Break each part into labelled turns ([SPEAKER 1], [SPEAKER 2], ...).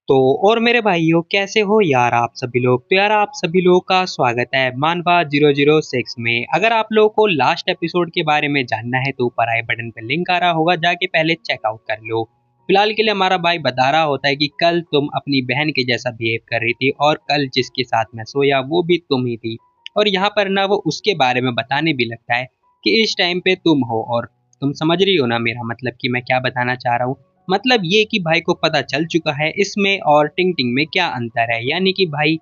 [SPEAKER 1] तो और मेरे भाइयों कैसे हो यार आप सभी लोग। तो यार आप सभी लोगों का स्वागत है मानवा 006 में। अगर आप लोगों को लास्ट एपिसोड के बारे में जानना है तो ऊपर आई बटन पे लिंक आ रहा होगा, जाके पहले चेकआउट कर लो। फिलहाल के लिए हमारा भाई बता रहा होता है कि कल तुम अपनी बहन के जैसा बिहेव कर रही थी और कल जिसके साथ मैं सोया वो भी तुम ही थी। और यहाँ पर ना वो उसके बारे में बताने भी लगता है कि इस टाइम पे तुम हो। और तुम समझ रही हो ना मेरा मतलब कि मैं क्या बताना चाह रहा हूँ। मतलब ये कि भाई को पता चल चुका है इसमें और टिंग टिंग में क्या अंतर है, यानी कि भाई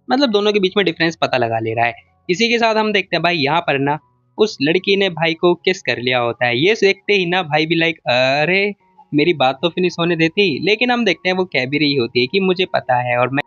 [SPEAKER 1] मतलब दोनों के बीच में डिफरेंस पता लगा ले रहा है। इसी के साथ हम देखते हैं भाई यहाँ पर ना उस लड़की ने भाई को किस कर लिया होता है। ये देखते ही ना भाई भी लाइक अरे मेरी बात तो फिनिश होने देती। लेकिन हम देखते हैं वो कह भी रही होती है कि मुझे पता है और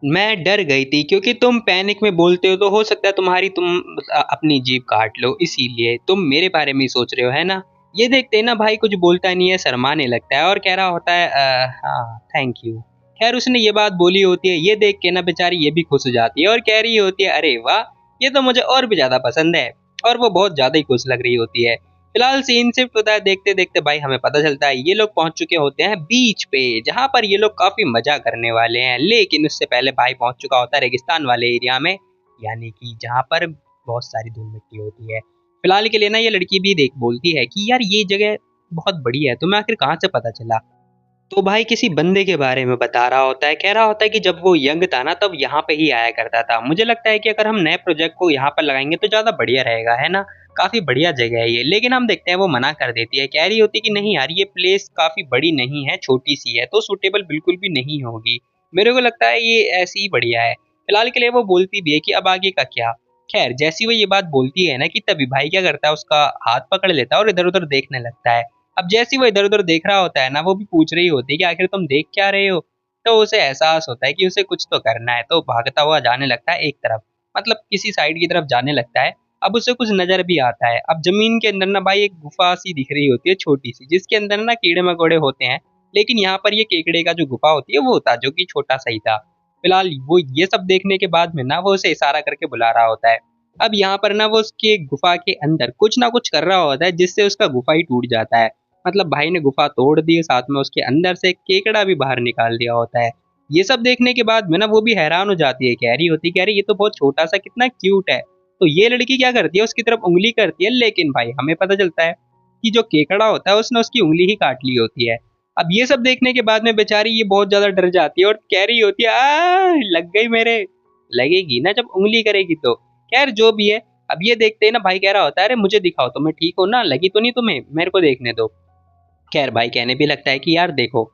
[SPEAKER 1] मैं डर गई थी क्योंकि तुम पैनिक में बोलते हो तो हो सकता है तुम्हारी तुम अपनी जीभ काट लो, इसीलिए तुम मेरे बारे में ही सोच रहे हो है ना। ये देखते हैं ना भाई कुछ बोलता नहीं है, शर्माने लगता है और कह रहा होता है हाँ थैंक यू। खैर उसने ये बात बोली होती है, ये देख के ना बेचारी ये भी खुश हो जाती है और कह रही होती है अरे वाह ये तो मुझे और भी ज्यादा पसंद है। और वो बहुत ज्यादा ही खुश लग रही होती है। फिलहाल सीन शिफ्ट होता है, देखते देखते भाई हमें पता चलता है ये लोग पहुंच चुके होते हैं बीच पे, जहां पर ये लोग काफी मजा करने वाले हैं। लेकिन उससे पहले भाई पहुंच चुका होता है रेगिस्तान वाले एरिया में, यानी कि जहां पर बहुत सारी धूल मिट्टी होती है। फिलहाल के लिए ना ये लड़की भी देख बोलती है कि यार ये जगह बहुत बड़ी है, तुम्हें आखिर कहाँ से पता चला। तो भाई किसी बंदे के बारे में बता रहा होता है, कह रहा होता है कि जब वो यंग था ना तब यहाँ पे ही आया करता था। मुझे लगता है कि अगर हम नए प्रोजेक्ट को यहाँ पर लगाएंगे तो ज़्यादा बढ़िया रहेगा है ना। काफ़ी बढ़िया जगह है ये। लेकिन हम देखते हैं वो मना कर देती है, कह रही होती है कि नहीं यार ये प्लेस काफ़ी बड़ी नहीं है, छोटी सी है तो सूटेबल बिल्कुल भी नहीं होगी। मेरे को लगता है ये ऐसी ही बढ़िया है। फिलहाल के लिए वो बोलती भी है कि अब आगे का क्या। खैर जैसी वो ये बात बोलती है ना कि तभी भाई क्या करता है उसका हाथ पकड़ लेता है और इधर उधर देखने लगता है। अब जैसे ही वो इधर उधर देख रहा होता है ना वो भी पूछ रही होती है कि आखिर तुम देख क्या रहे हो। तो उसे एहसास होता है कि उसे कुछ तो करना है, तो भागता हुआ जाने लगता है एक तरफ, मतलब किसी साइड की तरफ जाने लगता है। अब उसे कुछ नजर भी आता है। अब जमीन के अंदर ना भाई एक गुफा सी दिख रही होती है छोटी सी, जिसके अंदर ना कीड़े मकोड़े होते हैं। लेकिन यहाँ पर ये केकड़े का जो गुफा होती है वो था जो कि छोटा सा ही था। फिलहाल वो ये सब देखने के बाद में ना वो उसे इशारा करके बुला रहा होता है। अब यहाँ पर ना वो उसके गुफा के अंदर कुछ ना कुछ कर रहा होता है जिससे उसका गुफा ही टूट जाता है। मतलब भाई ने गुफा तोड़ दी, साथ में उसके अंदर से केकड़ा भी बाहर निकाल दिया होता है। ये सब देखने के बाद में ना वो भी हैरान हो जाती है, कह रही होती कह रही ये तो बहुत छोटा सा कितना क्यूट है। तो ये लड़की क्या करती है उसकी तरफ उंगली करती है, लेकिन भाई हमें पता चलता है कि जो केकड़ा होता है उसने उसकी उंगली ही काट ली होती है। अब ये सब देखने के बाद में बेचारी ये बहुत ज्यादा डर जाती है और कह रही होती है आ लग गई मेरे। लगेगी ना जब उंगली करेगी तो। खैर जो भी है, अब ये देखते हैं ना भाई कह रहा होता है अरे मुझे दिखाओ तुम्हें ठीक हो ना, लगी तो नहीं तुम्हें, मेरे को देखने दो। खैर भाई कहने भी लगता है कि यार देखो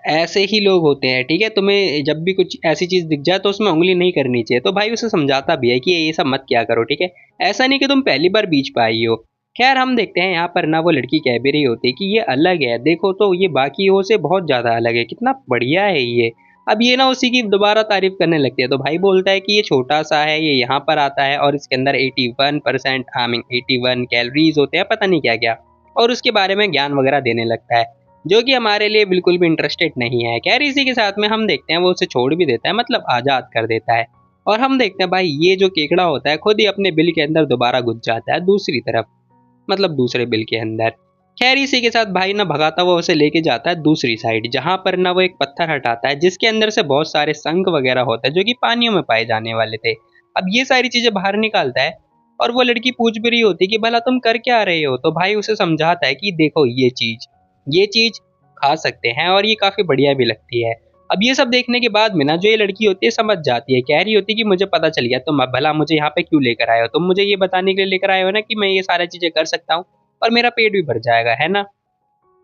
[SPEAKER 1] ऐसे ही लोग होते हैं, ठीक है, तुम्हें जब भी कुछ ऐसी चीज दिख जाए तो उसमें उंगली नहीं करनी चाहिए। तो भाई उसे समझाता भी है कि ये सब मत क्या करो, ठीक है, ऐसा नहीं कि तुम पहली बार बीच पे आई हो। खैर हम देखते हैं यहाँ पर ना वो लड़की कह भी रही होती है कि ये अलग है, देखो तो ये बाकियों से बहुत ज्यादा अलग है, कितना बढ़िया है ये। अब ये ना उसी की दोबारा तारीफ करने लगती है। तो भाई बोलता है कि ये छोटा सा है, ये यहाँ पर आता है और इसके अंदर 81% आई मीन 81 कैलोरीज होते हैं, पता नहीं क्या क्या। और उसके बारे में ज्ञान वगैरह देने लगता है जो कि हमारे लिए बिल्कुल भी इंटरेस्टेड नहीं है। खैर इसी के साथ में हम देखते हैं वो उसे छोड़ भी देता है, मतलब आज़ाद कर देता है। और हम देखते हैं भाई ये जो केकड़ा होता है खुद ही अपने बिल के अंदर दोबारा घुस जाता है दूसरी तरफ, मतलब दूसरे बिल के अंदर। खैर इसी के साथ भाई ना भगाता हुआ उसे लेके जाता है दूसरी साइड, जहां पर ना वो एक पत्थर हटाता है जिसके अंदर से बहुत सारे शंख वगैरह होते हैं जो कि पानियों में पाए जाने वाले थे। अब ये सारी चीजें बाहर निकालता है और वो लड़की पूछ भी रही होती है कि भला तुम कर क्या रहे हो। तो भाई उसे समझाता है कि देखो ये चीज खा सकते हैं और ये काफी बढ़िया भी लगती है। अब ये सब देखने के बाद में ना जो ये लड़की होती है समझ जाती है, कह रही होती है कि मुझे पता चल गया तुम अब भला मुझे यहाँ पे क्यों लेकर आए हो, तुम मुझे ये बताने के लिए लेकर आए हो ना कि मैं ये सारी चीजें कर सकता हूँ और मेरा पेट भी भर जाएगा है ना।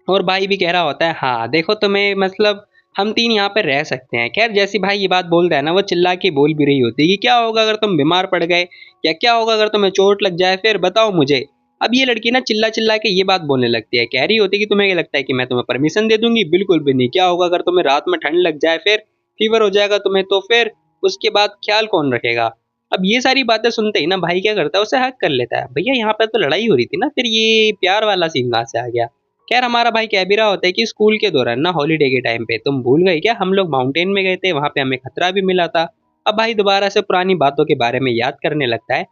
[SPEAKER 1] और भाई भी कह रहा होता है हाँ देखो तुम्हें मतलब हम तीन यहाँ पे रह सकते हैं। खैर जैसी भाई ये बात बोल रहा है ना वो चिल्ला के बोल भी रही होती है कि क्या होगा अगर तुम बीमार पड़ गए, या क्या होगा अगर तुम्हें चोट लग जाए, फिर बताओ मुझे। अब ये लड़की ना चिल्ला चिल्ला के ये बात बोलने लगती है, कह रही होती है कि तुम्हें क्या लगता है कि मैं तुम्हें परमिशन दे दूंगी, बिल्कुल भी नहीं। क्या होगा अगर तुम्हें रात में ठंड लग जाए, फिर फीवर हो जाएगा तुम्हें, तो फिर उसके बाद ख्याल कौन रखेगा। अब ये सारी बातें सुनते ही ना भाई क्या करता है उसे हक कर लेता है, भैया यहाँ पे तो लड़ाई हो रही थी ना, फिर ये प्यार वाला सीन कहाँ से आ गया। खैर हमारा भाई कह भी रहा होता है कि स्कूल के दौरान ना हॉलीडे के टाइम पे तुम भूल गए क्या, हम लोग माउंटेन में गए थे, वहां पे हमें खतरा भी मिला था। अब भाई दोबारा से पुरानी बातों के बारे में याद करने लगता है।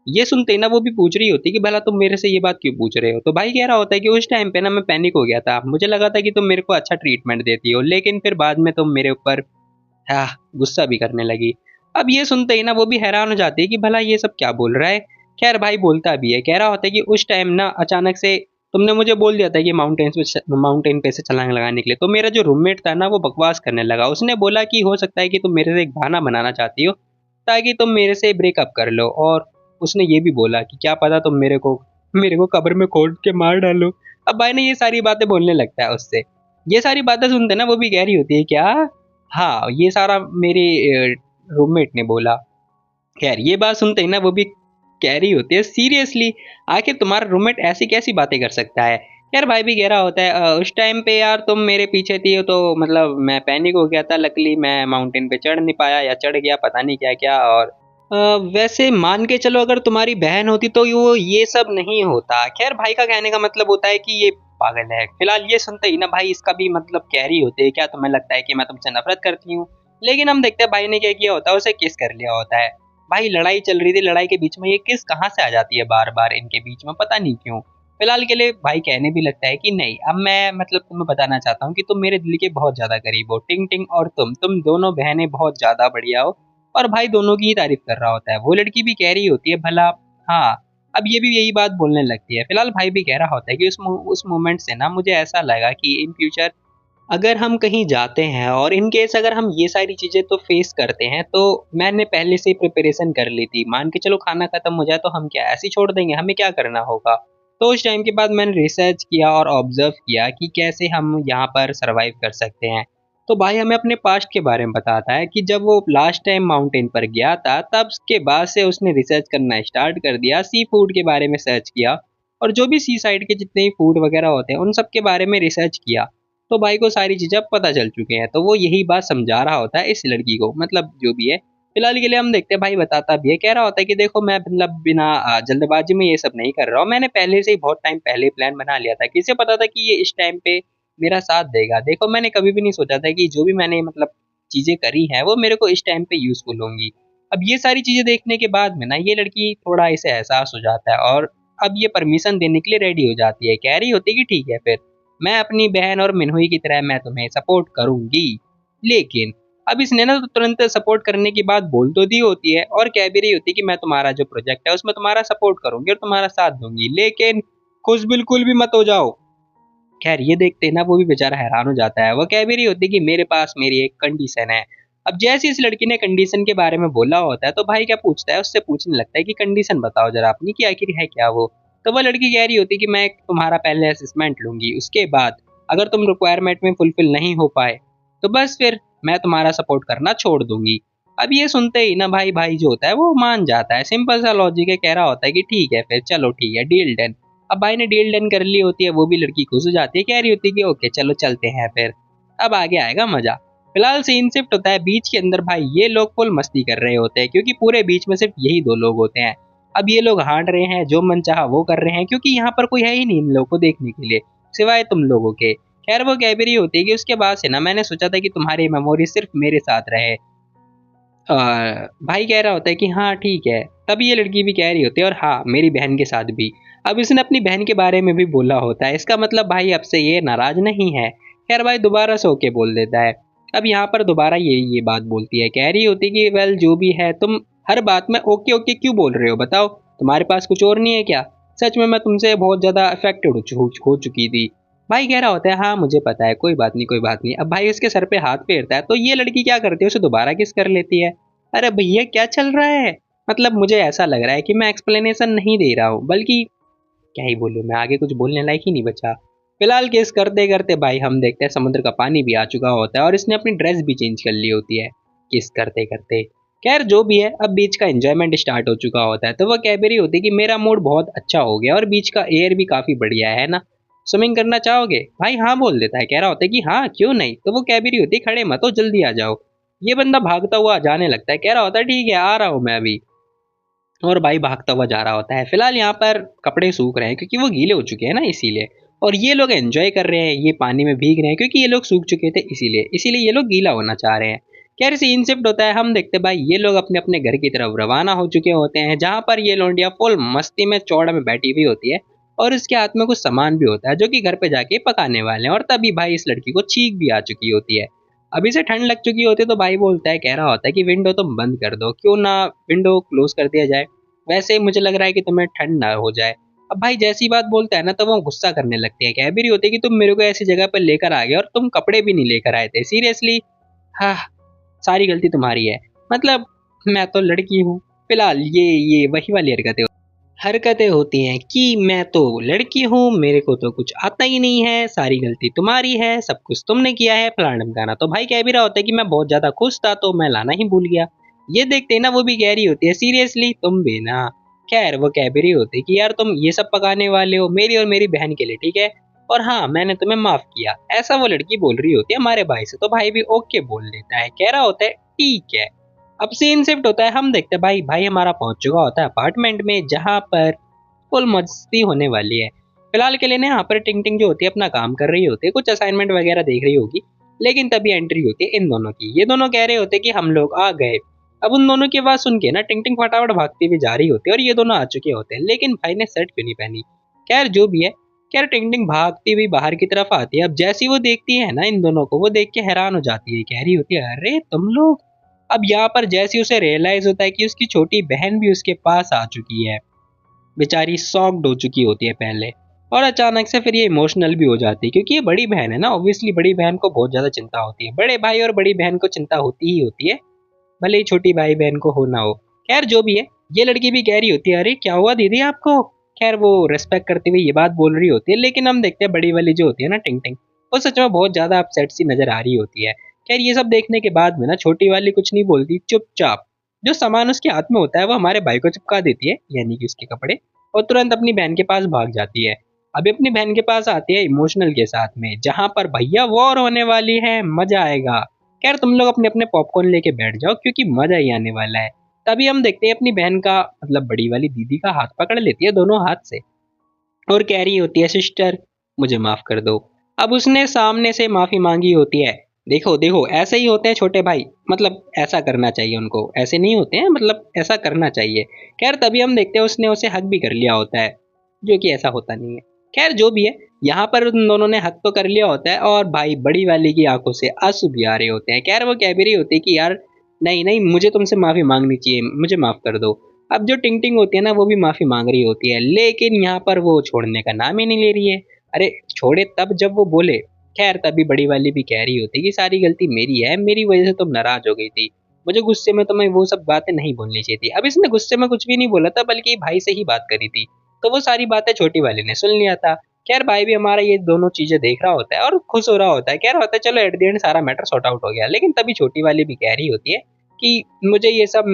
[SPEAKER 1] ये सुनते ही ना वो भी पूछ रही होती है कि भला तुम मेरे से ये बात क्यों पूछ रहे हो। तो भाई कह रहा होता है कि उस टाइम पे ना मैं पैनिक हो गया था, मुझे लगा था कि तुम मेरे को अच्छा ट्रीटमेंट देती हो, लेकिन फिर बाद में तुम मेरे ऊपर हाँ, गुस्सा भी करने लगी। अब ये सुनते ही ना वो भी हैरान हो जाती है कि भला ये सब क्या बोल रहा है। खैर भाई बोलता भी है, कह रहा होता है कि उस टाइम ना अचानक से तुमने मुझे बोल दिया था कि माउंटेन पे से छलांग लगाने के लिए, तो मेरा जो रूममेट था ना वो बकवास करने लगा। उसने बोला कि हो सकता है कि तुम मेरे से एक बहाना बनाना चाहती हो ताकि तुम मेरे से ब्रेकअप कर लो, और उसने ये भी बोला कि क्या पता तुम मेरे को कब्र में खोद के मार डालो। अब भाई ने ये सारी बातें बोलने लगता है उससे। ये सारी बातें सुनते ना वो भी कह रही होती है क्या, हाँ ये सारा मेरे रूममेट ने बोला। खैर ये बात सुनते ही ना वो भी कह रही होती है सीरियसली, आखिर तुम्हारा रूममेट ऐसी कैसी बातें कर सकता है। यार भाई भी कह रहा होता है उस टाइम पे यार तुम मेरे पीछे थी तो मतलब मैं पैनिक हो गया था, लकली मैं माउंटेन पे चढ़ नहीं पाया या चढ़ गया पता नहीं क्या क्या। और वैसे मान के चलो अगर तुम्हारी बहन होती तो वो ये सब नहीं होता। खैर भाई का कहने का मतलब होता है कि ये पागल है। फिलहाल ये सुनते ही ना भाई इसका भी मतलब कह रही होती है क्या तुम्हें लगता है कि मैं तुमसे नफरत करती हूँ। लेकिन हम देखते हैं भाई ने क्या किया होता है, उसे किस कर लिया होता है। भाई लड़ाई चल रही थी, लड़ाई के बीच में ये किस कहाँ से आ जाती है बार बार इनके बीच में, पता नहीं क्यों। फिलहाल के लिए भाई कहने भी लगता है कि नहीं अब मैं मतलब तुम्हें बताना चाहता हूँ कि तुम मेरे दिल के बहुत ज्यादा करीब हो, टिंग टिंग और तुम दोनों बहनें बहुत ज्यादा बढ़िया हो। और भाई दोनों की ही तारीफ कर रहा होता है। वो लड़की भी कह रही होती है भला हाँ, अब ये भी यही बात बोलने लगती है। फिलहाल भाई भी कह रहा होता है कि उस मोमेंट से ना मुझे ऐसा लगा कि इन फ्यूचर अगर हम कहीं जाते हैं और इन केस अगर हम ये सारी चीज़ें तो फेस करते हैं तो मैंने पहले से ही प्रिपरेशन कर ली थी। मान के चलो खाना खत्म हो जाए तो हम क्या ऐसे ही छोड़ देंगे, हमें क्या करना होगा। तो उस टाइम के बाद मैंने रिसर्च किया और ऑब्जर्व किया कि कैसे हम यहाँ पर सरवाइव कर सकते हैं। तो भाई हमें अपने पास्ट के बारे में बताता है कि जब वो लास्ट टाइम माउंटेन पर गया था तब के बाद से उसने रिसर्च करना स्टार्ट कर दिया, सी फूड के बारे में सर्च किया और जो भी सी साइड के जितने भी फूड वगैरह होते हैं उन सब के बारे में रिसर्च किया। तो भाई को सारी चीज़ें अब पता चल चुकी हैं, तो वो यही बात समझा रहा होता है इस लड़की को, मतलब जो भी है। फिलहाल के लिए हम देखते हैं भाई बताता भी है, कह रहा होता है कि देखो मैं मतलब बिना जल्दबाजी में ये सब नहीं कर रहा हूँ, मैंने पहले से ही बहुत टाइम पहले प्लान बना लिया था, किसे पता था कि ये इस टाइम पे मेरा साथ देगा। देखो मैंने कभी भी नहीं सोचा था कि जो भी मैंने मतलब चीज़ें करी हैं वो मेरे को इस टाइम पे यूज़फुल होंगी। अब ये सारी चीज़ें देखने के बाद में ना ये लड़की थोड़ा इसे एहसास हो जाता है और अब ये परमिशन देने के लिए रेडी हो जाती है, कह रही होती है कि ठीक है फिर मैं अपनी बहन और मिन्हुई की तरह मैं तुम्हें सपोर्ट करूंगी। लेकिन अब इसने ना तो तुरंत सपोर्ट करने की बात बोल तो दी होती है और कह भी रही होती है कि मैं तुम्हारा जो प्रोजेक्ट है उसमें तुम्हारा सपोर्ट करूंगी और तुम्हारा साथ दूंगी, लेकिन खुश बिल्कुल भी मत हो जाओ। खैर ये देखते ना वो भी बेचारा हैरान हो जाता है। वो कह भी रही होती है कि मेरे पास मेरी एक कंडीशन है। अब जैसे इस लड़की ने कंडीशन के बारे में बोला होता है तो भाई क्या पूछता है, उससे पूछने लगता है कि कंडीशन बताओ जरा अपनी कि आखिर है क्या वो। तो वह लड़की कह रही होती है कि मैं तुम्हारा पहले असेसमेंट लूंगी, उसके बाद अगर तुम रिक्वायरमेंट में फुलफिल नहीं हो पाए तो बस फिर मैं तुम्हारा सपोर्ट करना छोड़ दूंगी। अब ये सुनते ही ना भाई भाई जो होता है वो मान जाता है, सिंपल सा लॉजिक है। कह रहा होता है कि ठीक है फिर चलो ठीक है डील डन। अब भाई ने डील डन कर ली होती है, वो भी लड़की खुश हो जाती है, कह रही होती है कि ओके चलो चलते हैं फिर, अब आगे आएगा मजा। फिलहाल सीन शिफ्ट होता है बीच के अंदर। भाई ये लोग फुल मस्ती कर रहे होते हैं क्योंकि पूरे बीच में सिर्फ यही दो लोग होते हैं। अब ये लोग हांट रहे हैं, जो मन चाहा वो कर रहे हैं क्योंकि यहाँ पर कोई है ही नहीं इन लोगों को देखने के लिए सिवाय तुम लोगों के। खैर वो कह भी रही होती है कि उसके बाद से ना मैंने सोचा था कि तुम्हारी मेमोरी सिर्फ मेरे साथ रहे। भाई कह रहा होता है कि हाँ ठीक है, तभी ये लड़की भी कह रही होती है और हाँ मेरी बहन के साथ भी। अब इसने अपनी बहन के बारे में भी बोला होता है, इसका मतलब भाई अब से ये नाराज नहीं है। खैर भाई दोबारा से ओके बोल देता है। अब यहाँ पर दोबारा ये बात बोलती है, कह रही होती कि वेल जो भी है तुम हर बात में ओके ओके क्यों बोल रहे हो, बताओ तुम्हारे पास कुछ और नहीं है क्या। सच में मैं तुमसे बहुत ज़्यादा अफेक्टेड हो चुकी थी। भाई कह रहा होता है हाँ मुझे पता है, कोई बात नहीं कोई बात नहीं। अब भाई उसके सर पे हाथ फेरता है तो ये लड़की क्या करती है, उसे दोबारा किस कर लेती है। अरे भैया क्या चल रहा है, मतलब मुझे ऐसा लग रहा है कि मैं एक्सप्लेनेशन नहीं दे रहा हूँ, बल्कि क्या ही बोलूँ मैं, आगे कुछ बोलने लायक ही नहीं बचा। फिलहाल केस करते करते भाई हम देखते हैं समुद्र का पानी भी आ चुका होता है और इसने अपनी ड्रेस भी चेंज कर ली होती है किस करते करते। खैर जो भी है अब बीच का एंजॉयमेंट स्टार्ट हो चुका होता है, तो वह कह भी रही होती है कि मेरा मूड बहुत अच्छा हो गया और बीच का एयर भी काफ़ी बढ़िया है ना, स्विमिंग करना चाहोगे। भाई हाँ बोल देता है, कह रहा होता है कि हाँ क्यों नहीं। तो वो कह भी रही होती है खड़े मत हो जल्दी आ जाओ। ये बंदा भागता हुआ जाने लगता है, कह रहा होता है ठीक है आ रहा हूँ मैं अभी। और भाई भागता हुआ जा रहा होता है। फिलहाल यहाँ पर कपड़े सूख रहे हैं क्योंकि वो गीले हो चुके हैं ना इसीलिए, और ये लोग एंजॉय कर रहे हैं, ये पानी में भीग रहे हैं क्योंकि ये लोग सूख चुके थे इसीलिए इसीलिए ये लोग गीला होना चाह रहे हैं। खैर सीन शिफ्ट होता है, हम देखते भाई ये लोग अपने अपने घर की तरफ रवाना हो चुके होते हैं, जहाँ पर ये लौंडिया फुल मस्ती में चौड़ में बैठी हुई होती है और इसके हाथ में कुछ सामान भी होता है जो कि घर पे जाके पकाने वाले हैं। और तभी भाई इस लड़की को छींक भी आ चुकी होती है। अभी से ठंड लग चुकी होती है तो भाई बोलता है, कह रहा होता है कि विंडो तुम बंद कर दो, क्यों ना विंडो क्लोज कर दिया जाए, वैसे मुझे लग रहा है कि तुम्हें ठंड ना हो जाए। अब भाई जैसी बात बोलता है ना तो वो गुस्सा करने लगती है, कह भी रही होती है कि तुम मेरे को ऐसी जगह पर लेकर आ गए और तुम कपड़े भी नहीं लेकर आए थे, सीरियसली। हाँ, सारी गलती तुम्हारी है। मतलब मैं तो लड़की हूँ। फिलहाल ये वही वाली हरकतें होती हैं कि मैं तो लड़की हूँ, मेरे को तो कुछ आता ही नहीं है, सारी गलती तुम्हारी है, सब कुछ तुमने किया है, फलाना ढिमकाना। तो भाई कह भी रहा होता है कि मैं बहुत ज्यादा खुश था तो मैं लाना ही भूल गया। ये देखते ही ना वो भी कह रही होती है, सीरियसली तुम भी ना। खैर वो कह भी रही होती है कि यार तुम ये सब पकाने वाले हो मेरी और मेरी बहन के लिए, ठीक है, और हाँ मैंने तुम्हें माफ किया, ऐसा वो लड़की बोल रही होती है हमारे भाई से। तो भाई भी ओके बोल देता है, कह रहा होता है ठीक है। अब सीन शिफ्ट होता है, हम देखते हैं भाई भाई हमारा पहुंच चुका होता है अपार्टमेंट में, जहां पर फुल मस्ती होने वाली है। फिलहाल के लिए ना यहाँ पर टिंग टिंग जो होती है अपना काम कर रही होती है, कुछ असाइनमेंट वगैरह देख रही होगी। लेकिन तभी एंट्री होती है इन दोनों की। ये दोनों कह रहे होते हैं कि हम लोग आ गए। अब उन दोनों की आवाज सुन के ना टिंग टिंग फटाफट भागती हुई जा रही होती है और ये दोनों आ चुके होते हैं, लेकिन भाई ने शर्ट क्यों नहीं पहनी। खैर जो भी है, खैर टिंग टिंग भागती हुई बाहर की तरफ आती है। अब जैसी वो देखती है ना इन दोनों को, वो देख के हैरान हो जाती है, कह रही होती है अरे तुम लोग। अब यहाँ पर जैसे उसे रियलाइज होता है कि उसकी छोटी बहन भी उसके पास आ चुकी है, बेचारी सॉक्ड हो चुकी होती है पहले। और अचानक से फिर ये इमोशनल भी हो जाती है, क्योंकि ये बड़ी बहन है ना, ऑब्वियसली बड़ी बहन को बहुत ज्यादा चिंता होती है। बड़े भाई और बड़ी बहन को चिंता होती ही होती है, भले ही छोटी भाई बहन को हो ना हो। खैर जो भी है, ये लड़की भी कह रही होती है अरे क्या हुआ दीदी आपको। खैर वो रेस्पेक्ट करते हुए ये बात बोल रही होती है, लेकिन हम देखते हैं बड़ी वाली जो होती है ना टिंग टिंग, वो सच में बहुत ज्यादा अपसेट सी नजर आ रही होती है। खैर ये सब देखने के बाद में ना छोटी वाली कुछ नहीं बोलती, चुपचाप जो सामान उसके हाथ में होता है वो हमारे भाई को चिपका देती है, यानी कि उसके कपड़े, और तुरंत अपनी बहन के पास भाग जाती है। अभी अपनी बहन के पास आती है इमोशनल के साथ में, जहां पर भैया वॉर होने वाली है, मजा आएगा। खैर तुम लोग अपने अपने पॉपकॉर्न लेके बैठ जाओ क्योंकि मजा ही आने वाला है। तभी हम देखते हैं अपनी बहन का, मतलब बड़ी वाली दीदी का हाथ पकड़ लेती है दोनों हाथ से और कह रही होती है सिस्टर मुझे माफ कर दो। अब उसने सामने से माफी मांगी होती है। देखो देखो ऐसे ही होते हैं छोटे भाई, मतलब ऐसा करना चाहिए उनको, ऐसे नहीं होते हैं, मतलब ऐसा करना चाहिए। खैर तभी हम देखते हैं उसने उसे हक भी कर लिया होता है, जो कि ऐसा होता नहीं है। खैर जो भी है, यहाँ पर उन दोनों ने हक तो कर लिया होता है और भाई बड़ी वाली की आंखों से आंसू भी आ रहे होते हैं। खैर वो कह भी रही होती है कि यार नहीं नहीं, मुझे तुमसे माफी मांगनी चाहिए, मुझे माफ कर दो। अब जो टिंग टिंग होती है ना वो भी माफी मांग रही होती है, लेकिन यहाँ पर वो छोड़ने का नाम ही नहीं ले रही है। अरे छोड़े तब जब वो बोले। खैर तभी बड़ी वाली भी कह रही होती है कि सारी गलती मेरी है, मेरी वजह से तुम नाराज हो गई थी, मुझे गुस्से में तुम्हें वो सब बातें नहीं बोलनी चाहिए थी। अब इसने गुस्से में कुछ भी नहीं बोला था, बल्कि भाई से ही बात करी थी, तो वो सारी बातें छोटी वाली ने सुन लिया था। खैर भाई भी हमारा ये दोनों चीजें देख रहा होता है और खुश हो रहा होता है, कह रहा होता है चलो एट द एंड सारा मैटर सॉर्ट आउट हो गया। लेकिन तभी छोटी वाली भी कह रही होती है कि मुझे ये सब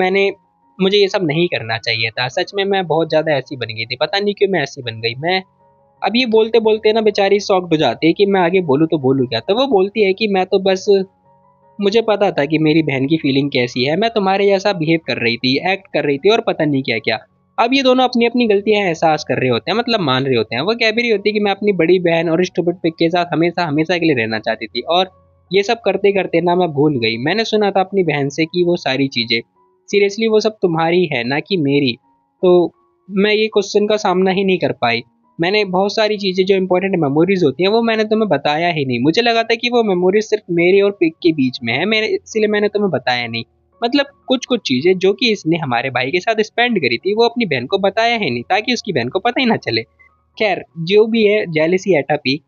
[SPEAKER 1] नहीं करना चाहिए था, सच में मैं बहुत ज्यादा ऐसी बन गई थी, पता नहीं क्यों मैं ऐसी बन गई। मैं अब ये बोलते बोलते ना बेचारी शॉक्ड हो जाती है कि मैं आगे बोलूँ तो बोलूँ क्या। तो वो बोलती है कि मैं तो बस, मुझे पता था कि मेरी बहन की फीलिंग कैसी है, मैं तुम्हारे जैसा बिहेव कर रही थी, एक्ट कर रही थी और पता नहीं क्या क्या। अब ये दोनों अपनी अपनी गलतियां एहसास कर रहे होते हैं, मतलब मान रहे होते हैं। वो कह भी रही होती है कि मैं अपनी बड़ी बहन और स्टूपिड पिग के साथ हमेशा हमेशा के लिए रहना चाहती थी, और ये सब करते करते ना मैं भूल गई, मैंने सुना था अपनी बहन से कि वो सारी चीजें सीरियसली वो सब तुम्हारी है ना कि मेरी। तो मैं ये क्वेश्चन का सामना ही नहीं कर पाई। मैंने बहुत सारी चीजें जो इंपॉर्टेंट मेमोरीज होती हैं वो मैंने तुम्हें बताया ही नहीं, मुझे लगा था कि वो मेमोरीज सिर्फ मेरी और पिक के बीच में है, मेरे इसलिए मैंने तुम्हें बताया नहीं। मतलब कुछ कुछ चीजें जो कि इसने हमारे भाई के साथ स्पेंड करी थी वो अपनी बहन को बताया ही नहीं, ताकि उसकी बहन को पता ही ना चले। खैर जो भी है, जेलिसी एट अ पीक।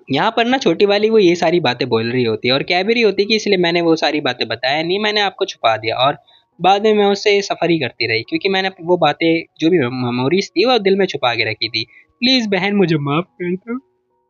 [SPEAKER 1] यहाँ पर ना छोटी वाली वो ये सारी बातें बोल रही होती है और कह भी रही होती है कि इसलिए मैंने वो सारी बातें बताया नहीं, मैंने आपको छुपा दिया, और बाद में मैं उससे सफर ही करती रही क्योंकि मैंने वो बातें जो भी मेमोरीज थी वो दिल में छुपा के रखी थी। प्लीज बहन मुझे माफ कर दो।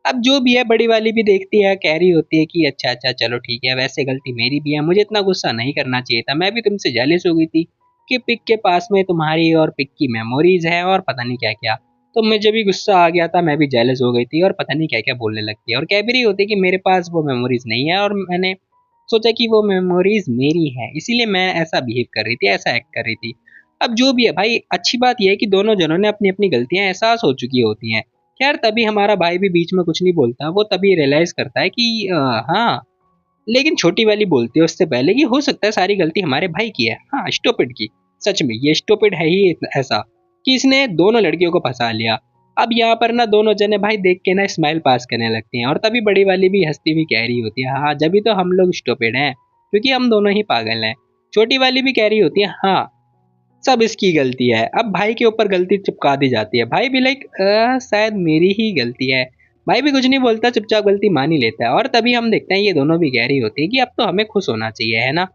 [SPEAKER 1] अब जो भी है बड़ी वाली भी देखती है, कह रही होती है कि अच्छा अच्छा चलो ठीक है, वैसे गलती मेरी भी है, मुझे इतना गुस्सा नहीं करना चाहिए था, मैं भी तुमसे जेलिस हो गई थी कि पिक के पास में तुम्हारी और पिक की मेमोरीज है और पता नहीं क्या क्या। तो मुझे भी गुस्सा आ गया था, मैं भी जेलस हो गई थी और पता नहीं क्या क्या बोलने लगती है, और कह भी रही होती है कि मेरे पास वो मेमोरीज नहीं है और मैंने सोचा कि वो मेमोरीज मेरी है, इसीलिए मैं ऐसा बिहेव कर रही थी, ऐसा एक्ट कर रही थी। अब जो भी है भाई, अच्छी बात यह है कि दोनों जनों ने अपनी अपनी गलतियां एहसास हो चुकी होती हैं। खैर तभी हमारा भाई भी बीच में कुछ नहीं बोलता, वो तभी रियलाइज करता है कि हाँ लेकिन छोटी वाली बोलती है उससे पहले कि हो सकता है सारी गलती हमारे भाई की है, हाँ स्टूपिड की। सच में ये स्टूपिड है ही ऐसा कि इसने दोनों लड़कियों को फंसा लिया। अब यहाँ पर ना दोनों जने भाई देख के ना स्माइल पास करने लगती हैं और तभी बड़ी वाली भी हंसती हुई कह रही होती है, हाँ जब तो हम लोग स्टूपिड हैं क्योंकि हम दोनों ही पागल हैं। छोटी वाली भी कह रही होती है, हाँ सब इसकी गलती है। अब भाई के ऊपर गलती चिपका दी जाती है। भाई भी लाइक शायद मेरी ही गलती है। भाई भी कुछ नहीं बोलता, चुपचाप गलती मान ही लेता है। और तभी हम देखते हैं ये दोनों भी कह रही होती है कि अब तो हमें खुश होना चाहिए, है ना।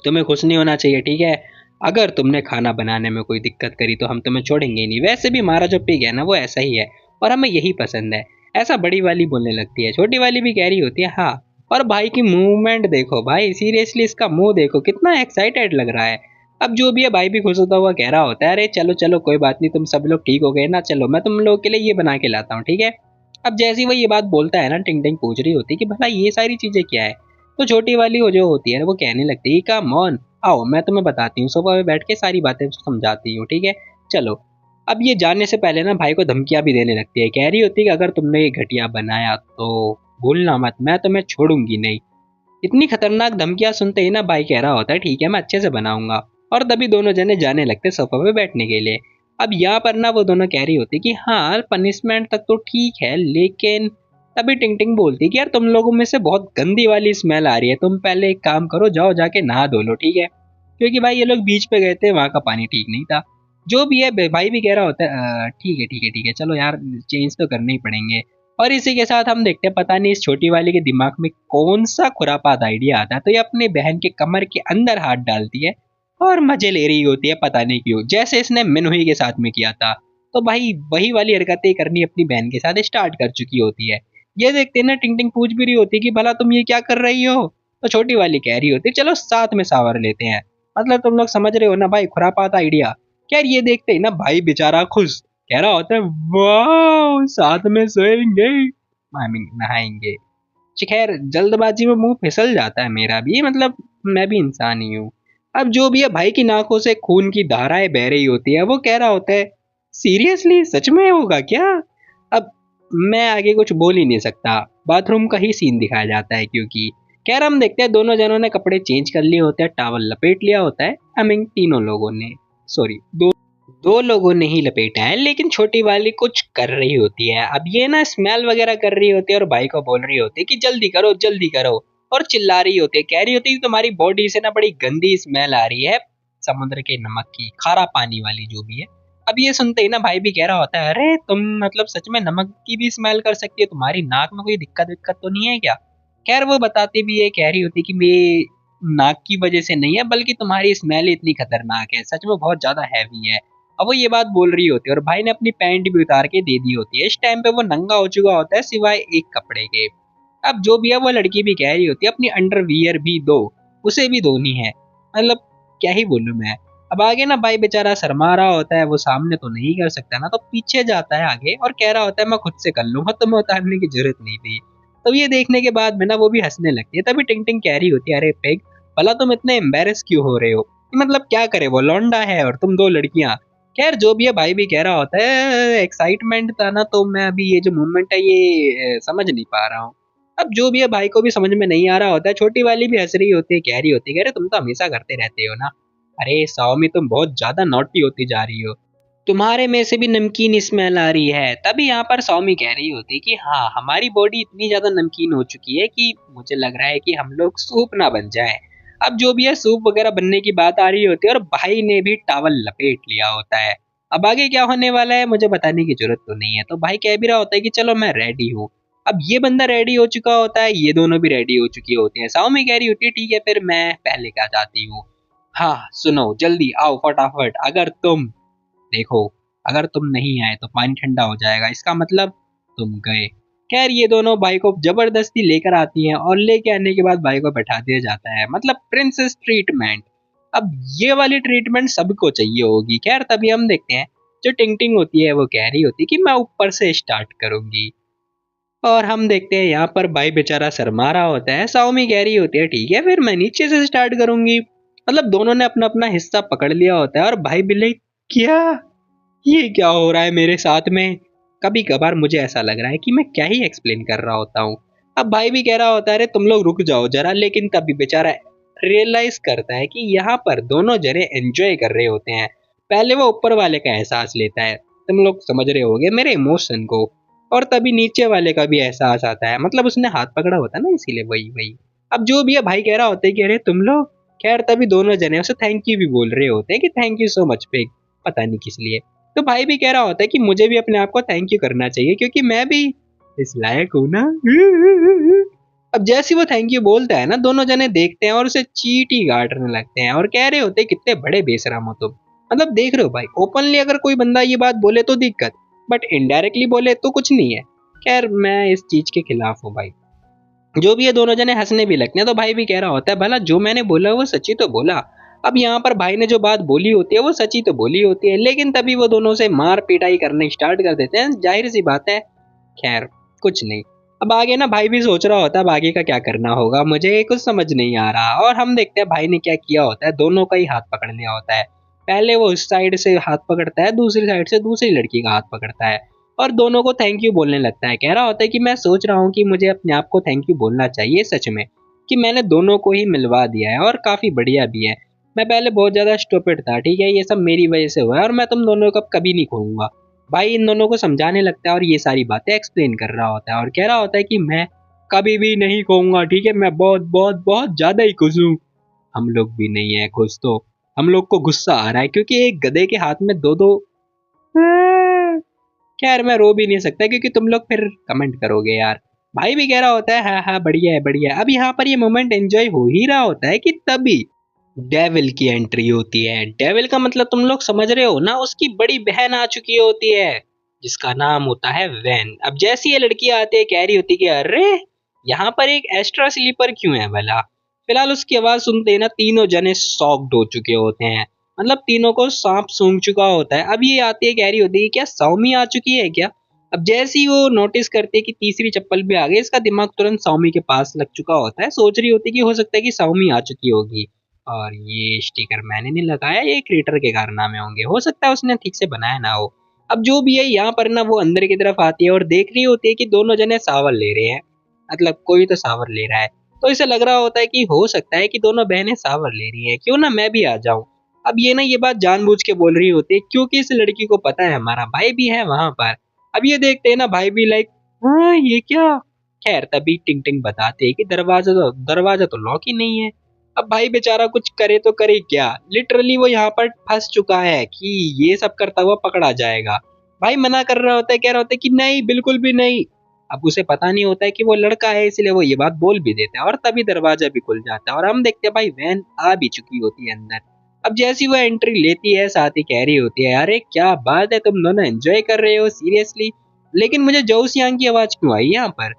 [SPEAKER 1] तुम्हें खुश नहीं होना चाहिए, ठीक है। अगर तुमने खाना बनाने में कोई दिक्कत करी तो हम तुम्हें छोड़ेंगे ही नहीं। वैसे भी हमारा जो पिग है ना वो ऐसा ही है और हमें यही पसंद है। ऐसा बड़ी वाली बोलने लगती है। छोटी वाली भी कह रही होती है, हाँ। और भाई की मूवमेंट देखो भाई, सीरियसली इसका मुंह देखो कितना एक्साइटेड लग रहा है। अब जो भी है भाई भी खुश होता हुआ कह रहा होता है, अरे चलो चलो कोई बात नहीं, तुम सब लोग ठीक हो गए ना, चलो मैं तुम लोग के लिए ये बना के लाता हूँ, ठीक है। अब जैसे ही वो ये बात बोलता है ना, टिंग टिंग पूछ रही होती है कि भला ये सारी चीजें क्या है। तो छोटी वाली वो जो होती है ना वो कहने लगती है, कम ऑन, आओ मैं तुम्हें बताती हूँ, सोफा पे बैठ के सारी बातें समझाती हूँ, ठीक है। चलो। अब ये जानने से पहले ना भाई को धमकियां भी देने लगती है। कह रही होती है कि अगर तुमने ये घटिया बनाया तो भूलना मत, मैं तुम्हें छोड़ूंगी नहीं। इतनी खतरनाक धमकियां सुनते ही ना भाई कह रहा होता है, ठीक है मैं अच्छे से बनाऊंगा। और तभी दोनों जने जाने लगते सोफा पे बैठने के लिए। अब यहाँ पर ना वो दोनों कह रही होती कि हाँ पनिशमेंट तक तो ठीक है, लेकिन तभी टिंग टिंग बोलती कि यार तुम लोगों में से बहुत गंदी वाली स्मेल आ रही है, तुम पहले एक काम करो, जाओ जाके नहा धो लो, ठीक है। क्योंकि भाई ये लोग बीच पे गए थे, वहां का पानी ठीक नहीं था। जो भी है भाई भी कह रहा होता है, ठीक है ठीक है ठीक है, चलो यार चेंज तो करने ही पड़ेंगे। और इसी के साथ हम देखते हैं पता नहीं इस छोटी वाली के दिमाग में कौन सा खुरापात आइडिया आता है, तो ये अपनी बहन के कमर के अंदर हाथ डालती है और मजे ले रही होती है, पता नहीं क्यों, जैसे इसने मिनहुई के साथ में किया था। तो भाई वही वाली हरकतें करनी अपनी बहन के साथ स्टार्ट कर चुकी होती है। ये देखते हैं ना टिंग टिंग पूछ भी रही होती है कि भला तुम ये क्या कर रही हो। तो छोटी वाली कह रही होती है, चलो साथ में सावर लेते हैं। मतलब तुम लोग समझ रहे हो ना भाई, खुरापात आइडिया। खैर ये देखते ही ना भाई बेचारा खुश, कह रहा होता है, वाह साथ में सोएंगे, आई मीन नहाएंगे। खैर जल्दबाजी में मुंह फिसल जाता है मेरा भी, मतलब मैं भी इंसान ही हूँ। अब जो भी है भाई की नाकों से खून की धाराएं बह रही होती है। वो कह रहा होता है, सीरियसली सच में होगा क्या। अब मैं आगे कुछ बोल ही नहीं सकता, बाथरूम का ही सीन दिखाया जाता है क्योंकि। खैर हम देखते हैं दोनों जनों ने कपड़े चेंज कर लिए होते हैं, टॉवल लपेट लिया होता है, आई मीन तीनों लोगों ने, सॉरी दो लोगों ने ही लपेटा है। लेकिन छोटी वाली कुछ कर रही होती है। अब ये ना स्मेल वगैरह कर रही होती है और भाई को बोल रही होती है कि जल्दी करो जल्दी करो। और चिल्ला रही होती है, कह रही होती है कि तुम्हारी बॉडी से ना बड़ी गंदी स्मेल आ रही है, समुद्र के नमक की, खारा पानी वाली जो भी है। अब ये सुनते ही ना भाई भी कह रहा होता है, अरे तुम मतलब सच में नमक की भी स्मेल कर सकती है, तुम्हारी नाक में कोई दिक्कत विक्कत तो नहीं है क्या। खैर वो बताती भी है, कह रही होती कि ये नाक की वजह से नहीं है, बल्कि तुम्हारी स्मेल इतनी खतरनाक है, सच में बहुत ज्यादा हैवी है। अब वो ये बात बोल रही होती है और भाई ने अपनी पैंट भी उतार के दे दी होती है। इस टाइम पे वो नंगा हो चुका होता है सिवाय एक कपड़े के। अब जो भी है वो लड़की भी कह रही होती है, अपनी अंडरवियर भी दो, उसे भी धोनी है। मतलब क्या ही बोलूं मैं। अब आगे ना भाई बेचारा शर्मा रहा होता है, वो सामने तो नहीं कर सकता ना, तो पीछे जाता है आगे और कह रहा होता है, मैं खुद से कर लूंगा, तुम्हें उतारने की जरूरत नहीं थी। तो ये देखने के बाद में ना वो भी हंसने लगती है। तभी टिंग टिंग कह रही होती है, अरे पेग भला तुम इतने एम्बेरस क्यों हो रहे हो। मतलब क्या करे, वो लौंडा है और तुम दो लड़कियां। खैर जो भी है भाई भी कह रहा होता है, एक्साइटमेंट था ना, तो मैं अभी ये जो मूवमेंट है ये समझ नहीं पा रहा हूँ। अब जो भी है भाई को भी समझ में नहीं आ रहा होता है। छोटी वाली भी हंस रही होती है, कह रही होती है, अरे तुम तो हमेशा करते रहते हो ना। अरे साओमी तुम बहुत ज्यादा नॉटी होती जा रही हो, तुम्हारे में से भी नमकीन स्मेल आ रही है। तभी यहाँ पर सौमी कह रही होती है कि हाँ हमारी बॉडी इतनी ज्यादा नमकीन हो चुकी है कि मुझे लग रहा है कि हम लोग सूप ना बन जाए। अब जो भी है सूप वगैरह बनने की बात आ रही होती है और भाई ने भी टॉवल लपेट लिया होता है। अब आगे क्या होने वाला है मुझे बताने की जरूरत तो नहीं है। तो भाई कह भी रहा होता है कि चलो मैं रेडी हूँ। अब ये बंदा रेडी हो चुका होता है, ये दोनों भी रेडी हो चुकी होती है। साओमी कह रही होती है, ठीक है फिर मैं पहले क्या जाती हूँ। हाँ सुनो जल्दी आओ फटाफट, अगर तुम देखो, अगर तुम नहीं आए तो पानी ठंडा हो जाएगा, इसका मतलब तुम गए। खैर ये दोनों भाई को जबरदस्ती लेकर आती हैं और लेके आने के बाद भाई को बैठा दिया जाता है, मतलब प्रिंसेस ट्रीटमेंट। अब ये वाली ट्रीटमेंट सबको चाहिए होगी। खैर तभी हम देखते हैं जो टिंग टिंग होती है वो कह रही होती है कि मैं ऊपर से स्टार्ट करूंगी। और हम देखते हैं यहाँ पर भाई बेचारा शर्मा रहा होता है। साओमी कह रही होती है, ठीक है फिर मैं नीचे से स्टार्ट करूंगी। मतलब दोनों ने अपना अपना हिस्सा पकड़ लिया होता है और भाई बिल्ली, क्या ये क्या हो रहा है मेरे साथ में। कभी कभार मुझे ऐसा लग रहा है कि मैं क्या ही एक्सप्लेन कर रहा होता हूँ। अब भाई भी कह रहा होता है अरे तुम लोग रुक जाओ जरा, लेकिन तभी बेचारा रियलाइज करता है कि यहाँ पर दोनों जने एंजॉय कर रहे होते हैं। पहले वो ऊपर वाले का एहसास लेता है, तुम लोग समझ रहे होगे मेरे इमोशन को, और तभी नीचे वाले का भी एहसास आता है, मतलब उसने हाथ पकड़ा होता है ना, इसीलिए वही वही। अब जो भी है भाई कह रहा होता है कि अरे तुम लोग, खैर तभी दोनों जने उसे थैंक यू भी बोल रहे होते हैं कि thank you so much pig, पता नहीं किस लिए। तो भाई भी कह रहा होता है कि मुझे भी अपने आप को थैंक यू करना चाहिए क्योंकि मैं भी इस लायक हूं ना। अब जैसे ही वो थैंक यू बोलता है ना, दोनों जने देखते हैं और उसे चीटी काटने लगते हैं और कह रहे होते हैं कितने बड़े बेशरम हो तुम। मतलब देख रहे हो भाई, ओपनली अगर कोई बंदा ये बात बोले तो दिक्कत, बट इनडायरेक्टली बोले तो कुछ नहीं है। खैर मैं इस चीज के खिलाफ हूँ भाई। जो भी है दोनों जने हंसने भी लगते हैं, तो भाई भी कह रहा होता है भला जो मैंने बोला वो सच्ची तो बोला। अब यहाँ पर भाई ने जो बात बोली होती है वो सच्ची तो बोली होती है, लेकिन तभी वो दोनों से मार पिटाई करने स्टार्ट कर देते हैं, जाहिर सी बात है। खैर कुछ नहीं। अब आगे ना भाई भी सोच रहा होता है अब आगे का क्या करना होगा, मुझे कुछ समझ नहीं आ रहा। और हम देखते हैं भाई ने क्या किया होता है, दोनों का ही हाथ पकड़ लिया होता है। पहले वो उस साइड से हाथ पकड़ता है, दूसरी साइड से दूसरी लड़की का हाथ पकड़ता है और दोनों को थैंक यू बोलने लगता है। कह रहा होता है कि मैं सोच रहा हूँ कि मुझे अपने आप को थैंक यू बोलना चाहिए सच में, कि मैंने दोनों को ही मिलवा दिया है और काफी बढ़िया भी है। मैं पहले बहुत ज्यादा स्टूपिड था, ठीक है, ये सब मेरी वजह से हुआ है और मैं तुम दोनों को अब कभी नहीं खोऊंगा। भाई इन दोनों को समझाने लगता है और ये सारी बातें एक्सप्लेन कर रहा होता है और कह रहा होता है कि मैं कभी भी नहीं खोऊंगा, ठीक है, मैं बहुत बहुत बहुत ज्यादा ही खुश हूँ। हम लोग भी नहीं है खुश, तो हम लोग को गुस्सा आ रहा है क्योंकि एक गधे के हाथ में दो दो। खैर मैं रो भी नहीं सकता क्योंकि तुम लोग फिर कमेंट करोगे यार। भाई भी कह रहा होता है हाँ हाँ बढ़िया है बढ़िया है। अब यहाँ पर ये मोमेंट एंजॉय हो ही रहा होता है कि तभी डेविल की एंट्री होती है। डेविल का मतलब तुम लोग समझ रहे हो ना, उसकी बड़ी बहन आ चुकी होती है जिसका नाम होता है वैन। अब जैसी ये लड़की आती है कह रही होती है कि अरे यहाँ पर एक एक्स्ट्रा स्लीपर क्यों है भला। फिलहाल उसकी आवाज सुनते ही ना तीनों जने शॉक्ड हो चुके होते हैं, मतलब तीनों को सांप सूंघ चुका होता है। अब ये आती है कह रही होती है क्या सौमी आ चुकी है क्या। अब जैसे ही वो नोटिस करती है कि तीसरी चप्पल भी आ गई, इसका दिमाग तुरंत सौमी के पास लग चुका होता है। सोच रही होती है कि हो सकता है कि सौमी आ चुकी होगी और ये स्टिकर मैंने नहीं लगाया, ये क्रिएटर के कारनामे होंगे, हो सकता है उसने ठीक से बनाया ना हो। अब जो भी है यहाँ पर ना वो अंदर की तरफ आती है और देख रही होती है कि दोनों जने सावर ले रहे हैं, मतलब कोई तो सावर ले रहा है। तो इसे लग रहा होता है कि हो सकता है कि दोनों बहनें सावर ले रही है, क्यों ना मैं भी आ जाऊं। अब ये ना ये बात जानबूझ के बोल रही होती है क्योंकि इस लड़की को पता है हमारा भाई भी है वहां पर। अब ये देखते हैं ना भाई भी लाइक हाँ ये क्या। खैर तभी टिंग टिंग बताते हैं कि दरवाजा तो लॉक ही नहीं है। अब भाई बेचारा कुछ करे तो करे क्या, लिटरली वो यहाँ पर फंस चुका है कि ये सब करता हुआ पकड़ा जाएगा। भाई मना कर रहा होता है, कह रहा होता है कि नहीं बिल्कुल भी नहीं। अब उसे पता नहीं होता है कि वो लड़का है, इसलिए वो ये बात बोल भी देता है और तभी दरवाजा भी खुल जाता है और हम देखते हैं भाई वैन आ भी चुकी होती है अंदर। अब जैसी वो एंट्री लेती है साथ ही कह रही होती है अरे क्या बात है तुम दोनों एंजॉय कर रहे हो सीरियसली, लेकिन मुझे जोस यांग की आवाज क्यों आई यहाँ पर।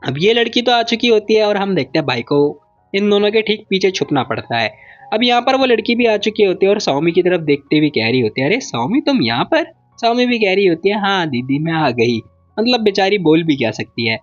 [SPEAKER 1] अब ये लड़की तो आ चुकी होती है और हम देखते हैं भाई को इन दोनों के ठीक पीछे छुपना पड़ता है। अब यहाँ पर वो लड़की भी आ चुकी होती है और सौमी की तरफ देखते हुए कह रही होती है अरे सौमी तुम यहाँ पर। सौमी भी कह रही होती है हाँ दीदी मैं आ गई, मतलब बेचारी बोल भी क्या सकती है।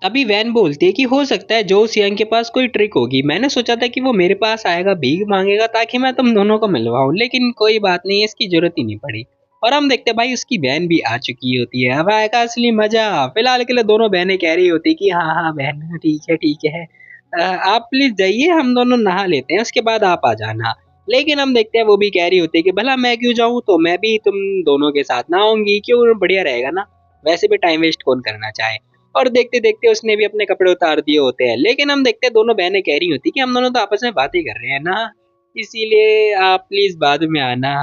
[SPEAKER 1] तभी वैन बोलती है कि हो सकता है जो सियांग के पास कोई ट्रिक होगी, मैंने सोचा था कि वो मेरे पास आएगा भीख मांगेगा ताकि मैं तुम दोनों को मिलवाऊं, लेकिन कोई बात नहीं इसकी जरूरत ही नहीं पड़ी। और हम देखते हैं भाई उसकी बहन भी आ चुकी होती है, अब आएगा असली मजा। फिलहाल के लिए दोनों बहनें कह रही होती कि हाँ हाँ बहन ठीक है आप प्लीज जाइए हम दोनों नहा लेते हैं उसके बाद आप आ जाना। लेकिन हम देखते हैं वो भी कह रही होती है कि भला मैं क्यों जाऊं, तो मैं भी तुम दोनों के साथ ना आऊंगी, क्यों बढ़िया रहेगा ना, वैसे भी टाइम वेस्ट कौन करना चाहे। और देखते देखते उसने भी अपने कपड़े उतार दिए होते हैं, लेकिन हम देखते हैं दोनों बहनें कह रही होती कि हम दोनों तो आपस में बातें कर रहे हैं ना, इसीलिए आप प्लीज बाद में आना।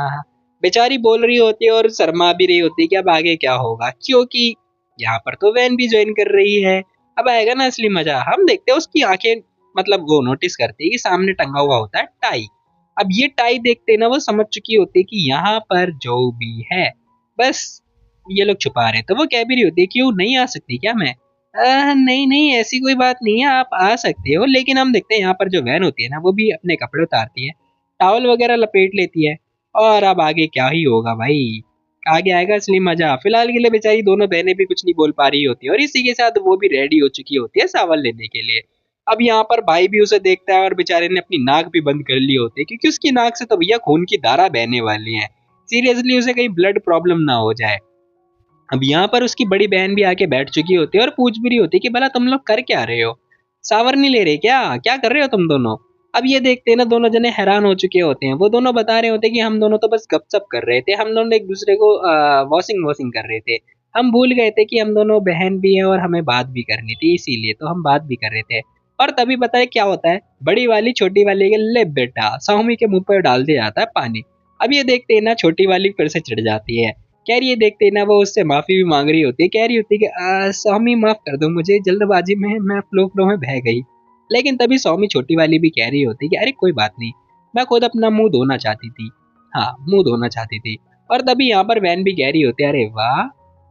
[SPEAKER 1] बेचारी बोल रही होती है और शर्मा भी रही होती है कि अब आगे क्या होगा, क्योंकि यहाँ पर तो वैन भी ज्वाइन कर रही है। अब आएगा ना असली मजा। हम देखते हैं उसकी आंखें, मतलब वो नोटिस करती है कि सामने टंगा हुआ होता है टाई। अब ये टाई देखते ना वो समझ चुकी होती है कि यहाँ पर जो भी है बस ये लोग छुपा रहे हैं। तो वो कह भी रही होती है क्यों नहीं आ सकती क्या मैं। नहीं नहीं ऐसी कोई बात नहीं है आप आ सकते हो, लेकिन हम देखते हैं यहाँ पर जो वैन होती है ना वो भी अपने कपड़े उतारती है, टॉवल वगैरह लपेट लेती है। और अब आगे क्या ही होगा भाई, आगे आएगा असली मजा। फिलहाल के लिए बेचारी दोनों बहनें भी कुछ नहीं बोल पा रही होती है और इसी के साथ वो भी रेडी हो चुकी होती है सावन लेने के लिए। अब यहाँ पर भाई भी उसे देखता है और बेचारे ने अपनी नाक भी बंद कर ली होती है क्योंकि उसकी नाक से तो भैया खून की धारा बहने वाली है, सीरियसली उसे कहीं ब्लड प्रॉब्लम ना हो जाए। अब यहाँ पर उसकी बड़ी बहन भी आके बैठ चुकी होती है और पूछ भी रही होती है कि भला तुम लोग कर क्या रहे हो, सावर नहीं ले रहे क्या, क्या कर रहे हो तुम दोनों। अब ये देखते हैं ना, दोनों जने हैरान हो चुके होते हैं। वो दोनों बता रहे होते हैं कि हम दोनों तो बस गपशप कर रहे थे, हम दोनों एक दूसरे को वॉशिंग वॉशिंग कर रहे थे। हम भूल गए थे कि हम दोनों बहन भी हैं और हमें बात भी करनी थी, इसीलिए तो हम बात भी कर रहे थे। और तभी पता है क्या होता है, बड़ी वाली छोटी वाली के ले बेटा सौमी के मुंह पर डाल दिया जाता है पानी। अब ये देखते हैं ना, छोटी वाली फिर से चिढ़ जाती है। कह रही है, देखते ही ना वो उससे माफी भी मांग रही होती है, कह रही होती है कि स्वामी माफ कर दो मुझे, जल्दबाजी में मैं फ्लो फ्लो में बह गई। लेकिन तभी स्वामी छोटी वाली भी कह रही होती है कि अरे कोई बात नहीं, मैं खुद अपना मुंह धोना चाहती थी। हाँ, मुंह धोना चाहती थी। और तभी यहाँ पर वैन भी कह रही होती है, अरे वाह,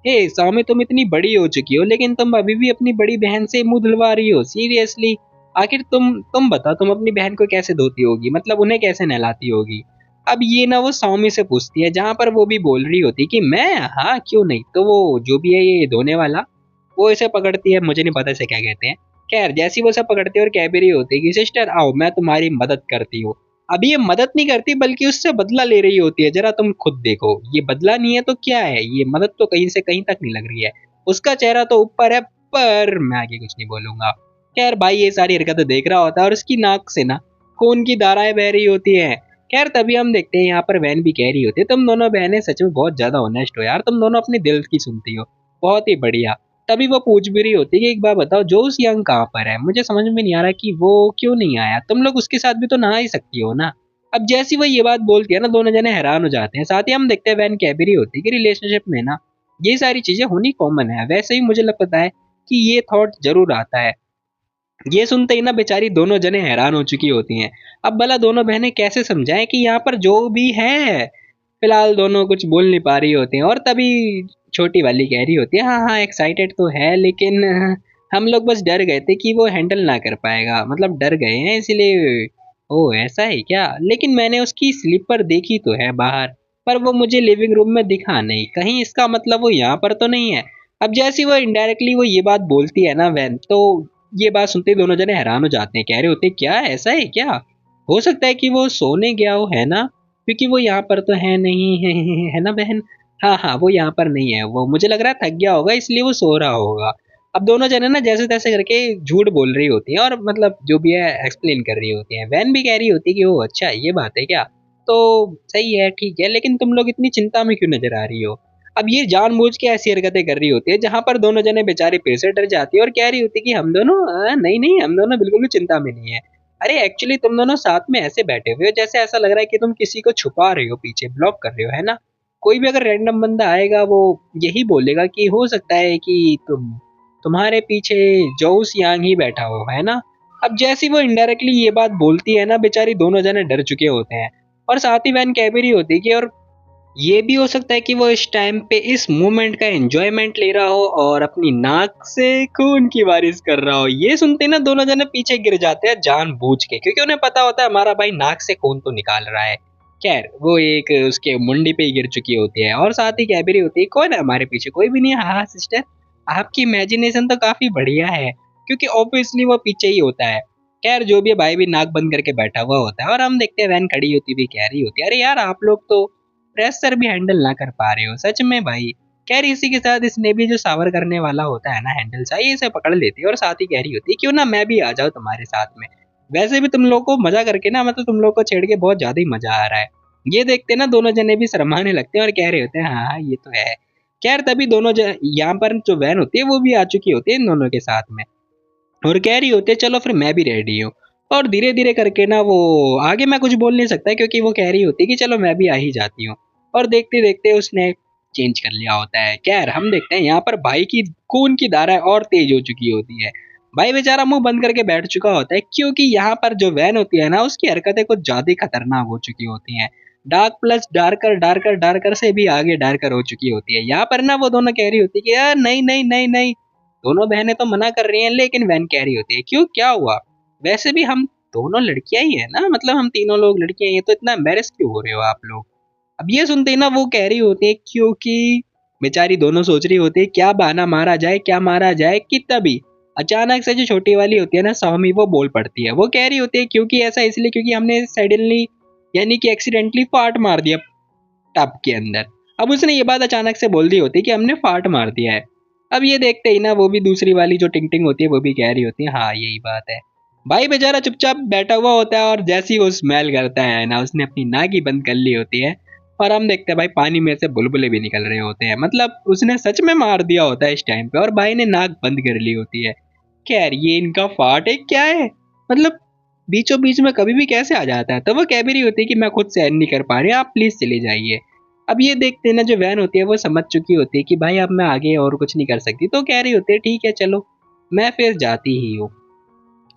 [SPEAKER 1] हे स्वामी तुम इतनी बड़ी हो चुकी हो लेकिन तुम अभी भी अपनी बड़ी बहन से मुंह धुलवा रही हो, सीरियसली। आखिर तुम बताओ, तुम अपनी बहन को कैसे धोती होगी, मतलब उन्हें कैसे नहलाती होगी। अब ये ना वो सौमी से पूछती है, जहां पर वो भी बोल रही होती कि मैं, हाँ क्यों नहीं। तो वो जो भी है ये धोने वाला, वो इसे पकड़ती है, मुझे नहीं पता इसे क्या कहते हैं। खैर जैसी वो सब पकड़ती है और कह भी रही होती है कि सिस्टर आओ मैं तुम्हारी मदद करती हूँ। अब ये मदद नहीं करती बल्कि उससे बदला ले रही होती है। जरा तुम खुद देखो, ये बदला नहीं है तो क्या है, ये मदद तो कहीं से कहीं तक नहीं लग रही है। उसका चेहरा तो ऊपर है, पर मैं आगे कुछ नहीं बोलूंगा। खैर भाई ये सारी हरकतें देख रहा होता है और उसकी नाक से ना खून की धाराएं बह रही होती है। खैर तभी हम देखते हैं यहाँ पर वैन भी कह रही होती है, तुम दोनों बहनें सच में बहुत ज्यादा ऑनेस्ट हो यार, तुम दोनों अपने दिल की सुनती हो, बहुत ही बढ़िया। तभी वो पूछ भी रही होती है कि एक बार बताओ जोस यंग कहाँ पर है, मुझे समझ में नहीं आ रहा कि वो क्यों नहीं आया, तुम लोग उसके साथ भी तो नहा ही सकती हो ना। अब जैसी वो ये बात बोलती है ना, दोनों जने हैरान हो जाते हैं। साथ ही हम देखते हैं वैन कह भी रही होती है कि रिलेशनशिप में ना ये सारी चीजें होनी कॉमन है। वैसे ही मुझे लगता है कि ये थॉट जरूर आता है। ये सुनते ही ना बेचारी दोनों जने हैरान हो चुकी होती हैं। अब भला दोनों बहनें कैसे समझाएं कि यहाँ पर जो भी है, फिलहाल दोनों कुछ बोल नहीं पा रही होती हैं। और तभी छोटी वाली कह रही होती है, हाँ हाँ एक्साइटेड तो है लेकिन हम लोग बस डर गए थे कि वो हैंडल ना कर पाएगा, मतलब डर गए हैं इसलिए। ओ ऐसा है क्या, लेकिन मैंने उसकी स्लीपर देखी तो है बाहर, पर वो मुझे लिविंग रूम में दिखा नहीं, कहीं इसका मतलब वो यहाँ पर तो नहीं है। अब जैसी वो इनडायरेक्टली वो ये बात बोलती है ना वैन, तो ये बात सुनते ही दोनों जने हैरान हो जाते हैं, कह रहे होते हैं क्या ऐसा है क्या, हो सकता है कि वो सोने गया हो, है ना, क्योंकि वो यहाँ पर तो है नहीं है ना बहन। हाँ हाँ वो यहाँ पर नहीं है, वो मुझे लग रहा है थक गया होगा इसलिए वो सो रहा होगा। अब दोनों जने ना जैसे तैसे करके झूठ बोल रही होती हैं और मतलब जो भी है एक्सप्लेन कर रही होती हैं। वैन भी कह रही होती है कि ओ अच्छा ये बात है क्या, तो सही है ठीक है, लेकिन तुम लोग इतनी चिंता में क्यों नजर आ रही हो। अब ये जानबूझ के ऐसी हरकतें कर रही होती है जहां पर दोनों जने बेचारे फिर से डर जाती है और कह रही होती है कि हम दोनों नहीं नहीं हम दोनों बिल्कुल भी चिंता में नहीं है। अरे एक्चुअली तुम दोनों साथ में ऐसे बैठे हुए हो जैसे ऐसा लग रहा है कि तुम किसी को छुपा रहे हो, पीछे ब्लॉक कर रहे हो, है ना। कोई भी अगर रैंडम बंदा आएगा वो यही बोलेगा कि हो सकता है कि तुम्हारे पीछे जोस यांग ही बैठा हो, है ना। अब जैसी वो इनडायरेक्टली ये बात बोलती है ना, बेचारी दोनों जने डर चुके होते हैं। और साथ ही वैन कह भी रही होती है कि और ये भी हो सकता है कि वो इस टाइम पे इस मोमेंट का एंजॉयमेंट ले रहा हो और अपनी नाक से खून की बारिश कर रहा हो। ये सुनते ना दोनों जने पीछे गिर जाते हैं जानबूझ के, क्योंकि उन्हें पता होता है हमारा भाई नाक से खून तो निकाल रहा है। खैर वो एक उसके मुंडी पे ही गिर चुकी होती है और साथ ही कह भी रही होती है कौन है हमारे पीछे, कोई भी नहीं है। हाँ हाँ सिस्टर, आपकी इमेजिनेशन तो काफी बढ़िया है, क्योंकि ऑब्वियसली वो पीछे ही होता है। खैर जो भी है, भाई भी नाक बंद करके बैठा हुआ होता है और हम देखते हैं वैन खड़ी होती भी कह रही होती है, अरे यार आप लोग तो प्रेशर भी हैंडल ना कर पा रहे हो सच में भाई। कह रही इसी के साथ इसने भी जो सावर करने वाला होता है ना हैंडल सा, ये इसे पकड़ लेती है और साथ ही कह रही होती है क्यों ना मैं भी आ जाऊँ तुम्हारे साथ में। वैसे भी तुम लोग को मजा करके ना, मतलब तुम लोग को छेड़ के बहुत ज्यादा ही मजा आ रहा है। ये देखते ना दोनों जने भी शर्माने लगते हैं और कह रहे होते हैं हाँ हाँ ये तो है। खैर तभी यहाँ पर जो वैन होती है वो भी आ चुकी होती है इन दोनों के साथ में और कह रही होती है चलो फिर मैं भी रेडी हूँ। और धीरे धीरे करके ना वो आगे मैं कुछ बोल नहीं सकता क्योंकि वो कह रही होती है कि चलो मैं भी आ ही जाती हूँ। और देखते देखते उसने चेंज कर लिया होता है। खैर हम देखते हैं यहाँ पर भाई की खून की धारा और तेज हो चुकी होती है। भाई बेचारा मुंह बंद करके बैठ चुका होता है क्योंकि यहाँ पर जो वैन होती है ना उसकी हरकतें कुछ ज्यादा खतरनाक हो चुकी होती हैं। Dark plus darker darker darker से भी आगे डार्कर हो चुकी होती है। यहाँ पर ना वो दोनों कह रही होती है कि यार नहीं नहीं नहीं नहीं, दोनों बहनें तो मना कर रही हैं लेकिन वैन कह रही होती है क्यों क्या हुआ, वैसे भी हम दोनों लड़कियां ही है ना, मतलब हम तीनों लोग लड़कियां ही हैं, तो इतना एम्बेरस क्यों हो रहे हो आप लोग। अब ये सुनते ही ना वो कह रही होती है क्योंकि बेचारी दोनों सोच रही होती है क्या बहाना मारा जाए क्या मारा जाए कि तभी अचानक से जो छोटी वाली होती है ना स्वामी, वो बोल पड़ती है। वो कह रही होती है क्योंकि ऐसा इसलिए क्योंकि हमने सडनली यानी कि एक्सीडेंटली फाट मार दिया टब के अंदर। अब उसने ये बात अचानक से बोल दी होती कि हमने फाट मार दिया है। अब ये देखते ही ना वो भी दूसरी वाली जो टिंग टिंग होती है वो भी कह रही होती है हाँ यही बात है। भाई बेचारा चुपचाप बैठा हुआ होता है और जैसे ही वो स्मेल करता है ना उसने अपनी नाक ही बंद कर ली होती है। और हम देखते हैं भाई पानी में से बुलबुले भी निकल रहे होते हैं, मतलब उसने सच में मार दिया होता है इस टाइम पे और भाई ने नाक बंद कर ली होती है। खैर ये इनका फाट है क्या है, मतलब बीचों बीच में कभी भी कैसे आ जाता है। तो वो कह भी रही होती है कि मैं खुद सहन नहीं कर पा रही, आप प्लीज चले जाइए। अब ये देखते हैं ना जो वैन होती है वो समझ चुकी होती है कि भाई अब मैं आगे और कुछ नहीं कर सकती, तो कह रही होती है ठीक है चलो मैं फिर जाती ही हूँ,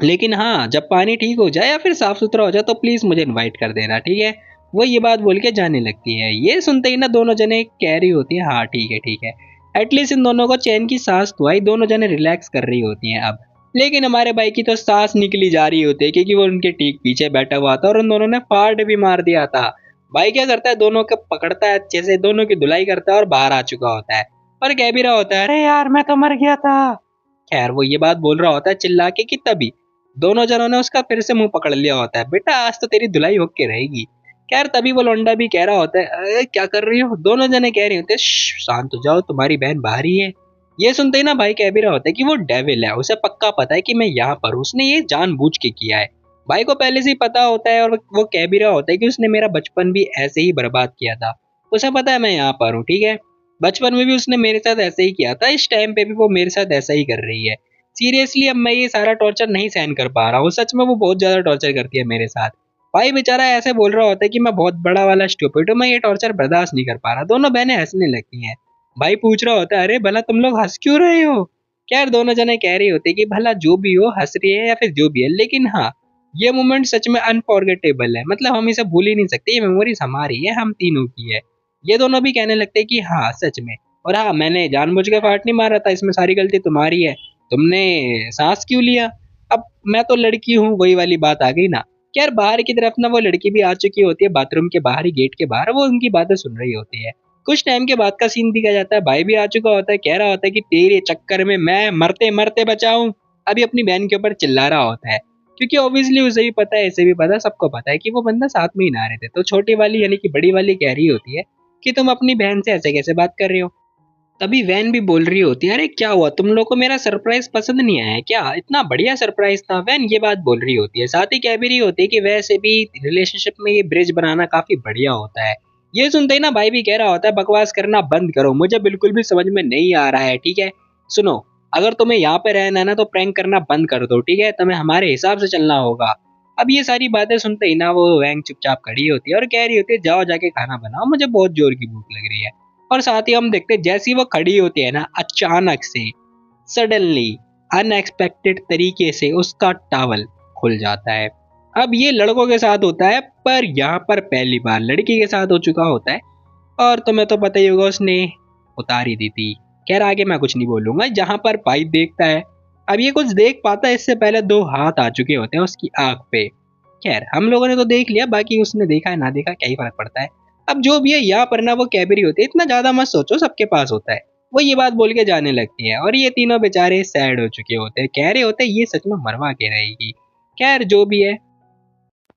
[SPEAKER 1] लेकिन हाँ जब पानी ठीक हो जाए या फिर साफ सुथरा हो जाए तो प्लीज मुझे इनवाइट कर देना, ठीक है। वो ये बात बोल के जाने लगती है। ये सुनते ही ना दोनों जने कह रही होती है हाँ ठीक है ठीक है। एटलीस्ट इन दोनों को चैन की सांस तो आई, दोनों जने रिलैक्स कर रही होती हैं अब। लेकिन हमारे भाई की तो सांस निकली जा रही होती है क्योंकि वो उनके ठीक पीछे बैठा हुआ था और उन दोनों ने फाड़ भी मार दिया था। भाई क्या करता है दोनों को पकड़ता है अच्छे से, दोनों की धुलाई करता है और बाहर आ चुका होता है। और कह भी रहा होता है अरे यार मैं तो मर गया था। खैर वो ये बात बोल रहा होता है चिल्ला के कि तभी दोनों जनों ने उसका फिर से मुंह पकड़ लिया होता है, बेटा आज तो तेरी धुलाई होके रहेगी। खैर तभी वो लौंडा भी कह रहा होता है अरे क्या कर रही हो, दोनों जने कह रहे होते हैं "श्श, शांत हो जाओ तुम्हारी बहन बाहर ही है। ये सुनते ही ना भाई कह भी रहा होता है कि वो डेविल है, उसे पक्का पता है कि मैं यहाँ पर हूँ, उसने ये जानबूझ के किया है। भाई को पहले से ही पता होता है और वो कह भी रहा होता है कि उसने मेरा बचपन भी ऐसे ही बर्बाद किया था, उसे पता है मैं यहाँ पर हूँ, ठीक है। बचपन में भी उसने मेरे साथ ऐसे ही किया था, इस टाइम पे भी वो मेरे साथ ऐसा ही कर रही है। सीरियसली अब मैं ये सारा टॉर्चर नहीं सहन कर पा रहा हूँ, सच में वो बहुत ज्यादा टॉर्चर करती है मेरे साथ। भाई बेचारा ऐसे बोल रहा होता है कि मैं बहुत बड़ा वाला स्टूपिड हूँ, मैं ये टॉर्चर बर्दाश्त नहीं कर पा रहा। दोनों बहनें हंसने लगती हैं। भाई पूछ रहा होता है अरे भला तुम लोग हंस क्यों रहे हो। खैर दोनों जने कह रही होती है कि भला जो भी हो हंस रही है या फिर जो भी है, लेकिन हाँ ये मोमेंट सच में अनफॉर्गेटेबल है, मतलब हम इसे भूल ही नहीं सकते, ये मेमोरीज हमारी है, हम तीनों की है। ये दोनों भी कहने लगते हैं कि हाँ सच में, और हाँ मैंने जानबूझ के फाट नहीं मारा था, इसमें सारी गलती तुम्हारी है, तुमने सांस क्यों लिया। अब मैं तो लड़की हूँ वही वाली बात आ गई ना। यार बाहर की तरफ ना वो लड़की भी आ चुकी होती है, बाथरूम के बाहर ही गेट के बाहर वो उनकी बातें सुन रही होती है। कुछ टाइम के बाद का सीन दिखा जाता है, भाई भी आ चुका होता है, कह रहा होता है कि तेरे चक्कर में मैं मरते मरते बचाऊं। अभी अपनी बहन के ऊपर चिल्ला रहा होता है क्योंकि ऑब्वियसली उसे भी पता है, इसे भी पता है, सबको पता है कि वो बंदा साथ में ही ना रहे थे। तो छोटी वाली यानी कि बड़ी वाली कह रही होती है कि तुम अपनी बहन से ऐसे कैसे बात कर रहे हो। तभी वैन भी बोल रही होती है अरे क्या हुआ, तुम लोग को मेरा सरप्राइज पसंद नहीं आया क्या, इतना बढ़िया सरप्राइज था। वैन ये बात बोल रही होती है, साथ ही कह भी रही होती है कि वैसे भी रिलेशनशिप में ये ब्रिज बनाना काफी बढ़िया होता है। ये सुनते ही ना भाई भी कह रहा होता है बकवास करना बंद करो, मुझे बिल्कुल भी समझ में नहीं आ रहा है, ठीक है। सुनो अगर तुम्हें यहाँ पे रहना है ना तो प्रैंक करना बंद कर दो, ठीक है, तुम्हें हमारे हिसाब से चलना होगा। अब ये सारी बातें सुनते ही ना वो वैंग चुपचाप खड़ी होती है और कह रही होती है जाओ जाके खाना बनाओ, मुझे बहुत जोर की भूख लग रही है। और साथ ही हम देखते हैं जैसी वो खड़ी होती है ना अचानक से सडनली अनएक्सपेक्टेड तरीके से उसका टावल खुल जाता है। अब ये लड़कों के साथ होता है पर यहाँ पर पहली बार लड़की के साथ हो चुका होता है। और तुम्हें तो पता ही होगा उसने उतार ही दी थी। खैर आगे मैं कुछ नहीं बोलूंगा। जहां पर भाई देखता है अब ये कुछ देख पाता है, इससे पहले दो हाथ आ चुके होते हैं उसकी आंख पे। खैर हम लोगों ने तो देख लिया, बाकी उसने देखा है ना देखा क्या ही फर्क पड़ता है। अब जो भी है यहाँ पर ना वो कैबरी होती है, इतना ज्यादा मत सोचो सबके पास होता है। वो ये बात बोल के जाने लगती है और ये तीनों बेचारे सैड हो चुके होते हैं, कह रहे होते हैं ये सच में मरवा के रहेगी। खैर जो भी है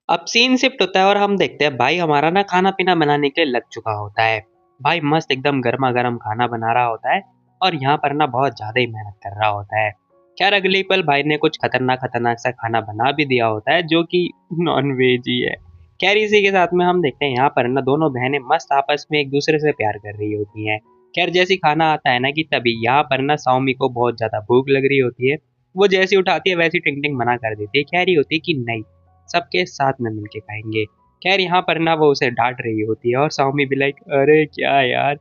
[SPEAKER 1] अब सीन शिफ्ट होता है और हम देखते हैं भाई हमारा ना खाना पीना बनाने के लिए लग चुका होता है। भाई मस्त एकदम गर्मा गर्म खाना बना रहा होता है और यहाँ पर ना बहुत ज्यादा ही मेहनत कर रहा होता है। खैर अगले पल भाई ने कुछ खतरनाक खतरनाक सा खाना बना भी दिया होता है जो कि नॉन वेज ही है। खैर इसी के साथ में हम देखते हैं यहाँ पर ना दोनों बहनें मस्त आपस में एक दूसरे से प्यार कर रही होती हैं। खैर जैसे खाना आता है ना कि तभी यहाँ पर ना साउमी को बहुत ज्यादा भूख लग रही होती है। वो जैसी उठाती है वैसी टिंग टिंग मना कर देती है, कह रही होती है कि नहीं सबके साथ में मिलके खाएंगे। खैर यहाँ पर ना वो उसे डांट रही होती है और साउमी भी लाइक अरे क्या यार।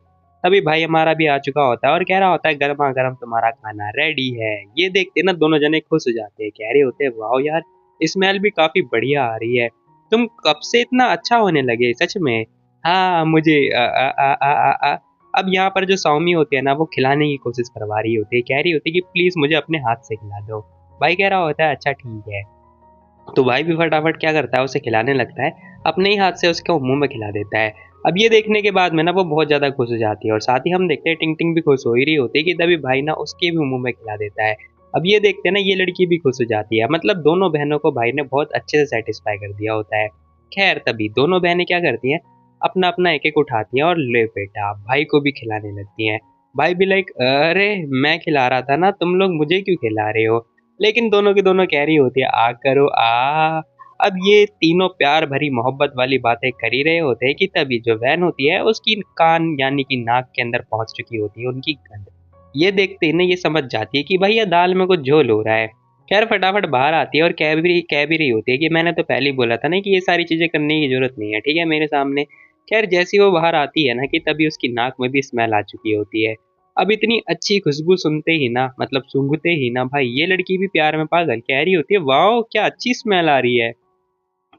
[SPEAKER 1] तभी भाई हमारा भी आ चुका होता है और कह रहा होता है गर्मा गर्म तुम्हारा खाना रेडी है। ये देखते ना दोनों जने खुश हो जाते हैं, कह रहे होते हैं वाह यार स्मेल भी काफी बढ़िया आ रही है, तुम कब से इतना अच्छा होने लगे सच में। हाँ मुझे आ। अब यहाँ पर जो साउमी होती है ना वो खिलाने की कोशिश करवा रही होती है, कह रही होती है कि प्लीज मुझे अपने हाथ से खिला दो। भाई कह रहा होता है अच्छा ठीक है। तो भाई भी फटाफट क्या करता है उसे खिलाने लगता है, अपने ही हाथ से उसके मुंह में खिला देता है। अब ये देखने के बाद में ना वो बहुत ज्यादा खुश हो जाती है और साथ ही हम देखते हैं टिंग टिंग भी खुश हो ही रही होती है कि तभी भाई ना उसके भी मुंह में खिला देता है। अब ये देखते हैं ना ये लड़की भी खुश हो जाती है, मतलब दोनों बहनों को भाई ने बहुत अच्छे से सेटिस्फाई कर दिया होता है। खैर तभी दोनों बहनें क्या करती हैं अपना अपना एक एक उठाती हैं और ले बेटा भाई को भी खिलाने लगती हैं। भाई भी लाइक अरे मैं खिला रहा था ना, तुम लोग मुझे क्यों खिला रहे हो। लेकिन दोनों की दोनों कह रही होती है आ करो आ। अब ये तीनों प्यार भरी मोहब्बत वाली बातें कर ही रहे होते हैं कि तभी जो वैन होती है उसकी कान यानी कि नाक के अंदर पहुंच चुकी होती है उनकी गंध। ये देखते ही ना ये समझ जाती है कि भाई ये दाल में कुछ झोल हो रहा है। खैर फटाफट बाहर आती है और कह भी रही होती है कि मैंने तो पहले ही बोला था ना कि ये सारी चीजें करने की जरूरत नहीं है, ठीक है मेरे सामने। खैर जैसी वो बाहर आती है ना कि तभी उसकी नाक में भी स्मेल आ चुकी होती है। अब इतनी अच्छी खुशबू सुनते ही ना मतलब सूंघते ही ना भाई ये लड़की भी प्यार में पागल कह रही होती है वाह क्या अच्छी स्मेल आ रही है।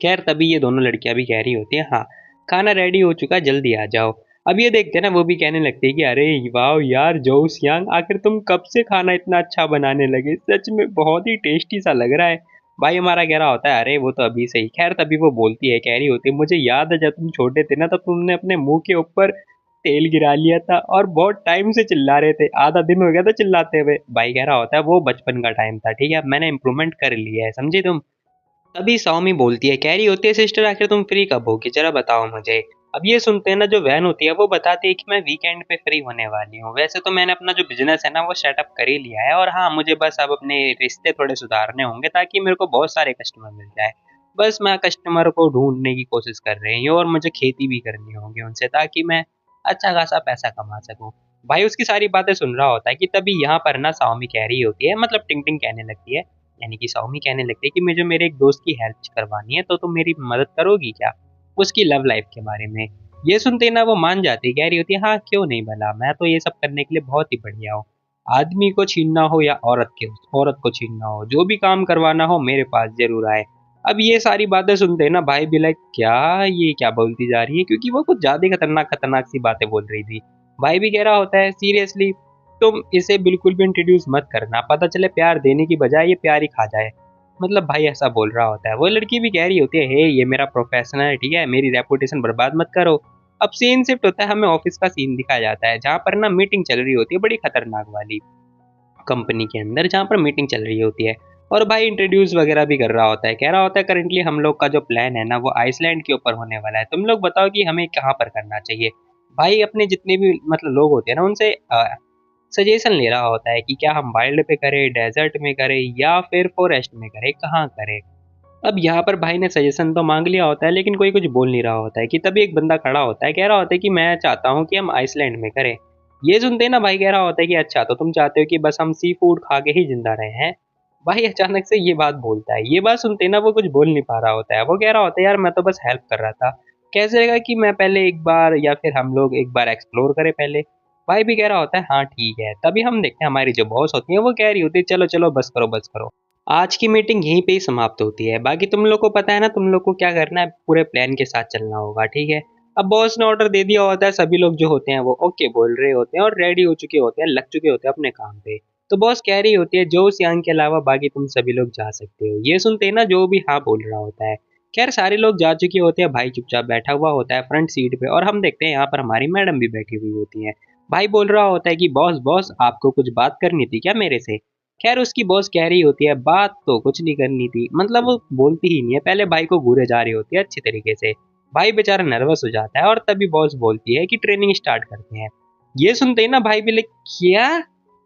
[SPEAKER 1] खैर तभी ये दोनों लड़कियां भी कह रही होती हैं हाँ खाना रेडी हो चुका है जल्दी आ जाओ। अब ये देखते हैं ना वो भी कहने लगती है कि अरे वाह यार जोस यांग आखिर तुम कब से खाना इतना अच्छा बनाने लगे, सच में बहुत ही टेस्टी सा लग रहा है। भाई हमारा कह रहा होता है अरे वो तो अभी से ही। खैर तभी वो बोलती है कह रही होती है मुझे याद है जब तुम छोटे थे ना तब तुमने अपने मुंह के ऊपर तेल गिरा लिया था और बहुत टाइम से चिल्ला रहे थे, आधा दिन हो गया था चिल्लाते हुए। भाई कह रहा होता है वो बचपन का टाइम था, ठीक है मैंने इम्प्रूवमेंट कर लिया है समझी तुम। तभी सौमी बोलती है कह रही होती है सिस्टर आखिर तुम फ्री कब होगी जरा बताओ मुझे। अब ये सुनते हैं ना जो वैन होती है वो बताती है कि मैं वीकेंड पे फ्री होने वाली हूँ, वैसे तो मैंने अपना जो बिजनेस है ना वो सेटअप कर ही लिया है और हाँ मुझे बस अब अपने रिश्ते थोड़े सुधारने होंगे ताकि मेरे को बहुत सारे कस्टमर मिल जाए। बस मैं कस्टमर को ढूंढने की कोशिश कर रही हूँ और मुझे खेती भी करनी होगी उनसे ताकि मैं अच्छा खासा पैसा कमा सकूँ। भाई उसकी सारी बातें सुन रहा होता है कि तभी यहाँ पर ना सौमी कह रही होती है मतलब टिंग टिंग कहने लगती है यानी कि सौमी कहने लगती है कि मुझे मेरे एक दोस्त की हेल्प करवानी है तो तुम मेरी मदद करोगी क्या उसकी लव लाइफ के बारे में। ये सुनते ही ना वो मान जाती है कह रही होती है हाँ क्यों नहीं भला मैं तो ये सब करने के लिए बहुत ही बढ़िया हूँ। आदमी को छीनना हो या औरत को छीनना हो जो भी काम करवाना हो मेरे पास जरूर आए। अब ये सारी बातें सुनते हैं ना भाई भी लाइक क्या ये क्या बोलती जा रही है क्योंकि वो कुछ ज्यादा ही खतरनाक खतरनाक सी बातें बोल रही थी। भाई भी कह रहा होता है सीरियसली तुम इसे बिल्कुल भी इंट्रोड्यूस मत करना, पता चले प्यार देने की बजाय ये प्यार ही खा जाए। मतलब भाई ऐसा बोल रहा होता है। वो लड़की भी कह रही होती है हे ये मेरा प्रोफेशन है ठीक है मेरी रेपुटेशन बर्बाद मत करो। अब सीन शिफ्ट होता है हमें ऑफिस का सीन दिखाया जाता है जहाँ पर ना मीटिंग चल रही होती है बड़ी खतरनाक वाली कंपनी के अंदर जहाँ पर मीटिंग चल रही होती है। और भाई इंट्रोड्यूस वगैरह भी कर रहा होता है कह रहा होता है करेंटली हम लोग का जो प्लान है ना वो आइसलैंड के ऊपर होने वाला है, तुम लोग बताओ कि हमें कहाँ पर करना चाहिए। भाई अपने जितने भी मतलब लोग होते हैं ना उनसे सजेशन ले रहा होता है कि क्या हम वाइल्ड पे करें डेजर्ट में करें या फिर फॉरेस्ट में करें कहाँ करें। अब यहाँ पर भाई ने सजेशन तो मांग लिया होता है लेकिन कोई कुछ बोल नहीं रहा होता है कि तभी एक बंदा खड़ा होता है कह रहा होता है कि मैं चाहता हूँ कि हम आइसलैंड में करें। ये सुनते ही ना भाई कह रहा होता है कि अच्छा तो तुम चाहते हो कि बस हम सी फूड खा के ही जिंदा रहे हैं। भाई अचानक से ये बात बोलता है, ये बात सुनते ही ना वो कुछ बोल नहीं पा रहा होता है। वो कह रहा होता है यार मैं तो बस हेल्प कर रहा था, कैसे रहेगा कि मैं पहले एक बार या फिर हम लोग एक बार एक्सप्लोर करें पहले। भाई भी कह रहा होता है हाँ ठीक है। तभी हम देखते हैं हमारी जो बॉस होती है वो कह रही होती है चलो चलो बस करो बस करो। आज की मीटिंग यहीं पे ही समाप्त होती है, बाकी तुम लोग को पता है ना तुम लोग को क्या करना है, पूरे प्लान के साथ चलना होगा ठीक है। अब बॉस ने ऑर्डर दे दिया होता है, सभी लोग जो होते हैं वो ओके बोल रहे होते हैं और रेडी हो चुके होते हैं, लग चुके होते हैं अपने काम पे। तो बॉस कह रही होती है जो सियांग के अलावा बाकी तुम सभी लोग जा सकते हो। ये सुनते ही ना जो भी हाँ बोल रहा होता है। खैर सारे लोग जा चुके होते हैं, भाई चुपचाप बैठा हुआ होता है फ्रंट सीट पे और हम देखते हैं यहाँ पर हमारी मैडम भी बैठी हुई होती है। भाई बोल रहा होता है कि बॉस बॉस आपको कुछ बात करनी थी क्या मेरे से। खैर उसकी बॉस कह रही होती है बात तो कुछ नहीं करनी थी, मतलब वो बोलती ही नहीं है, पहले भाई को घूरे जा रही होती है अच्छी तरीके से। भाई बेचारा नर्वस हो जाता है और तभी बॉस बोलती है कि ट्रेनिंग स्टार्ट करते हैं। ये सुनते ही ना भाई भी लाइक क्या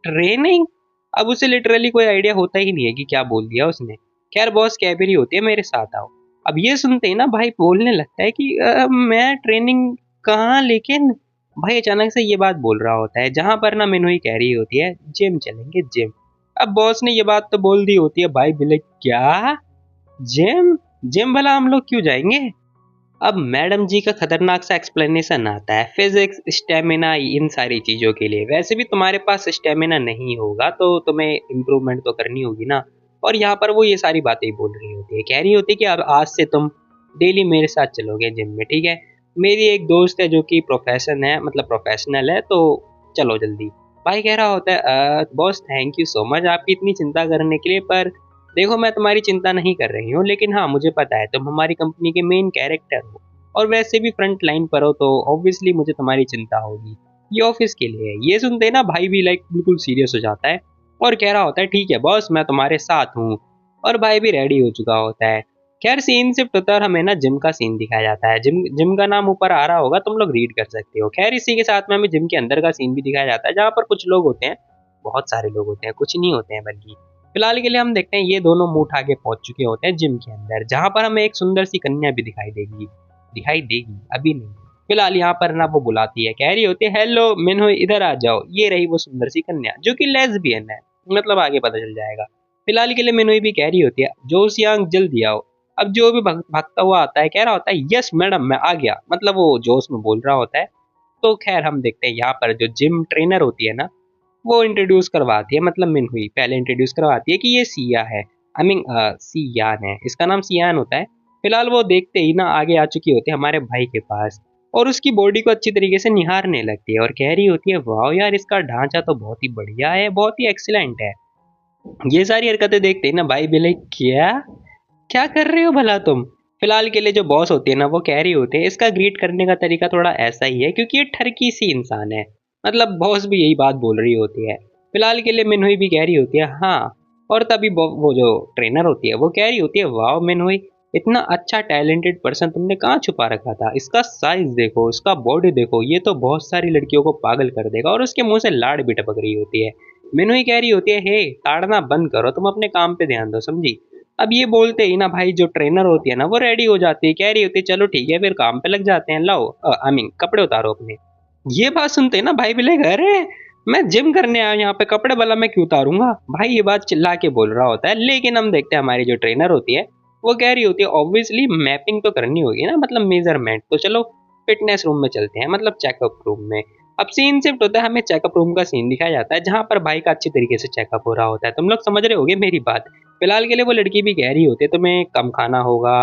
[SPEAKER 1] ट्रेनिंग। अब उसे लिटरली कोई आइडिया होता ही नहीं है कि क्या बोल दिया उसने। खैर बॉस कह भी रही होती है मेरे साथ आओ। अब ये सुनते ही ना भाई बोलने लगता है कि मैं ट्रेनिंग कहाँ लेकिन। भाई अचानक से ये बात बोल रहा होता है जहां पर ना मीनू ही कह रही होती है जिम चलेंगे जिम। अब बॉस ने ये बात तो बोल दी होती है, भाई भी लाइक क्या जिम, जिम भला हम लोग क्यों जाएंगे। अब मैडम जी का खतरनाक सा एक्सप्लेनेशन आता है फिजिक्स स्टेमिना इन सारी चीजों के लिए, वैसे भी तुम्हारे पास स्टेमिना नहीं होगा तो तुम्हें इम्प्रूवमेंट तो करनी होगी ना। और यहाँ पर वो ये सारी बातें बोल रही होती है, कह रही होती है कि अब आज से तुम डेली मेरे साथ चलोगे जिम में ठीक है। मेरी एक दोस्त है जो कि प्रोफेशन है मतलब प्रोफेशनल है तो चलो जल्दी। भाई कह रहा होता है boss thank you so much आपकी इतनी चिंता करने के लिए, पर देखो मैं तुम्हारी चिंता नहीं कर रही हूँ लेकिन हाँ मुझे पता है तुम हमारी कंपनी के मेन कैरेक्टर हो और वैसे भी फ्रंट लाइन पर हो तो ऑब्वियसली मुझे तुम्हारी चिंता होगी, ये ऑफिस के लिए है। ये सुनते ना भाई भी लाइक बिल्कुल सीरियस हो जाता है और कह रहा होता है ठीक है बॉस मैं तुम्हारे साथ हूँ। और भाई भी रेडी हो चुका होता है। खैर सीन शिफ्ट होता है और हमें ना जिम का सीन दिखाया जाता है। जिम जिम का नाम ऊपर आ रहा होगा, तुम लोग रीड कर सकते हो। खैर इसी के साथ में हमें जिम के अंदर का सीन भी दिखाया जाता है, जहाँ पर कुछ लोग होते हैं, बहुत सारे लोग होते हैं, कुछ नहीं होते हैं बल्कि। फिलहाल के लिए हम देखते हैं ये दोनों मुंह उठा के पहुंच चुके होते हैं जिम के अंदर, जहाँ पर हमें एक सुंदर सी कन्या भी दिखाई देगी अभी नहीं। फिलहाल यहाँ पर ना वो बुलाती है, कह रही होती है हेलो मिन्हो इधर आ जाओ। ये रही वो सुंदर सी कन्या जो कि लेस्बियन है, मतलब आगे पता चल जाएगा। फिलहाल के लिए मिन्होई भी कह रही होती है जोशियांग जल्दी आओ। अब जो भी भागता हुआ आता है कह रहा होता है यस मैडम मैं आ गया, मतलब वो जोश में बोल रहा होता है। तो खैर हम देखते हैं यहाँ पर जो जिम ट्रेनर होती है ना, वो इंट्रोड्यूस करवाती है, मतलब मिनहुई पहले इंट्रोड्यूस करवाती है कि ये सिया है, आई मीन सियान है, इसका नाम सियान होता है। फिलहाल वो देखते ही ना आगे आ चुकी होती है हमारे भाई के पास, और उसकी बॉडी को अच्छी तरीके से निहारने लगती है और कह रही होती है वाह यार इसका ढांचा तो बहुत ही बढ़िया है, बहुत ही एक्सीलेंट है। ये सारी हरकतें देखते ही ना भाई भी लाइक क्या क्या कर रहे हो भला तुम। फिलहाल के लिए जो बॉस होती है ना वो कह रही होती है इसका ग्रीट करने का तरीका थोड़ा ऐसा ही है क्योंकि ये ठरकी सी इंसान है, मतलब बॉस भी यही बात बोल रही होती है। फिलहाल के लिए मिनहुई भी कह रही होती है हाँ। और तभी वो जो ट्रेनर होती है वो कह रही होती है वाह मिनहुई इतना अच्छा टैलेंटेड पर्सन तुमने कहाँ छुपा रखा था, इसका साइज देखो, इसका बॉडी देखो, ये तो बहुत सारी लड़कियों को पागल कर देगा। और उसके मुंह से लाड़ भी टपक रही होती है। मिनहुई कह रही होती है हे ताड़ना बंद करो, तुम अपने काम पे ध्यान दो समझी। अब ये बोलते ही ना भाई जो ट्रेनर होती है ना वो रेडी हो जाती है, कह रही होती है चलो ठीक है फिर काम पे लग जाते हैं, लाओ आई मीन कपड़े उतारो अपने। ये बात सुनते ही ना भाई भी लगे अरे मैं जिम करने आया हूँ यहाँ पे, कपड़े वाला मैं क्यों उतारूंगा। भाई ये बात चिल्ला के बोल रहा होता है, लेकिन हम देखते हैं हमारी जो ट्रेनर होती है वो कह रही होती है ऑब्वियसली मैपिंग तो करनी होगी ना, मतलब मेजरमेंट, तो चलो फिटनेस रूम में चलते हैं, मतलब चेकअप रूम में। अब सीन शिफ्ट होता है, हमें चेकअप रूम का सीन दिखाया जाता है जहाँ पर भाई का अच्छी तरीके से चेकअप हो रहा होता है, तुम लोग समझ रहे होगे मेरी बात। फिलहाल के लिए वो लड़की भी कह रही होती है तुम्हें कम खाना होगा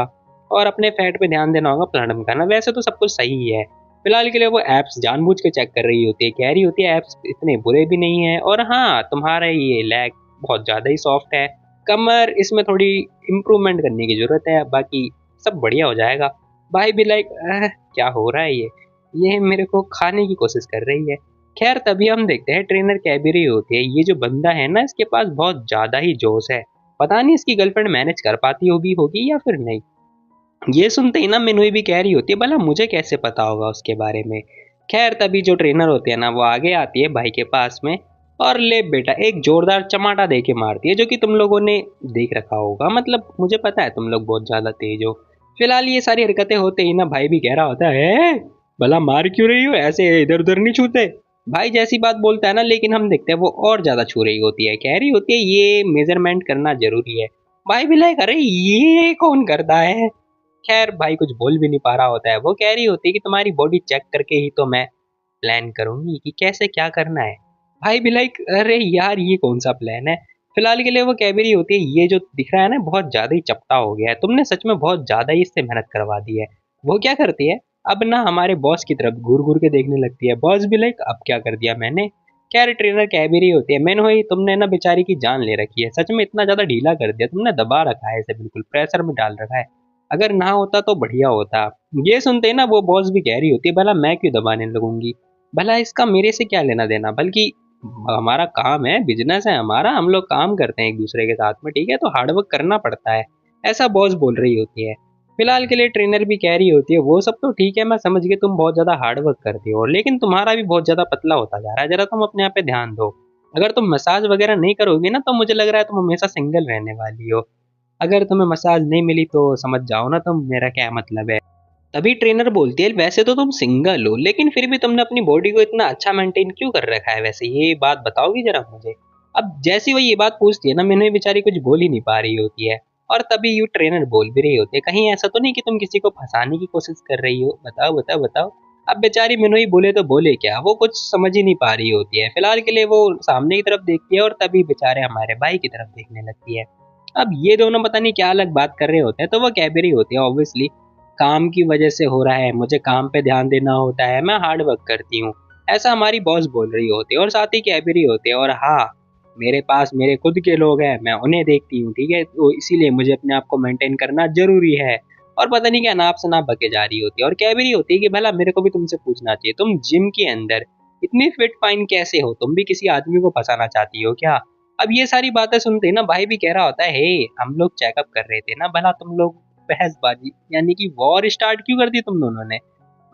[SPEAKER 1] और अपने फैट पे ध्यान देना होगा, प्लानम खाना, वैसे तो सब कुछ सही है। फिलहाल के लिए वो एप्स जानबूझ के चेक कर रही होती है, कह रही होती है एप्स इतने बुरे भी नहीं है, और हाँ तुम्हारा ये लैग बहुत ज़्यादा ही सॉफ्ट है, कमर इसमें थोड़ी इम्प्रूवमेंट करने की ज़रूरत है, बाकी सब बढ़िया हो जाएगा। भाई भी लाइक क्या हो रहा है ये मेरे को खाने की कोशिश कर रही है। खैर तभी हम देखते हैं ट्रेनर कह भी रही होती है ये जो बंदा है ना इसके पास बहुत ज़्यादा ही जोश है, पता नहीं इसकी गर्लफ्रेंड मैनेज कर पाती होगी या फिर नहीं। ये सुनते ही ना मिनुई भी कह रही होती है भला मुझे कैसे पता होगा उसके बारे में। खैर तभी जो ट्रेनर होती है ना वो आगे आती है भाई के पास में, और ले बेटा एक जोरदार चमाटा दे के मारती है, जो कि तुम लोगों ने देख रखा होगा, मतलब मुझे पता है तुम लोग बहुत ज्यादा तेज हो। फिलहाल ये सारी हरकतें होते ही ना भाई भी कह रहा होता है भला मार क्यों रही हो, ऐसे इधर उधर नहीं छूते। भाई जैसी बात बोलता है ना, लेकिन हम देखते हैं वो और ज्यादा छू रही होती है, कह रही होती है ये मेजरमेंट करना जरूरी है। भाई भी लाइक अरे ये कौन करता है। खैर भाई कुछ बोल भी नहीं पा रहा होता है, वो कह रही होती है कि तुम्हारी बॉडी चेक करके ही तो मैं प्लान करूंगी कि कैसे क्या करना है। भाई भी लाइक अरे यार ये कौन सा प्लान है। फिलहाल के लिए वो कह भी रही होती है ये जो दिख रहा है ना बहुत ज्यादा ही चपटा हो गया है, तुमने सच में बहुत ज्यादा ही इससे मेहनत करवा दी है। वो क्या करती है अब ना हमारे बॉस की तरफ घूर घूर के देखने लगती है, बॉस भी लाइक अब क्या कर दिया मैंने। खैर ट्रेनर कह भी रही होती है मैंने हुई तुमने ना बेचारी की जान ले रखी है, सच में इतना ज्यादा ढीला कर दिया तुमने, दबा रखा है इसे, बिल्कुल प्रेशर में डाल रखा है, अगर ना होता तो बढ़िया होता। ये सुनते ही ना वो बॉस भी कह रही होती है भला मैं क्यों दबाने लगूंगी, भला इसका मेरे से क्या लेना देना, बल्कि हमारा काम है, बिजनेस है हमारा, हम लोग काम करते हैं एक दूसरे के साथ में, ठीक है तो हार्डवर्क करना पड़ता है, ऐसा बॉस बोल रही होती है। फिलहाल के लिए ट्रेनर भी कह रही होती है वो सब तो ठीक है मैं समझ गई तुम बहुत ज्यादा हार्डवर्क करती हो, लेकिन तुम्हारा भी बहुत ज्यादा पतला होता जा रहा है, जरा तुम अपने आप पे ध्यान दो। अगर तुम मसाज वगैरह नहीं करोगी ना तो मुझे लग रहा है तुम हमेशा सिंगल रहने वाली हो, अगर तुम्हें मसाज नहीं मिली तो समझ जाओ ना तुम मेरा क्या मतलब है। तभी ट्रेनर बोलती है वैसे तो तुम सिंगल हो लेकिन फिर भी तुमने अपनी बॉडी को इतना अच्छा मेंटेन क्यों कर रखा है, वैसे ये बात बताओगी जरा मुझे। अब जैसी वो ये बात पूछती है ना मैंने बेचारी कुछ बोल ही नहीं पा रही होती है, और तभी यू ट्रेनर बोल भी रही होती है कहीं ऐसा तो नहीं कि तुम किसी को फंसाने की कोशिश कर रही हो, बताओ बताओ बताओ। अब बेचारी मिनोई बोले तो बोले क्या, वो कुछ समझ ही नहीं पा रही होती है। फिलहाल के लिए वो सामने की तरफ देखती है और तभी बेचारे हमारे भाई की तरफ देखने लगती है। अब ये दोनों पता नहीं क्या अलग बात कर रहे होते हैं, तो वो कह भी रही होती है ऑब्वियसली काम की वजह से हो रहा है, मुझे काम पे ध्यान देना होता है, मैं हार्ड वर्क करती हूँ, ऐसा हमारी बॉस बोल रही होती है, और साथ ही कह भी रही होती है और हाँ मेरे पास मेरे खुद के लोग हैं, मैं उन्हें देखती हूँ, ठीक है तो इसीलिए मुझे अपने आप को मेंटेन करना जरूरी है। और पता नहीं क्या नाप से नाप बके जा रही होती है, और कह भी रही होती है कि भला मेरे को भी तुमसे पूछना चाहिए तुम जिम के अंदर इतनी फिट फाइन कैसे हो, तुम भी किसी आदमी को फंसाना चाहती हो क्या। अब ये सारी बातें सुनते ही ना भाई भी कह रहा होता है हे हम लोग चेकअप कर रहे थे ना, भला तुम लोग बहसबाजी यानी कि वॉर स्टार्ट क्यों कर दी तुम दोनों ने।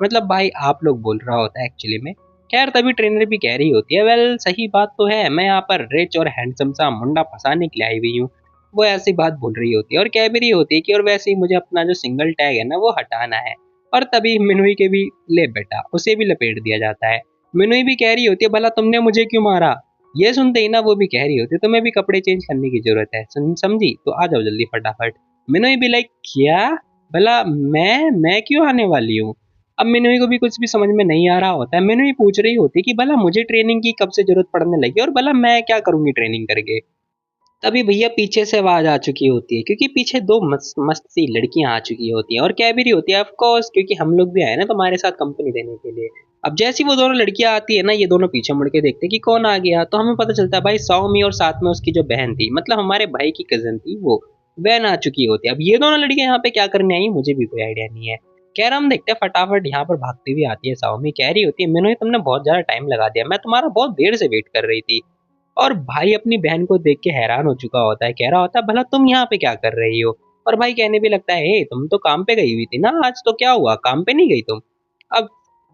[SPEAKER 1] मतलब भाई आप लोग बोल रहा होता है एक्चुअली में। खैर तभी ट्रेनर भी कह रही होती है, वेल सही बात तो है, मैं यहाँ पर रिच और हैंडसम सा मुंडा फंसाने के लिए आई हुई हूँ। वो ऐसी बात बोल रही होती है और कह भी रही होती है कि और वैसे ही मुझे अपना जो सिंगल टैग है ना वो हटाना है। और तभी मिनुई के भी ले बेटा उसे भी लपेट दिया जाता है। मिनुई भी कह रही होती है, भला तुमने मुझे क्यों मारा। ये सुनते ही ना वो भी कह रही होती है, तुम्हें भी कपड़े चेंज करने की जरूरत है, समझी, तो आ जाओ जल्दी फटाफट। मिनुई भी लाइक क्या, भला मैं क्यों आने वाली हूँ। अब मिनुई को भी कुछ भी समझ में नहीं आ रहा होता है। मिनुई पूछ रही होती है कि भला मुझे ट्रेनिंग की कब से जरूरत पड़ने लगी और भला मैं क्या करूंगी ट्रेनिंग करके। तभी भैया पीछे से आवाज आ चुकी होती है, क्योंकि पीछे दो मस्त मस्त सी लड़कियां आ चुकी होती हैं और कह भी रही होती है ऑफ कोर्स, क्योंकि हम लोग भी आए ना तुम्हारे साथ कंपनी देने के लिए। अब जैसी वो दोनों लड़कियां आती है ना, ये दोनों पीछे मुड़ के देखते हैं कि कौन आ गया, तो हमें पता चलता है भाई सौमी और साथ में उसकी जो बहन थी, मतलब हमारे भाई की कजन थी, वो वैन आ चुकी होती है। अब ये दोनों लड़कियां यहाँ पे क्या करने आई मुझे भी कोई आइडिया नहीं है। कह रहा हम देखते हैं फटाफट यहाँ पर भागती हुई आती है सौमी, कह रही होती है मैंने तुमने बहुत ज्यादा टाइम लगा दिया, मैं तुम्हारा बहुत देर से वेट कर रही थी। और भाई अपनी बहन को देख के हैरान हो चुका होता है, कह रहा होता है भला तुम यहाँ पे क्या कर रही हो। और भाई कहने भी लगता है, तुम तो काम पे गई हुई थी ना आज, तो क्या हुआ काम पे नहीं गई तुम। अब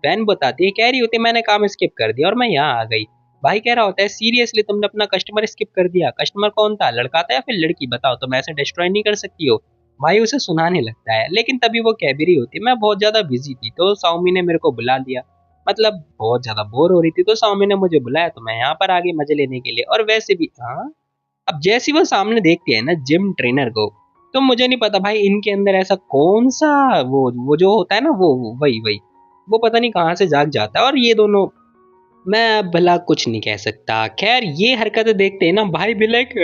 [SPEAKER 1] बहन बताती है, कह रही होती है मैंने काम स्किप कर दिया और मैं यहाँ आ गई। भाई कह रहा होता है सीरियसली तुमने अपना कस्टमर स्किप कर दिया, कस्टमर कौन था, लड़का था या फिर लड़की, बताओ, तुम ऐसे डिस्ट्रॉय नहीं कर सकती हो। भाई उसे सुनाने लगता है, लेकिन तभी वो कह भी रही होती है मैं बहुत ज्यादा बिजी थी तो साउमी ने मेरे को बुला लिया, मतलब बहुत ज्यादा बोर हो रही थी तो साउमी ने मुझे बुलाया तो मैं यहाँ पर आ गई मजे लेने के लिए। और वैसे भी हाँ, अब जैसी वो सामने देखती है ना जिम ट्रेनर को, तो मुझे नहीं पता भाई इनके अंदर ऐसा कौन सा वो जो होता है ना वो वही वही वो पता नहीं कहाँ से जाग जाता है। और ये दोनों, मैं अब भला कुछ नहीं कह सकता। खैर ये हरकतें देखते हैं ना भाई भी लाइक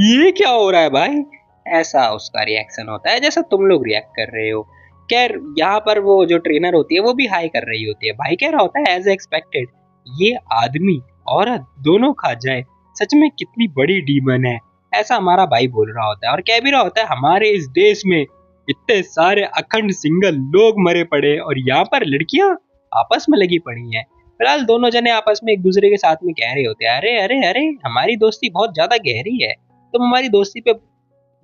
[SPEAKER 1] ये क्या हो रहा है भाई, ऐसा उसका रिएक्शन होता है जैसा तुम लोग रिएक्ट कर रहे हो। खैर यहाँ पर वो जो ट्रेनर होती है वो भी हाई कर रही होती है। भाई कह रहा होता है एज एक्सपेक्टेड ये आदमी औरत दोनों खा जाए, सच में कितनी बड़ी डीमन है, ऐसा हमारा भाई बोल रहा होता है। और कह भी रहा होता है हमारे इस देश में इतने सारे अखंड सिंगल लोग मरे पड़े और यहाँ पर लड़कियां आपस में लगी पड़ी हैं। फिलहाल दोनों जने आपस में एक दूसरे के साथ में कह रहे होते हैं, अरे अरे अरे हमारी दोस्ती बहुत ज्यादा गहरी है, तुम हमारी दोस्ती पे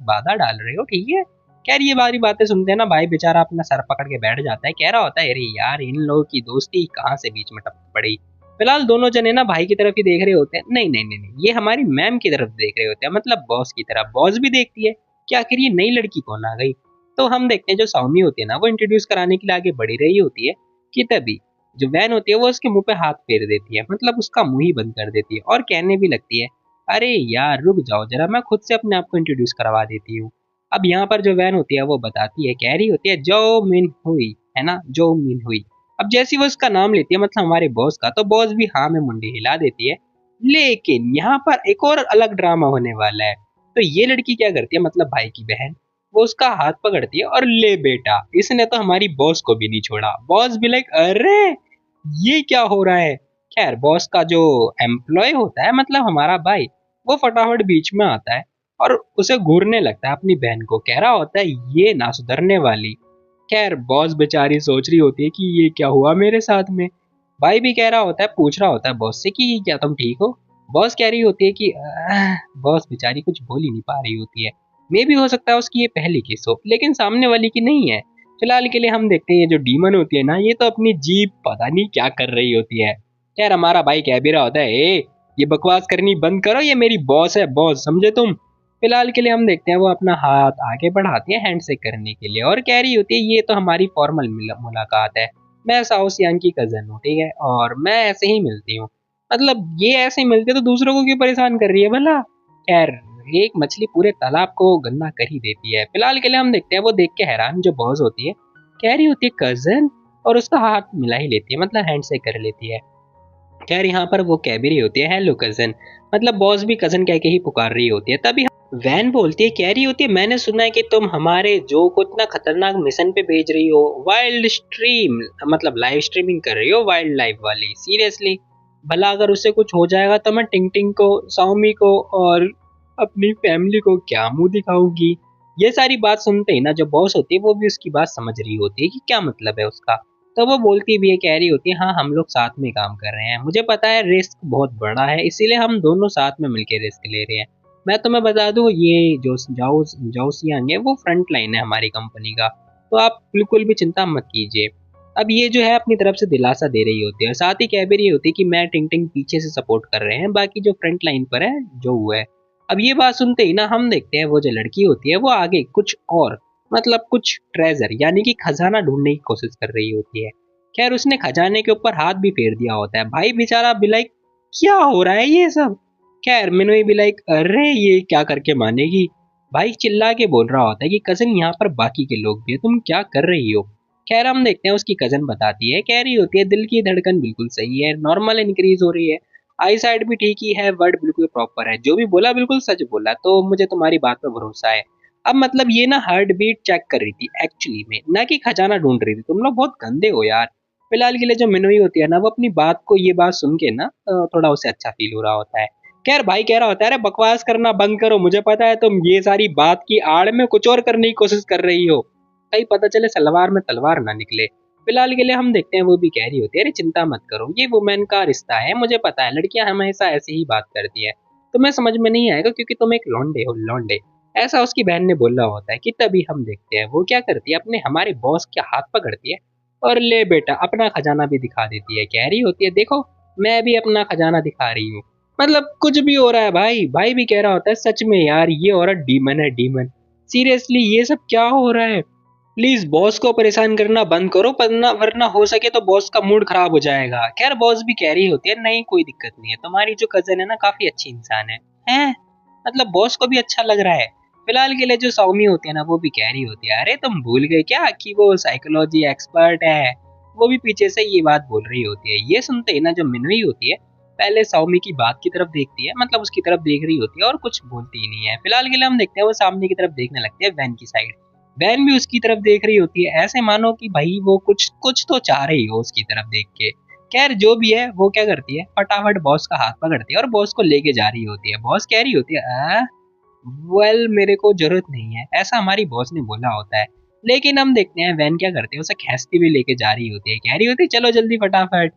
[SPEAKER 1] बाधा डाल रहे हो, ठीक है। खैर ये बारी बातें सुनते हैं ना भाई बेचारा अपना सर पकड़ के बैठ जाता है, कह रहा होता है अरे यार इन लोगों की दोस्ती कहाँ से बीच में टपक पड़ी। फिलहाल दोनों जने ना भाई की तरफ ही देख रहे होते हैं, नहीं नहीं नहीं नहीं, ये हमारी मैम की तरफ देख रहे होते हैं, मतलब बॉस की तरफ। बॉस भी देखती है कि आखिर ये नई लड़की कौन आ गई। तो हम देखते हैं जो सौमी होती है ना वो इंट्रोड्यूस कराने के लिए आगे बढ़ी रही होती है कि तभी जो वैन होती है वो उसके मुंह पे हाथ फेर देती है, मतलब उसका मुंह ही बंद कर देती है और कहने भी लगती है अरे यार रुक जाओ जरा, मैं खुद से अपने आप को इंट्रोड्यूस करवा देती हूँ। अब यहाँ पर जो वैन होती है वो बताती है, कह रही होती है जो मिन हुई, है ना, जो मिन हुई। अब जैसी वो उसका नाम लेती है मतलब हमारे बॉस का, तो बॉस भी हाँ में मुंडी हिला देती है। लेकिन यहाँ पर एक और अलग ड्रामा होने वाला है। तो ये लड़की क्या करती है, मतलब भाई की बहन, वो उसका हाथ पकड़ती है और ले बेटा इसने तो हमारी बॉस को भी नहीं छोड़ा। बॉस भी लाइक अरे ये क्या हो रहा है। खैर बॉस का जो एम्प्लॉय होता है मतलब हमारा भाई, वो फटाफट बीच में आता है और उसे घूरने लगता है अपनी बहन को, कह रहा होता है ये ना सुधरने वाली। खैर बॉस बेचारी सोच रही होती है कि ये क्या हुआ मेरे साथ में। भाई भी कह रहा होता है, पूछ रहा होता है बॉस से कि क्या तुम ठीक हो। बॉस कह रही होती है कि बॉस बेचारी कुछ बोल ही नहीं पा रही होती है। मे भी हो सकता है उसकी ये पहली किस हो लेकिन सामने वाली की नहीं है। फिलहाल के लिए हम देखते हैं ये जो डीमन होती है ना ये तो अपनी जीभ पता नहीं क्या कर रही होती है। यार हमारा भाई कह भी रहा होता है ये बकवास करनी बंद करो, ये मेरी बॉस है, बॉस समझे तुम। फिलहाल के लिए हम देखते हैं वो अपना हाथ आगे बढ़ाती है हैंडशेक करने के लिए और कह रही होती है ये तो हमारी फॉर्मल मुलाकात है, मैं साउथ सियांग की कजन हूँ, ठीक है, और मैं ऐसे ही मिलती हूँ, मतलब ये ऐसे ही मिलते तो दूसरों को क्यों परेशान कर रही है भला। खैर एक मछली पूरे तालाब को गंदा कर ही देती है। फिलहाल के लिए हम देखते हैं वो देख के हैरान जो बॉस होती है, कह रही होती है कजन, और उसका हाथ मिला ही लेती है, मतलब हैंडशेक कर लेती है। खैर यहाँ पर वो कह भी रही होती है हेलो कजन, मतलब बॉस भी कजन कह के ही पुकार रही होती है। तभी वैन बोलती है, कह रही होती है मैंने सुना है कि तुम हमारे जो को इतना खतरनाक मिशन पे भेज रही हो, वाइल्ड स्ट्रीम, मतलब लाइव स्ट्रीमिंग कर रही हो वाइल्ड लाइफ वाली, सीरियसली, भला अगर उससे कुछ हो जाएगा तो मैं टिंग टिंग को, साउमी को और अपनी फैमिली को क्या मुंह दिखाऊंगी। ये सारी बात सुनते ही ना जो बॉस होती है वो भी उसकी बात समझ रही होती है कि क्या मतलब है उसका। तो वो बोलती भी है, कह रही होती है हाँ हम लोग साथ में काम कर रहे हैं, मुझे पता है रिस्क बहुत बड़ा है इसीलिए हम दोनों साथ में मिलकर रिस्क ले रहे हैं, मैं तुम्हें बता दूं, ये जो जाओ जाओ सियांग है वो फ्रंट लाइन है हमारी कंपनी का, तो आप बिल्कुल भी चिंता मत कीजिए। अब ये जो है अपनी तरफ से दिलासा दे रही होती है, साथ ही कह भी रही होती है कि मैं टिंग टिंग पीछे से सपोर्ट कर रहे हैं, बाकी जो फ्रंट लाइन पर है जो हुआ है। अब ये बात सुनते ही ना हम देखते हैं वो जो लड़की होती है वो आगे कुछ और, मतलब कुछ ट्रेजर यानी कि खजाना ढूंढने की कोशिश कर रही होती है। खैर उसने खजाने के ऊपर हाथ भी फेर दिया होता है। भाई बेचारा भी लाइक क्या हो रहा है ये सब। खैर मिनोई भी लाइक अरे ये क्या करके मानेगी। भाई चिल्ला के बोल रहा होता है कि कजन यहाँ पर बाकी के लोग भी है, तुम क्या कर रही हो। खैर हम देखते हैं उसकी कजन बताती है, कह रही होती है दिल की धड़कन बिल्कुल सही है, नॉर्मल इंक्रीज हो रही है, आई साइड भी ठीक ही है, वर्ड बिल्कुल प्रॉपर है, जो भी बोला बिल्कुल सच बोला, तो मुझे तुम्हारी बात पर भरोसा है। अब मतलब ये ना हार्ट बीट चेक कर रही थी एक्चुअली में, ना कि खजाना ढूंढ रही थी। तुम लोग बहुत गंदे हो यार। फिलहाल के लिए जो मिनोई होती है ना वो अपनी बात को, ये बात सुन के ना थोड़ा उसे अच्छा फील हो रहा होता है। खैर भाई कह रहा होता है अरे बकवास करना बंद करो, मुझे पता है तुम ये सारी बात की आड़ में कुछ और करने की कोशिश कर रही हो, कहीं पता चले सलवार में तलवार ना निकले। फिलहाल के लिए हम देखते हैं वो भी कह रही होती है अरे चिंता मत करो, ये वुमेन का रिश्ता है, मुझे पता है लड़कियां हमेशा ऐसे ही बात करती है, तुम्हें समझ में नहीं आएगा क्योंकि तुम एक लौंडे हो लौंडे। ऐसा उसकी बहन ने बोला होता है कि तभी हम देखते हैं वो क्या करती है, अपने हमारे बॉस के हाथ पकड़ती है और ले बेटा अपना खजाना भी दिखा देती है। कह रही होती है देखो मैं भी अपना खजाना दिखा रही हूँ। मतलब कुछ भी हो रहा है भाई। भाई भी कह रहा होता है सच में यार ये औरत डीमन है डीमन, सीरियसली ये सब क्या हो रहा है। प्लीज बॉस को परेशान करना बंद करो, वरना वरना हो सके तो बॉस का मूड खराब हो जाएगा। खैर बॉस भी कह रही होती है नहीं कोई दिक्कत नहीं है, तुम्हारी जो कजन है ना काफी अच्छी इंसान है। हैं? मतलब बॉस को भी अच्छा लग रहा है। फिलहाल के लिए जो सौमी होती है ना वो भी कह रही होती है अरे तुम भूल गए क्या कि वो साइकोलॉजी एक्सपर्ट है। वो भी पीछे से ये बात बोल रही होती है। ये सुनते ही ना जो मिनवी होती है पहले सौमी की बात की तरफ देखती है, मतलब उसकी तरफ देख रही होती है और कुछ बोलती ही नहीं है। फिलहाल के लिए हम देखते हैं वो सामने की तरफ देखने लगती है वैन की साइड। वैन भी उसकी तरफ देख रही होती है, ऐसे मानो कि भाई वो कुछ कुछ तो चाह रही हो उसकी तरफ देख के। खैर जो भी है वो क्या करती है फटाफट बॉस का हाथ पकड़ती है और बॉस को लेके जा रही होती है। बॉस कह रही होती है वेल मेरे को जरूरत नहीं है, ऐसा हमारी बॉस ने बोला होता है। लेकिन हम देखते हैं वैन क्या करते हैं उसे खींचती हुई लेके जा रही होती है, कह रही होती है चलो जल्दी फटाफट।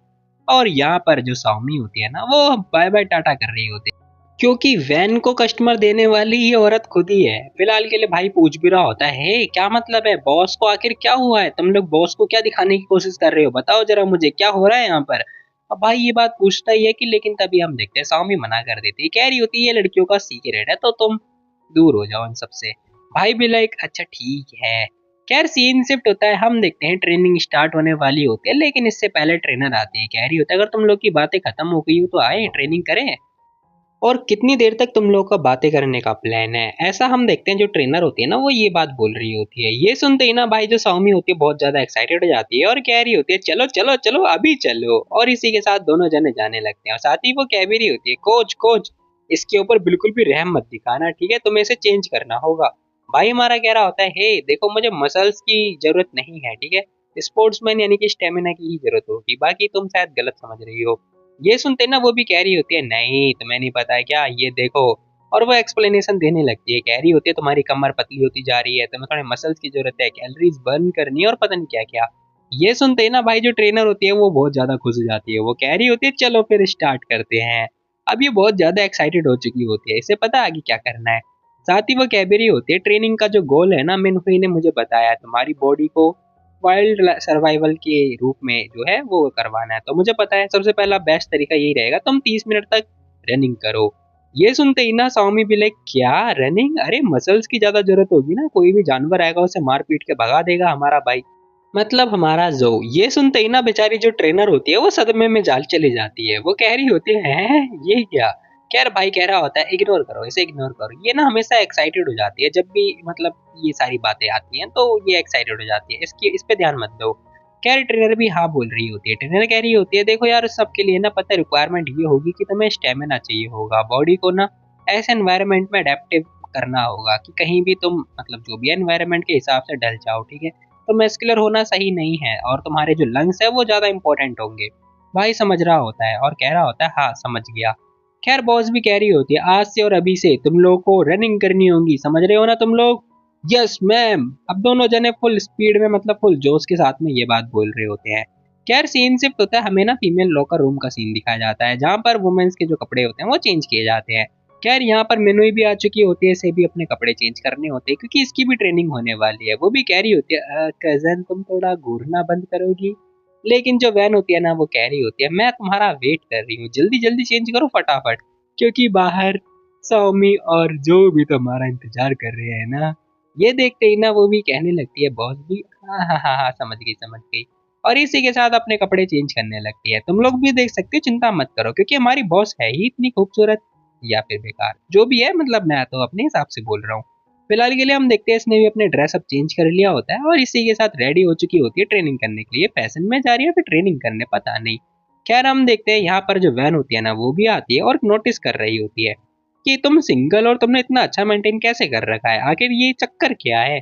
[SPEAKER 1] और यहाँ पर जो सौमी होती है ना वो बाय बाय टाटा कर रही होती है, क्योंकि वैन को कस्टमर देने वाली ये औरत खुद ही है। फिलहाल के लिए भाई पूछ भी रहा होता है हे क्या मतलब है बॉस को आखिर क्या हुआ है, तुम लोग बॉस को क्या दिखाने की कोशिश कर रहे हो, बताओ जरा मुझे क्या हो रहा है यहाँ पर। अब भाई ये बात पूछता ही है कि लेकिन तभी हम देखते हैं सौमी मना कर देती है, कह रही होती है ये लड़कियों का सीक्रेट है तो तुम दूर हो जाओ इन सबसे। भाई भी लाइक अच्छा ठीक है। खैर सीन शिफ्ट होता है, हम देखते हैं ट्रेनिंग स्टार्ट होने वाली होती है, लेकिन इससे पहले ट्रेनर आते हैं। कह रही होता है अगर तुम लोग की बातें खत्म हो गई हो तो आए ट्रेनिंग करें। और कितनी देर तक तुम लोगों का बातें करने का प्लान है, ऐसा हम देखते हैं जो ट्रेनर होती है ना वो ये बात बोल रही होती है। ये सुनते ही ना भाई जो सौमी होती है बहुत ज्यादा एक्साइटेड हो जाती है और कह रही होती है चलो चलो चलो अभी चलो, और इसी के साथ दोनों जने जाने लगते हैं। और साथ ही वो कह भी रही होती है कोच कोच इसके ऊपर बिल्कुल भी रहम मत दिखाना, ठीक है तुम्हें इसे चेंज करना होगा। भाई हमारा कह रहा होता है हे देखो मुझे मसल्स की जरूरत नहीं है, ठीक है स्पोर्ट्समैन यानी कि स्टेमिना की ही जरूरत होगी, बाकी तुम शायद गलत समझ रही हो। ये सुनते ना वो भी कह रही होती है नहीं तुम्हें नहीं पता है क्या ये देखो। और वो एक्सप्लेनेशन देने लगती है, कह रही होती है तुम्हारी कमर पतली होती जा रही है, तुम्हें थोड़े मसल्स की जरूरत है, कैलोरीज बर्न करनी है और पता नहीं क्या क्या। ये सुनते ही ना भाई जो ट्रेनर होती है वो बहुत ज्यादा खुश हो जाती है, वो कह रही होती है चलो फिर स्टार्ट करते हैं। अब ये बहुत ज्यादा एक्साइटेड हो चुकी होती है, इसे पता है आगे क्या करना है। साथ ही वो कह भी रही होती है ट्रेनिंग का जो गोल है ना मिनहुई ने मुझे बताया है तुम्हारी बॉडी को वाइल्ड सर्वाइवल के रूप में जो है वो करवाना है, तो मुझे पता है सबसे पहला बेस्ट तरीका यही रहेगा तुम 30 मिनट तक रनिंग करो। ये सुनते ही ना स्वामी भी लाइक क्या रनिंग, अरे मसल्स की ज्यादा जरूरत होगी ना, कोई भी जानवर आएगा उसे मार पीट के भगा देगा हमारा भाई, मतलब हमारा जो। ये सुनते ही ना बेचारी जो ट्रेनर होती है वो सदमे में जाल चली जाती है, वो कह रही होती है ये क्या। खैर भाई कह रहा होता है इग्नोर करो इसे इग्नोर करो। ये ना हमेशा एक्साइटेड हो जाती है जब भी मतलब ये सारी बातें आती हैं तो ये एक्साइटेड हो जाती है, इसकी इस पे ध्यान मत दो। खैर ट्रेनर भी हाँ बोल रही होती है, ट्रेनर कह रही होती है देखो यार सबके लिए ना पता रिक्वायरमेंट ये होगी कि तुम्हें स्टेमिना चाहिए होगा, बॉडी को ना ऐसे एनवायरनमेंट में अडेप्टिव करना होगा कि कहीं भी तुम मतलब जो भी एनवायरनमेंट के हिसाब से ढल जाओ, ठीक है तो मस्कुलर होना सही नहीं है और तुम्हारे जो लंग्स है वो ज्यादा इंपॉर्टेंट होंगे। भाई समझ रहा होता है और कह रहा होता है हाँ समझ गया। खैर बॉस भी कह रही होती है आज से और अभी से तुम लोगों को रनिंग करनी होगी, समझ रहे हो ना तुम लोग। Yes ma'am. अब दोनों जने फुल स्पीड में मतलब फुल जोश के साथ में ये बात बोल रहे होते हैं। खैर सीन शिफ्ट होता है, हमें ना फीमेल लॉकर रूम का सीन दिखाया जाता है जहाँ पर वुमेन्स के जो कपड़े होते हैं वो चेंज किए जाते हैं। खैर यहाँ पर मेनू भी आ चुकी होती है, इसे भी अपने कपड़े चेंज करने होते हैं क्योंकि इसकी भी ट्रेनिंग होने वाली है। वो भी कह रही होती है कजन तुम थोड़ा घूरना बंद करोगी, लेकिन जो वैन होती है ना वो कह रही होती है मैं तुम्हारा वेट कर रही हूँ, जल्दी जल्दी चेंज करो फटाफट, क्योंकि बाहर सौमी और जो भी तुम्हारा इंतजार कर रहे हैं ना। ये देखते ही ना वो भी कहने लगती है बॉस भी हाँ हाँ हाँ हाँ समझ गई समझ गई, और इसी के साथ अपने कपड़े चेंज करने लगती है। तुम लोग भी देख सकते हो, चिंता मत करो क्योंकि हमारी बॉस है ही इतनी खूबसूरत, या फिर बेकार जो भी है, मतलब मैं तो अपने हिसाब से बोल रहा हूँ। फिलहाल के लिए हम देखते हैं इसने भी अपने ड्रेस अप चेंज कर लिया होता है और इसी के साथ रेडी हो चुकी होती है ट्रेनिंग करने के लिए। फैशन में जा रही है फिर ट्रेनिंग करने पता नहीं। खैर हम देखते हैं यहाँ पर जो वैन होती है ना वो भी आती है और नोटिस कर रही होती है कि तुम सिंगल और तुमने इतना अच्छा मेंटेन कैसे कर रखा है, आखिर ये चक्कर क्या है।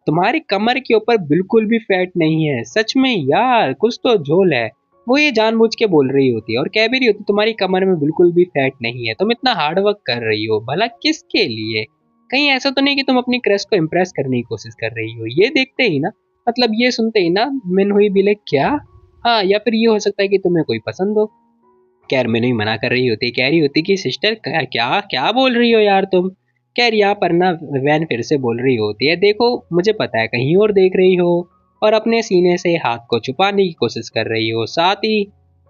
[SPEAKER 1] तुम्हारी कमर के ऊपर बिल्कुल भी फैट नहीं है, सच में यार कुछ तो झोल है। वो ये जानबूझ के बोल रही होती है और कह भी रही होती तुम्हारी कमर में बिल्कुल भी फैट नहीं है, तुम इतना हार्ड वर्क कर रही हो भला किसके लिए, कहीं ऐसा तो नहीं कि तुम अपनी क्रश को इम्प्रेस करने की कोशिश कर रही हो। ये देखते ही ना, मतलब ये सुनते ही ना मिन हुई भी लाइक क्या, हाँ या फिर ये हो सकता है कि तुम्हें कोई पसंद हो। खैर मैंने ही मना कर रही होती, कह रही होती कि सिस्टर क्या क्या क्या बोल रही हो यार तुम। खैर यहाँ पर ना वैन फिर से बोल रही होती है देखो मुझे पता है कहीं और देख रही हो और अपने सीने से हाथ को छुपाने की कोशिश कर रही हो, साथ ही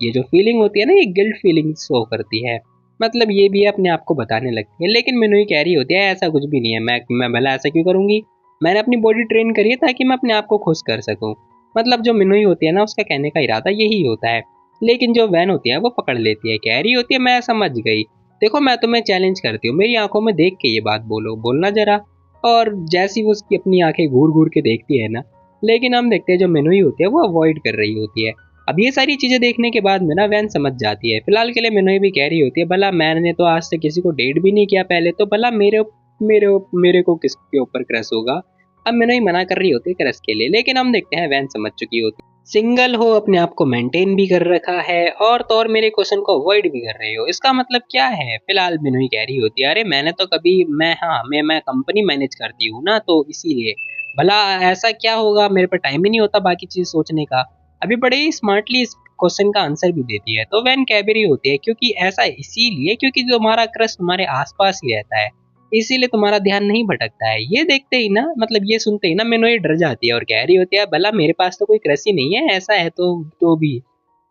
[SPEAKER 1] ये जो फीलिंग होती है ना ये गिल्ट फीलिंग शो करती है, मतलब ये भी अपने आप को बताने लगती है। लेकिन मैंने ही कह रही होती है ऐसा कुछ भी नहीं है, मैं भला ऐसा क्यों करूंगी, मैंने अपनी बॉडी ट्रेन करी है ताकि मैं अपने आप को खुश कर सकूं। मतलब जो मिनोई होती है ना उसका कहने का इरादा यही होता है। लेकिन जो वैन होती है वो पकड़ लेती है, कह रही होती है मैं समझ गई, देखो मैं तुम्हें चैलेंज करती हूँ, मेरी आंखों में देख के ये बात बोलो, बोलना जरा। और जैसी वो उसकी अपनी आंखें घूर घूर के देखती है ना, लेकिन हम देखते हैं जो मेनू ही होती है वो अवॉइड कर रही होती है। अब ये सारी चीजें देखने के बाद में ना वैन समझ जाती है। फिलहाल के लिए मेनू भी कह रही होती है भला मैंने तो आज से किसी को डेट भी नहीं किया पहले, तो भला मेरे मेरे को किसके ऊपर क्रश होगा। अब मेनू ही मना कर रही होती है क्रश के लिए, लेकिन हम देखते हैं वैन समझ चुकी होती है, सिंगल हो अपने आप को मेंटेन भी कर रखा है और तो और मेरे क्वेश्चन को अवॉइड भी कर रहे हो, इसका मतलब क्या है। फिलहाल बिनू ही कह रही होती है अरे मैंने तो कभी मैं कंपनी मैनेज करती हूँ ना तो इसीलिए, भला ऐसा क्या होगा, मेरे पर टाइम ही नहीं होता बाकी चीज सोचने का। अभी बड़े ही स्मार्टली इस क्वेश्चन का आंसर भी देती है। तो वैन कह भी रही होती है क्योंकि ऐसा इसीलिए क्योंकि तुम्हारा क्रश तुम्हारे आसपास ही रहता है, इसीलिए तुम्हारा ध्यान नहीं भटकता है। ये देखते ही ना, मतलब ये सुनते ही ना मेनू ये डर जाती है और कह रही होती है भला मेरे पास तो कोई क्रश ही नहीं है, ऐसा है तो भी।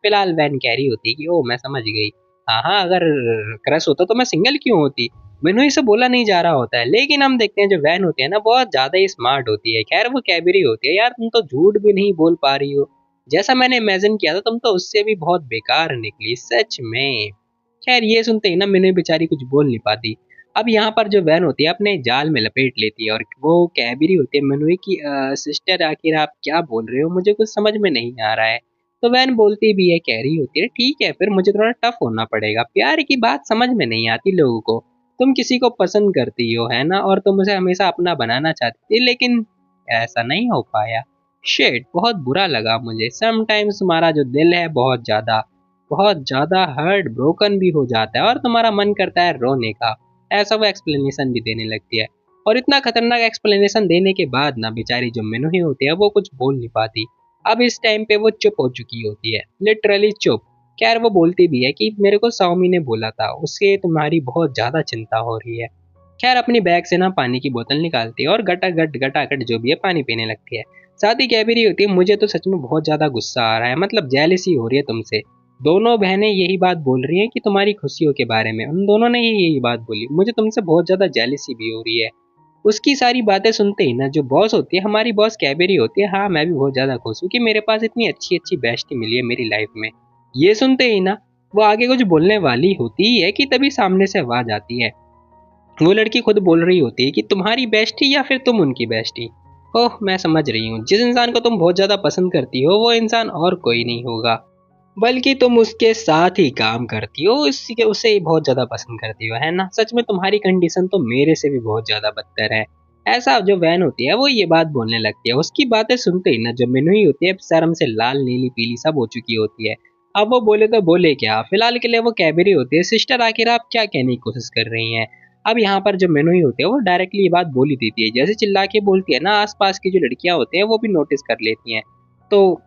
[SPEAKER 1] फिलहाल वैन कह रही होती है कि ओ मैं समझ गई, हाँ हाँ अगर क्रश होता तो मैं सिंगल क्यों होती। मेनू इसे बोला नहीं जा रहा होता है, लेकिन हम देखते हैं जो वैन होती है ना बहुत ज्यादा ही स्मार्ट होती है। खैर वो कह भी रही होती है यार तुम तो झूठ भी नहीं बोल पा रही हो, जैसा मैंने इमेजिन किया था तुम तो उससे भी बहुत बेकार निकली सच में। खैर ये सुनते ही ना मैंने बेचारी कुछ बोल नहीं पाती। अब यहाँ पर जो वैन होती है अपने जाल में लपेट लेती है और वो कह भी रही होती है मनोई की सिस्टर आखिर आप क्या बोल रहे हो, मुझे कुछ समझ में नहीं आ रहा है। तो वैन बोलती भी है, कह रही होती है ठीक है फिर मुझे थोड़ा टफ होना पड़ेगा, प्यार की बात समझ में नहीं आती लोगों को, तुम किसी को पसंद करती हो है ना और तुम उसे हमेशा अपना बनाना चाहती थी लेकिन ऐसा नहीं हो पाया। शेट बहुत बुरा लगा मुझे, समटाइम्स तुम्हारा जो दिल है बहुत ज्यादा हर्ट ब्रोकन भी हो जाता है और तुम्हारा मन करता है रोने का। ऐसा वो एक्सप्लेनेशन भी देने लगती है और इतना खतरनाक एक्सप्लेनेशन देने के बाद ना बेचारी जो मेनू ही होती है वो कुछ बोल नहीं पाती। अब इस टाइम पे वो चुप हो चुकी होती है, लिटरली चुप। खैर वो बोलती भी है कि मेरे को साउमी ने बोला था उससे तुम्हारी बहुत ज्यादा चिंता हो रही है। खैर अपनी बैग से ना पानी की बोतल निकालती है और गटागट जो भी है पानी पीने लगती है। साथ ही कह भी रही होती है मुझे तो सच में बहुत ज्यादा गुस्सा आ रहा है, मतलब जेलसी हो रही है तुमसे। दोनों बहनें यही बात बोल रही हैं कि तुम्हारी खुशियों के बारे में, उन दोनों ने ही यही बात बोली, मुझे तुमसे बहुत ज्यादा जेलसी भी हो रही है। उसकी सारी बातें सुनते ही ना जो बॉस होती है हमारी बॉस कह भी रही होती है हाँ मैं भी बहुत ज्यादा खुश हूँ कि मेरे पास इतनी अच्छी अच्छी बेस्टी मिली है मेरी लाइफ में। ये सुनते ही ना वो आगे कुछ बोलने वाली होती ही है कि तभी सामने से आवाज आती है। वो लड़की खुद बोल रही होती है कि तुम्हारी बेस्टी या फिर तुम उनकी बेस्टी। ओह मैं समझ रही हूँ, जिस इंसान को तुम बहुत ज्यादा पसंद करती हो वो इंसान और कोई नहीं होगा, बल्कि तुम उसके साथ ही काम करती हो, इसके उसे ही बहुत ज्यादा पसंद करती हो है ना। सच में तुम्हारी कंडीशन तो मेरे से भी बहुत ज्यादा बदतर है। ऐसा जो वैन होती है वो ये बात बोलने लगती है। उसकी बातें सुनते ही ना जो मेनू ही होती है शर्म से लाल नीली पीली सब हो चुकी होती है। अब वो बोले तो बोले क्या, फिलहाल के लिए वो कह भी रही होती है सिस्टर आखिर आप क्या कहने की कोशिश कर रही हैं। अब यहाँ पर जो मेनू ही होती है वो डायरेक्टली ये बात बोल ही देती है, जैसे चिल्ला के बोलती है ना आसपास की जो लड़कियां होती हैं वो भी नोटिस कर लेती हैं। तो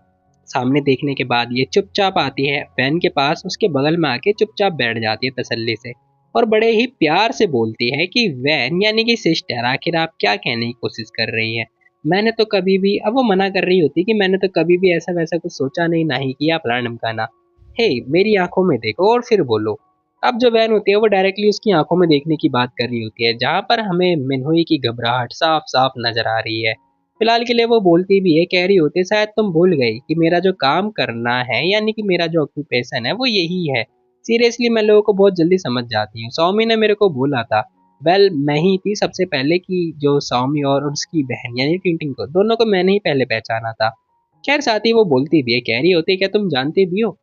[SPEAKER 1] सामने देखने के बाद ये चुपचाप आती है वैन के पास, उसके बगल में आके चुपचाप बैठ जाती है तसल्ली से और बड़े ही प्यार से बोलती है कि वैन यानी कि सिस्टर, आखिर आप क्या कहने की कोशिश कर रही हैं? मैंने तो कभी भी, अब वो मना कर रही होती कि मैंने तो कभी भी ऐसा वैसा कुछ सोचा नहीं, ना ही किया फलाना ढिमकाना। हे, मेरी आंखों में देखो और फिर बोलो। अब जो वैन होती है वो डायरेक्टली उसकी आंखों में देखने की बात कर रही होती है, जहां पर हमें मिन्हुई की घबराहट साफ साफ नजर आ रही है। फिलहाल के लिए वो बोलती भी है, कह रही होती है शायद तुम भूल गई कि मेरा जो काम करना है यानी कि मेरा जो ऑक्यूपेशन है वो यही है। सीरियसली मैं लोगों को बहुत जल्दी समझ जाती हूँ। सौमी ने मेरे को बोला था, वेल मैं ही थी सबसे पहले की जो सौमी और उसकी बहन यानी टिंटिंग को, दोनों को मैंने ही पहले पहचाना था। खैर साथ ही वो बोलती भी है, कह रही होती है क्या तुम जानते भी हो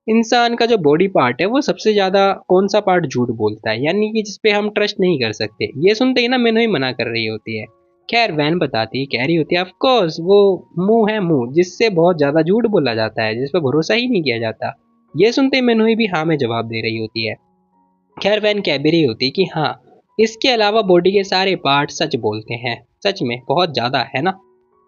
[SPEAKER 1] इंसान का जो बॉडी पार्ट है वो सबसे ज्यादा कौन सा पार्ट झूठ बोलता है, यानी कि जिसपे हम ट्रस्ट नहीं कर सकते। ये सुनते ही ना मैनू ही मना कर रही होती है। खैर वैन बताती है, कह रही होती है ऑफ कोर्स वो मुंह है, मुंह जिससे बहुत ज्यादा झूठ बोला जाता है, जिस पर भरोसा ही नहीं किया जाता। ये सुनते ही मैनू ही भी हाँ में जवाब दे रही होती है। खैर वैन कह भी रही होती है कि हाँ, इसके अलावा बॉडी के सारे पार्ट सच बोलते हैं, सच में बहुत ज्यादा है ना।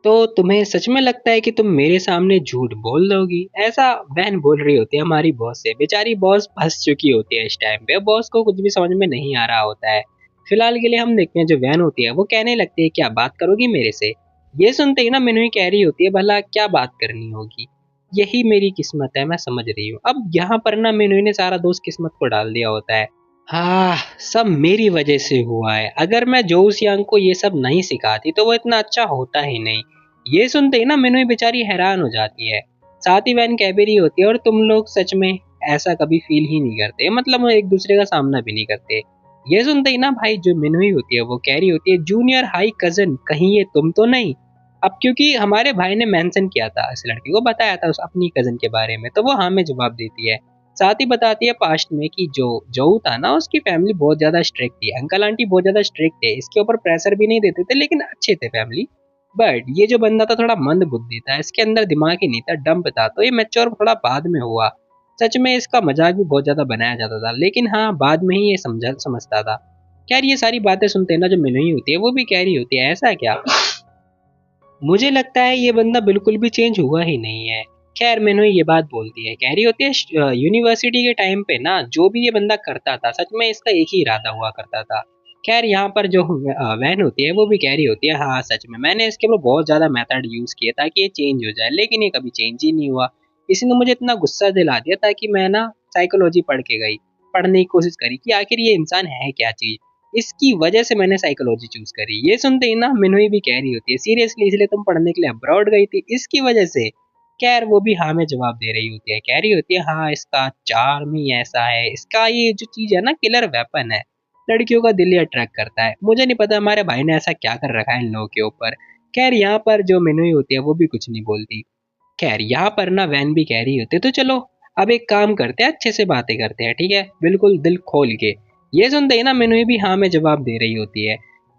[SPEAKER 1] तो तुम्हें सच में लगता है कि तुम मेरे सामने झूठ बोल दोगी? ऐसा बहन बोल रही होती है हमारी बॉस से। बेचारी बॉस फंस चुकी होती है इस टाइम पे, बॉस को कुछ भी समझ में नहीं आ रहा होता है। फिलहाल के लिए हम देखते हैं जो वैन होती है वो कहने लगती है, क्या बात करोगी मेरे से? ये सुनते ही ना मैनू ही कह रही होती है, भला क्या बात करनी होगी, यही मेरी किस्मत है, मैं समझ रही हूँ। अब यहाँ पर ना मैनू ने सारा दोस्त किस्मत को डाल दिया होता है। हाँ, सब मेरी वजह से हुआ है। अगर मैं जोस यांग को ये सब नहीं सिखाती तो वो इतना अच्छा होता ही नहीं। ये सुनते ही ना मिनोई बेचारी हैरान हो जाती है। साथ ही वैन कह भी रही होती है, और तुम लोग सच में ऐसा कभी फील ही नहीं करते, मतलब वो एक दूसरे का सामना भी नहीं करते। ये सुनते ही ना भाई जो मिनोई होती है वो कह रही होती है, जूनियर हाई कजन कहीं ये तुम तो नहीं? अब क्योंकि हमारे भाई ने मेंशन किया था, इस लड़की को बताया था उस अपनी कजन के बारे में, तो वो हाँ में जवाब देती है। साथ ही बताती है पास्ट में कि जो जोऊ था ना उसकी फैमिली बहुत ज्यादा स्ट्रिक्ट थी, अंकल आंटी बहुत ज्यादा स्ट्रिक्ट थे, इसके ऊपर प्रेशर भी नहीं देते थे लेकिन अच्छे थे फैमिली। बट ये जो बंदा था थोड़ा मंद बुद्धि था, इसके अंदर दिमाग ही नहीं था, डम्प था, तो ये मैच्योर थोड़ा बाद में हुआ। सच में इसका मजाक भी बहुत ज्यादा बनाया जाता था, लेकिन हाँ बाद में ही ये समझता था। खैर ये सारी बातें सुनते हैं ना जो मिनोई होती है वो भी कह रही होती है, ऐसा क्या? मुझे लगता है ये बंदा बिल्कुल भी चेंज हुआ ही नहीं है। खैर मैनू ये बात बोलती है, कह रही होती है यूनिवर्सिटी के टाइम पे ना जो भी ये बंदा करता था सच में इसका एक ही इरादा हुआ करता था। खैर यहाँ पर जो वैन होती है वो भी कह रही होती है, हाँ सच में मैंने इसके ऊपर बहुत ज्यादा मेथड यूज किए ताकि ये चेंज हो जाए, लेकिन ये कभी चेंज ही नहीं हुआ। इसने मुझे इतना गुस्सा दिला दिया ताकि मैं ना साइकोलॉजी पढ़ने की कोशिश करी कि आखिर ये इंसान है क्या चीज। इसकी वजह से मैंने साइकोलॉजी चूज करी। ये सुनते ही ना मिनोई भी कह रही होती है, सीरियसली इसलिए तुम पढ़ने के लिए अब्रॉड गई थी इसकी वजह से? खैर वो भी हाँ में जवाब दे रही होती है, कह रही होती है हाँ इसका चार्म ही ऐसा है, इसका ये जो चीज है ना किलर वेपन है, लड़कियों का दिल ही अट्रैक्ट करता है। मुझे नहीं पता हमारे भाई ने ऐसा क्या कर रखा है इन लोगों के ऊपर। खैर यहाँ पर जो मिनोई होती है वो भी कुछ नहीं बोलती। खैर यहाँ पर ना वैन भी कह रही होती है, तो चलो अब एक काम करते हैं, अच्छे से बातें करते हैं, ठीक है, बिल्कुल दिल खोल के। ये सुनते ही ना मैनू भी हाँ में जवाब दे रही होती है।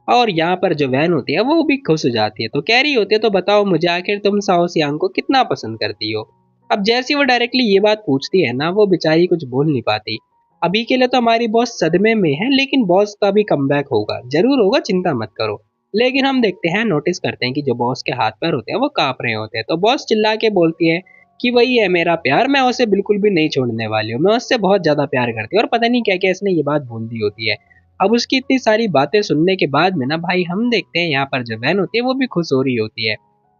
[SPEAKER 1] और यहाँ पर जो वैन होती है वो भी खुश हो जाती है, तो कह रही होती है, तो बताओ मुझे आखिर तुम साओ सियांग को कितना पसंद करती हो? अब जैसी वो डायरेक्टली ये बात पूछती है ना वो बेचारी कुछ बोल नहीं पाती। अभी के लिए तो हमारी बॉस सदमे में है, लेकिन बॉस का भी कमबैक होगा, जरूर होगा, चिंता मत करो। लेकिन हम देखते हैं, नोटिस करते हैं कि जो बॉस के हाथ पैर होते हैं वो कांप रहे होते हैं, तो बॉस चिल्ला के बोलती है कि वही है मेरा प्यार, मैं उसे बिल्कुल भी नहीं छोड़ने वाली हूँ, मैं उससे बहुत ज्यादा प्यार करती हूँ। और पता नहीं क्या क्या इसने ये बात बोल दी होती है। अब उसकी इतनी सारी बातें सुनने के बाद में ना भाई हम देखते हैं यहाँ पर जो वैन होती है वो भी खुश हो रही होती है।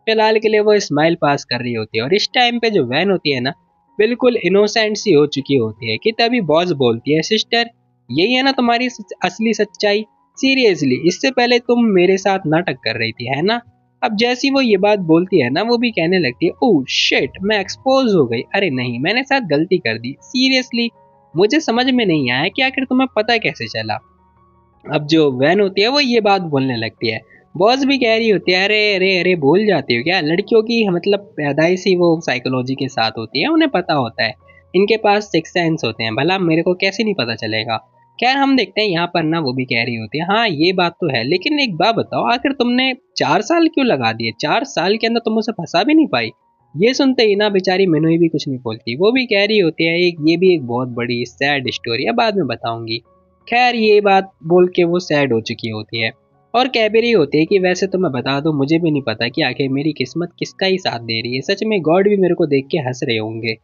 [SPEAKER 1] फिलहाल के लिए वो स्माइल पास कर रही होती है, और इस टाइम पे जो वैन होती है ना बिल्कुल इनोसेंट सी हो चुकी होती है कि तभी बॉस बोलती है, सिस्टर यही है ना तुम्हारी असली सच्चाई? सीरियसली इससे पहले तुम मेरे साथ नाटक कर रही थी, है ना? अब जैसी वो ये बात बोलती है ना वो भी कहने लगती है, ओह शिट मैं एक्सपोज हो गई, अरे नहीं मैंने साथ गलती कर दी, सीरियसली मुझे समझ में नहीं आया कि आखिर तुम्हें पता कैसे चला। अब जो वैन होती है वो ये बात बोलने लगती है। बॉस भी कह रही होती है, अरे अरे अरे भूल जाती हो क्या, लड़कियों की मतलब पैदाइश ही वो साइकोलॉजी के साथ होती है, उन्हें पता होता है, इनके पास सिक्स सेंस होते हैं, भला मेरे को कैसे नहीं पता चलेगा। खैर हम देखते हैं यहाँ पर ना वो भी कह रही होती है, हाँ ये बात तो है, लेकिन एक बात बताओ आखिर तुमने 4 साल क्यों लगा दिए, 4 साल के अंदर तुम उसे फंसा भी नहीं पाई? ये सुनते ही ना बेचारी मेनू भी कुछ नहीं बोलती, वो भी कह रही होती है, एक ये भी एक बहुत बड़ी सैड स्टोरी है, बाद में बताऊंगी। खैर ये बात बोल के वो सैड हो चुकी होती है, और कह भी रही होती है कि वैसे तो मैं बता दूं मुझे भी नहीं पता कि आखिर मेरी किस्मत किसका ही साथ दे रही है, सच में गॉड भी मेरे को देख के हंस रहे होंगे।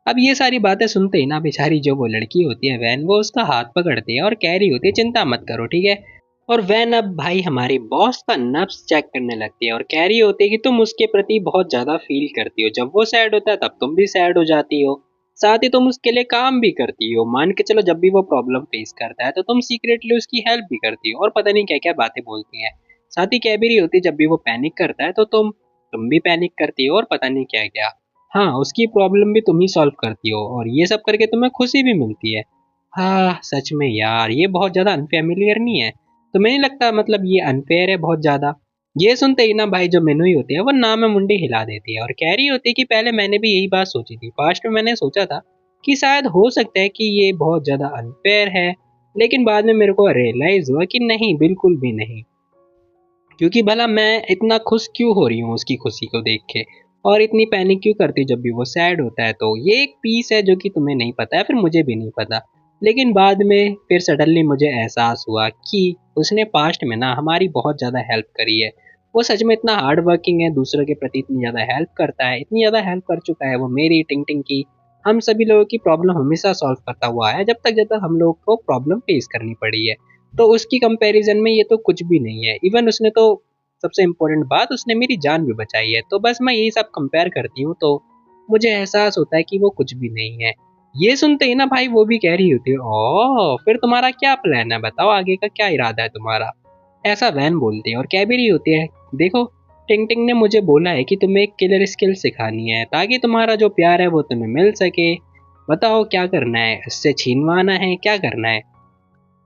[SPEAKER 1] अब ये सारी बातें सुनते ही ना बेचारी जो वो लड़की होती है वैन, वो उसका हाथ पकड़ती है और कह रही होती है चिंता मत करो, ठीक है। और वैन अब भाई हमारी बॉस का नब्ज चेक करने लगती है और कह रही होती है कि तुम उसके प्रति बहुत ज्यादा फील करती हो, जब वो सैड होता है तब तुम भी सैड हो जाती हो, साथ ही तुम उसके लिए काम भी करती हो, मान के चलो जब भी वो प्रॉब्लम फेस करता है तो तुम सीक्रेटली उसकी हेल्प भी करती हो और पता नहीं क्या क्या बातें बोलती है। साथ ही कह भी रही होती है जब भी वो पैनिक करता है तो तुम भी पैनिक करती हो और पता नहीं क्या क्या। हाँ, उसकी प्रॉब्लम भी तुम ही सॉल्व करती हो और ये सब करके तुम्हें खुशी भी मिलती है। हाँ, सच में यार ये बहुत ज़्यादा अनफैमिलियर नहीं है? तुम्हें नहीं लगता मतलब ये अनफेयर है बहुत ज़्यादा? ये सुनते ही ना भाई जो मेनू होती है वो ना में मुंडी हिला देती है और कह रही होती है कि पहले मैंने भी यही बात सोची थी। पास्ट में मैंने सोचा था कि शायद हो सकता है कि ये बहुत ज़्यादा अनफेयर है, लेकिन बाद में मेरे को रियलाइज़ हुआ कि नहीं, बिल्कुल भी नहीं। क्योंकि भला मैं इतना खुश क्यों हो रही हूँ उसकी खुशी को देख के, और इतनी पैनिक क्यों करती जब भी वो सैड होता है। तो ये एक पीस है जो कि तुम्हें नहीं पता है, फिर मुझे भी नहीं पता। लेकिन बाद में फिर सडनली मुझे एहसास हुआ कि उसने पास्ट में ना हमारी बहुत ज़्यादा हेल्प करी है। वो सच में इतना हार्ड वर्किंग है, दूसरों के प्रति इतनी ज़्यादा हेल्प करता है, इतनी ज़्यादा हेल्प कर चुका है वो मेरी, टिंग टिंग की, हम सभी लोगों की प्रॉब्लम हमेशा सॉल्व करता हुआ है जब तक हम लोग को प्रॉब्लम फेस करनी पड़ी है। तो उसकी कंपैरिजन में ये तो कुछ भी नहीं है। इवन उसने तो, सबसे इम्पोर्टेंट बात, उसने मेरी जान भी बचाई है। तो बस मैं यही सब कंपेयर करती हूँ तो मुझे एहसास होता है कि वो कुछ भी नहीं है। ये सुनते ही ना भाई वो भी कह रही होती है ओह फिर तुम्हारा क्या प्लान है, बताओ आगे का क्या इरादा है तुम्हारा। ऐसा वैन बोलती है और कह भी रही होती है देखो, टिंग टिंग ने मुझे बोला है कि तुम्हें एक किलर स्किल सिखानी है ताकि तुम्हारा जो प्यार है वो तुम्हें मिल सके। बताओ क्या करना है, इससे छीनवाना है, क्या करना है।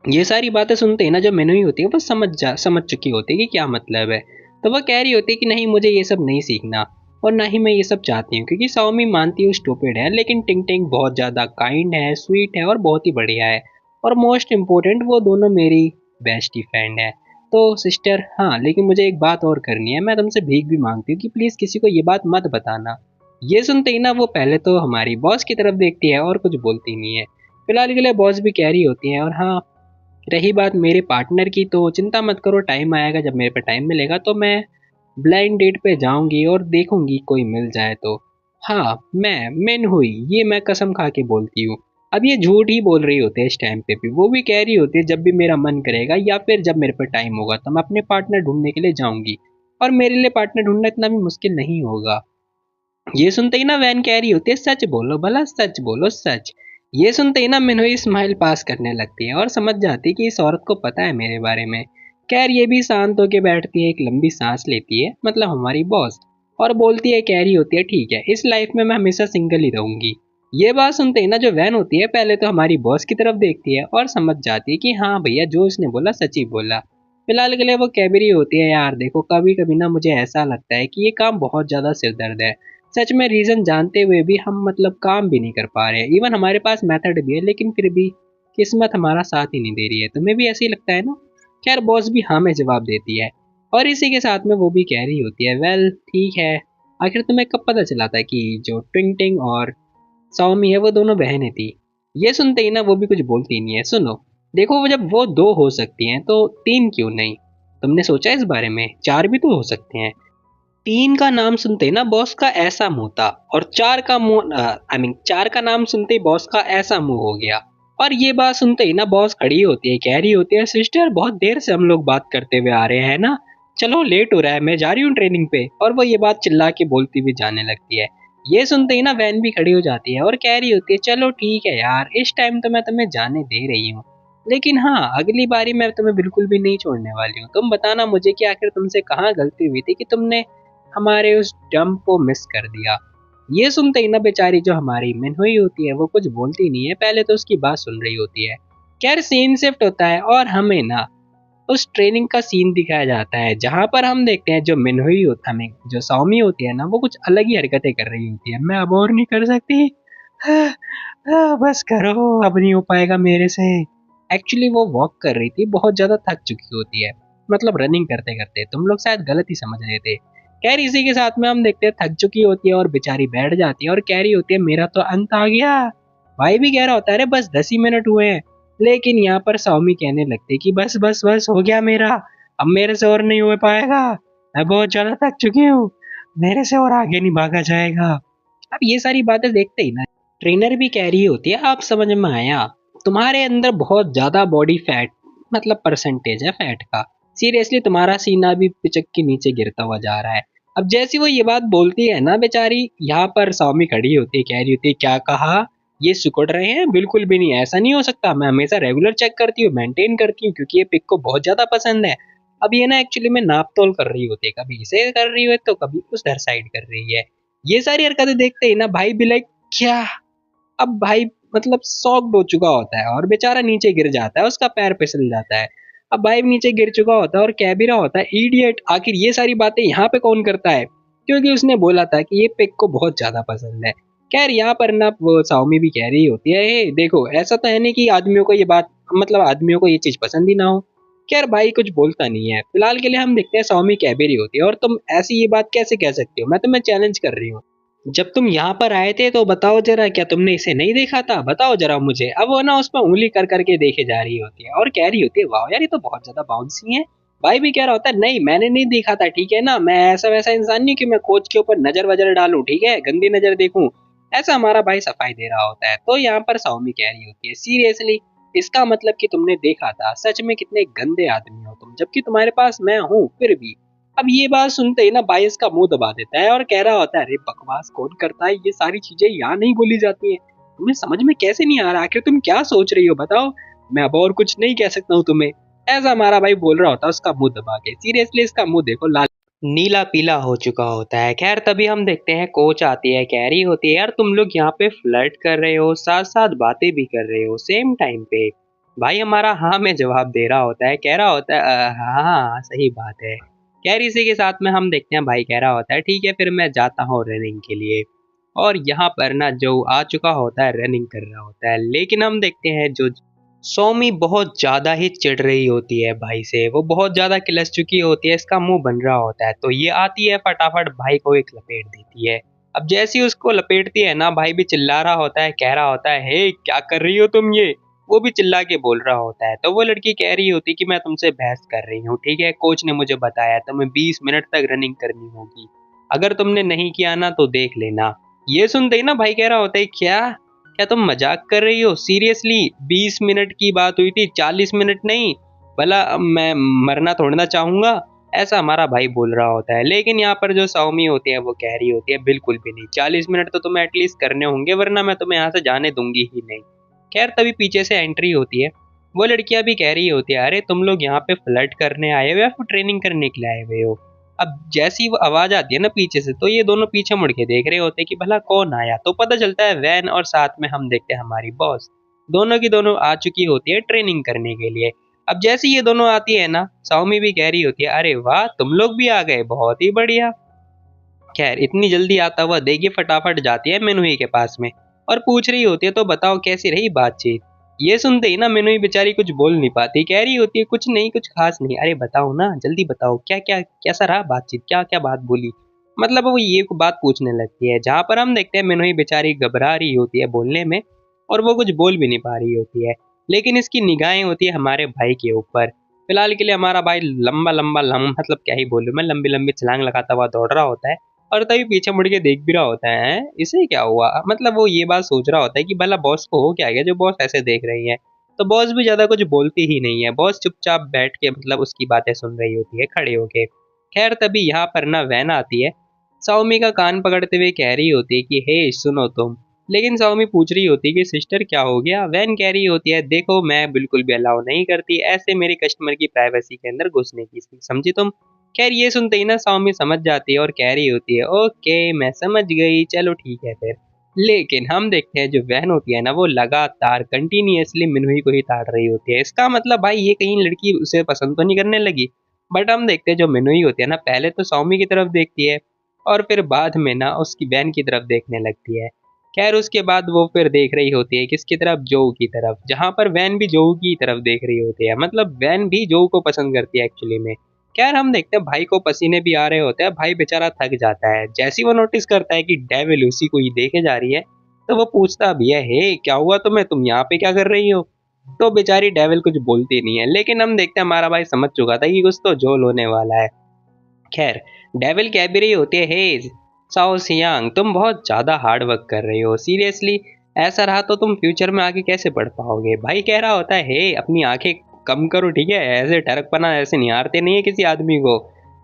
[SPEAKER 1] ये सारी बातें सुनते ही ना जो मेनू ही होती है वो समझ चुकी होती है कि क्या मतलब है। तो वह कह रही होती है कि नहीं, मुझे ये सब नहीं सीखना और ना ही मैं ये सब चाहती हूँ, क्योंकि साओमी मानती हूँ स्टूपिड है, लेकिन टिंग टिंग बहुत ज़्यादा काइंड है, स्वीट है और बहुत ही बढ़िया है। और मोस्ट इम्पोर्टेंट वो दोनों मेरी बेस्टी फ्रेंड है। तो सिस्टर हाँ, लेकिन मुझे एक बात और करनी है, मैं तुमसे भीख भी मांगती हूँ कि प्लीज़ किसी को ये बात मत बताना। ये सुनते ही ना वो पहले तो हमारी बॉस की तरफ देखती है और कुछ बोलती नहीं है। फिलहाल के लिए बॉस भी कह रही होती है और हाँ, रही बात मेरे पार्टनर की तो चिंता मत करो, टाइम आएगा जब मेरे पे टाइम मिलेगा तो मैं ब्लाइंड डेट पे जाऊंगी और देखूंगी कोई मिल जाए तो। हाँ, मैं हुई, ये मैं कसम खा के बोलती हूँ। अब ये झूठ ही बोल रही होती है इस टाइम पे भी, वो भी कह रही होती है जब भी मेरा मन करेगा या फिर जब मेरे पे टाइम होगा तो मैं अपने पार्टनर ढूंढने के लिए जाऊंगी, और मेरे लिए पार्टनर ढूंढना इतना भी मुश्किल नहीं होगा। ये सुनते ही ना वैन कह रही होती है सच बोलो भला, सच बोलो सच। ये सुनते ही ना मिनहुई स्माइल पास करने लगती है और समझ जाती है कि इस औरत को पता है मेरे बारे में। खैर ये भी शांत होके बैठती है, एक लंबी सांस लेती है, मतलब हमारी बॉस, और बोलती है, कह रही होती है ठीक है इस लाइफ में मैं हमेशा सिंगल ही रहूंगी। ये बात सुनते ही ना जो वैन होती है पहले तो हमारी बॉस की तरफ देखती है और समझ जाती है कि हाँ भैया जो उसने बोला सच ही बोला। फिलहाल के लिए वो कह भी रही होती है यार देखो, कभी कभी ना मुझे ऐसा लगता है कि ये काम बहुत ज्यादा सिरदर्द है। सच में रीजन जानते हुए भी हम मतलब काम भी नहीं कर पा रहे हैं, इवन हमारे पास मेथड भी है लेकिन फिर भी किस्मत हमारा साथ ही नहीं दे रही है। तुम्हें भी ऐसे ही लगता है ना? खैर बॉस भी हाँ में जवाब देती है और इसी के साथ में वो भी कह रही होती है वेल ठीक है, आखिर तुम्हें कब पता चला था कि जो ट्विंग टिंग और सौमी है वो दोनों बहनें थी। ये सुनते ही ना वो भी कुछ बोलती नहीं है। सुनो देखो, वो जब वो दो हो सकती हैं तो तीन क्यों नहीं? तुमने सोचा इस बारे में? चार भी तो हो सकते हैं। तीन का नाम सुनते ही ना बॉस का ऐसा मुंह था, और चार का मुंह चार का नाम सुनते ही बॉस का ऐसा मुंह हो गया। और ये बात सुनते ही ना बॉस खड़ी होती है, कह रही होती है सिस्टर बहुत देर से हम लोग बात करते हुए आ रहे हैं ना, चलो लेट हो रहा है, मैं जा रही हूँ ट्रेनिंग पे। और वो ये बात चिल्ला के बोलती हुई जाने लगती है। ये सुनते ही ना वैन भी खड़ी हो जाती है और कह रही होती है चलो ठीक है यार, इस टाइम तो मैं तुम्हें जाने दे रही हूँ, लेकिन हाँ अगली बारी मैं तुम्हें बिल्कुल भी नहीं छोड़ने वाली हूँ। तुम बताना मुझे कि आखिर तुमसे कहाँ गलती हुई थी कि तुमने हमारे उस जंप को मिस कर दिया। ये सुनते ही ना बेचारी जो हमारी मिनहुई होती है वो कुछ बोलती नहीं है, पहले तो उसकी बात सुन रही होती है। खैर सीन शिफ्ट होता है और हमें ना उस ट्रेनिंग का सीन दिखाया जाता है जहां पर हम देखते हैं जो मिनहुई होता हमें जो सौमी होती है ना वो कुछ अलग ही हरकतें कर रही होती है। मैं अब और नहीं कर सकती, हाँ, बस करो, अब नहीं हो पाएगा मेरे से। एक्चुअली वो वॉक कर रही थी, बहुत ज्यादा थक चुकी होती है, मतलब रनिंग करते करते, तुम लोग शायद गलत ही समझ रहे थे। खैर इसी के साथ में हम देखते हैं थक चुकी होती है और बेचारी बैठ जाती है और कह रही होती है मेरा तो अंत आ गया। भाई भी कह रहा होता है अरे बस 10 ही मिनट हुए हैं, लेकिन यहाँ पर सौमी कहने लगती है कि बस बस बस हो गया मेरा, अब मेरे से और नहीं हो पाएगा, मैं बहुत ज्यादा थक चुकी हूँ, मेरे से और आगे नहीं भागा जाएगा। अब ये सारी बातें देखते ही ना ट्रेनर भी कह रही होती है, आप समझ में आया, तुम्हारे अंदर बहुत ज्यादा बॉडी फैट मतलब परसेंटेज है फैट का। सीरियसली तुम्हारा सीना भी पिचक के नीचे गिरता हुआ जा रहा है। अब जैसी वो ये बात बोलती है ना बेचारी, यहाँ पर सौमी खड़ी होती है, कह रही होती है क्या कहा, ये सिकुड़ रहे हैं, बिल्कुल भी नहीं, ऐसा नहीं हो सकता, मैं हमेशा रेगुलर चेक करती हूँ, मेंटेन करती हूँ, क्योंकि ये पिक को बहुत ज्यादा पसंद है। अब ये ना एक्चुअली में नाप तोल कर रही होती है, कभी इसे कर रही है तो कभी उधर साइड कर रही है। ये सारी हरकतें देखते ही ना भाई भी लाइक क्या, अब भाई मतलब शॉक्ड हो चुका होता है और बेचारा नीचे गिर जाता है, उसका पैर फिसल जाता है। अब भाई भी नीचे गिर चुका होता है और कह भी रहा होता है, इडियट, आखिर ये सारी बातें यहाँ पे कौन करता है, क्योंकि उसने बोला था कि ये पिक को बहुत ज्यादा पसंद है। खैर यहाँ पर ना वो साउमी भी कह रही होती है, "ए, देखो ऐसा तो है नहीं कि आदमियों को ये बात मतलब आदमियों को ये चीज पसंद ही ना हो।" खैर भाई कुछ बोलता नहीं है। फिलहाल के लिए हम देखते हैं साउमी कह भी रही होती है, और तुम ऐसी ये बात कैसे कह सकते हो, मैं तुम्हें चैलेंज कर रही हूँ, जब तुम यहाँ पर आए थे तो बताओ जरा, क्या तुमने इसे नहीं देखा था, बताओ जरा मुझे। अब वो ना उस पर उंगली कर करके देखे जा रही होती है और कह रही होती है, वाह यार ये तो बहुत ज्यादा बाउंसी है। भाई भी कह रहा होता है, नहीं मैंने नहीं देखा था, ठीक है ना, मैं ऐसा वैसा इंसान नहीं कि मैं कोच के ऊपर नजर वजर डालूं, ठीक है, गंदी नजर देखूं। ऐसा हमारा भाई सफाई दे रहा होता है। तो यहाँ पर सौमी कह रही होती है, सीरियसली, इसका मतलब कि तुमने देखा था, सच में कितने गंदे आदमी हो तुम, जबकि तुम्हारे पास मैं हूँ फिर भी। अब ये बात सुनते ही ना भाई इसका मुंह दबा देता है और कह रहा होता है, अरे बकवास कौन करता है, ये सारी चीजें यहाँ नहीं बोली जाती हैं, तुम्हें समझ में कैसे नहीं आ रहा, आखिर तुम क्या सोच रही हो बताओ, मैं अब और कुछ नहीं कह सकता हूँ तुम्हें। ऐसा हमारा भाई बोल रहा होता है उसका मुंह दबा के। सीरियसली इसका मुंह देखो लाल नीला पीला हो चुका होता है। खैर तभी हम देखते हैं कोच आती है, कह रही होती है, यार तुम लोग यहाँ पे फ्लर्ट कर रहे हो, साथ साथ बातें भी कर रहे हो सेम टाइम पे। भाई हमारा हाँ में जवाब दे रहा होता है, कह रहा होता है, हाँ हाँ सही बात है। खैर इसी के साथ में हम देखते हैं भाई कह रहा होता है, ठीक है फिर मैं जाता हूँ रनिंग के लिए। और यहाँ पर ना जो आ चुका होता है रनिंग कर रहा होता है, लेकिन हम देखते हैं जो सौमी बहुत ज्यादा ही चिढ़ रही होती है भाई से, वो बहुत ज्यादा किलस चुकी होती है, इसका मुंह बन रहा होता है, तो ये आती है फटाफट भाई को एक लपेट देती है। अब जैसी उसको लपेटती है ना, भाई भी चिल्ला रहा होता है, कह रहा होता है, हे क्या कर रही हो तुम ये, वो भी चिल्ला के बोल रहा होता है। तो वो लड़की कह रही होती कि मैं तुमसे बहस कर रही हूँ, ठीक है, कोच ने मुझे बताया तुम्हें 20 मिनट तक रनिंग करनी होगी, अगर तुमने नहीं किया ना तो देख लेना। ये सुनते ही ना भाई कह रहा होता है, क्या क्या तुम मजाक कर रही हो, सीरियसली 20 मिनट की बात हुई थी, 40 मिनट नहीं, भला अब मैं मरना थोड़ी ना चाहूंगा। ऐसा हमारा भाई बोल रहा होता है, लेकिन यहाँ पर जो सौमी होती है वो कह रही होती है, बिल्कुल भी नहीं, 40 मिनट तो तुम्हें एटलीस्ट करने होंगे, वरना मैं तुम्हें यहाँ से जाने दूंगी ही नहीं। खैर तभी पीछे से एंट्री होती है, वो लड़कियां भी कह रही होती है, अरे तुम लोग यहाँ पे फ्लर्ट करने आए हो या फिर ट्रेनिंग करने के लिए आए हुए हो। अब जैसी वो आवाज आती है ना पीछे से, तो ये दोनों पीछे मुड़ के देख रहे होते हैं कि भला कौन आया, तो पता चलता है वैन, और साथ में हम देखते हैं हमारी बॉस, दोनों की दोनों आ चुकी होती है ट्रेनिंग करने के लिए। अब जैसे ये दोनों आती है ना, सौमी भी कह रही होती है, अरे वाह तुम लोग भी आ गए, बहुत ही बढ़िया। खैर इतनी जल्दी आता हुआ देखिए फटाफट जाती है मेनुही के पास में और पूछ रही होती है, तो बताओ कैसी रही बातचीत। ये सुनते ही ना मेनुही बेचारी कुछ बोल नहीं पाती, कह रही होती है, कुछ नहीं, कुछ खास नहीं, अरे बताओ ना जल्दी बताओ, क्या क्या कैसा रहा बातचीत, क्या क्या बात बोली। मतलब वो ये बात पूछने लगती है, जहाँ पर हम देखते हैं मेनुही बेचारी घबरा रही होती है बोलने में, और वो कुछ बोल भी नहीं पा रही होती है, लेकिन इसकी निगाहें होती है हमारे भाई के ऊपर। फिलहाल के लिए हमारा भाई लंबा लंबा मतलब क्या ही बोलूं मैं, लंबी लंबी छलांग लगाता हुआ दौड़ रहा होता है, और तभी पीछे मुड़ के देख भी रहा होता है, "हैं? इसे क्या हुआ?" मतलब वो ये बात सोच रहा होता है कि भला बॉस को हो क्या गया जो बॉस ऐसे देख रही है। तो बॉस भी ज्यादा कुछ बोलती ही नहीं है, बॉस चुपचाप बैठ के मतलब उसकी बातें सुन रही होती है खड़े होके। खैर तभी यहाँ पर ना वैन आती है, साओमी का कान पकड़ते हुए कह रही होती है कि हे सुनो तुम। लेकिन साओमी पूछ रही होती है कि सिस्टर क्या हो गया। वैन कह रही होती है, देखो मैं बिल्कुल भी अलाउ नहीं करती ऐसे मेरे कस्टमर की प्राइवेसी के अंदर घुसने की, समझी तुम। खैर ये सुनते ही ना साओमी समझ जाती है और कह रही होती है, ओके मैं समझ गई, चलो ठीक है फिर। लेकिन हम देखते हैं जो वैन होती है ना, वो लगातार कंटिन्यूअसली मिनहुई को ही ताड़ रही होती है। इसका मतलब भाई ये कहीं लड़की उसे पसंद तो नहीं करने लगी। बट हम देखते हैं जो मिनहुई होती है ना, पहले तो साओमी की तरफ देखती है और फिर बाद में ना उसकी बहन की तरफ देखने लगती है। खैर उसके बाद वो फिर देख रही होती है किसकी तरफ, जोऊ की तरफ, जहाँ पर वैन भी जोऊ की तरफ देख रही होती है, मतलब वैन भी जोऊ को पसंद करती है एक्चुअली में। खैर हम देखते हैं भाई को पसीने भी आ रहे होते हैं, भाई बेचारा थक जाता है, जैसे ही वो नोटिस करता है कि डेविल उसी को ही देखे जा रही है, तो वो पूछता भी है, हे क्या हुआ तुम्हें, तुम यहाँ पे क्या कर रही हो। तो बेचारी डेविल कुछ बोलती नहीं है, लेकिन हम देखते हैं हमारा भाई समझ चुका था कि कुछ तो झोल होने वाला है। खैर डेविल कह भी रही होती है, हे साओ सियांग तुम बहुत ज्यादा हार्ड वर्क कर रही हो, सीरियसली ऐसा रहा तो तुम फ्यूचर में आगे कैसे बढ़ पाओगे। भाई कह रहा होता है, हे अपनी आंखें कम करो, ठीक है, ऐसे टरकपना ऐसे निहारते नहीं है किसी आदमी को।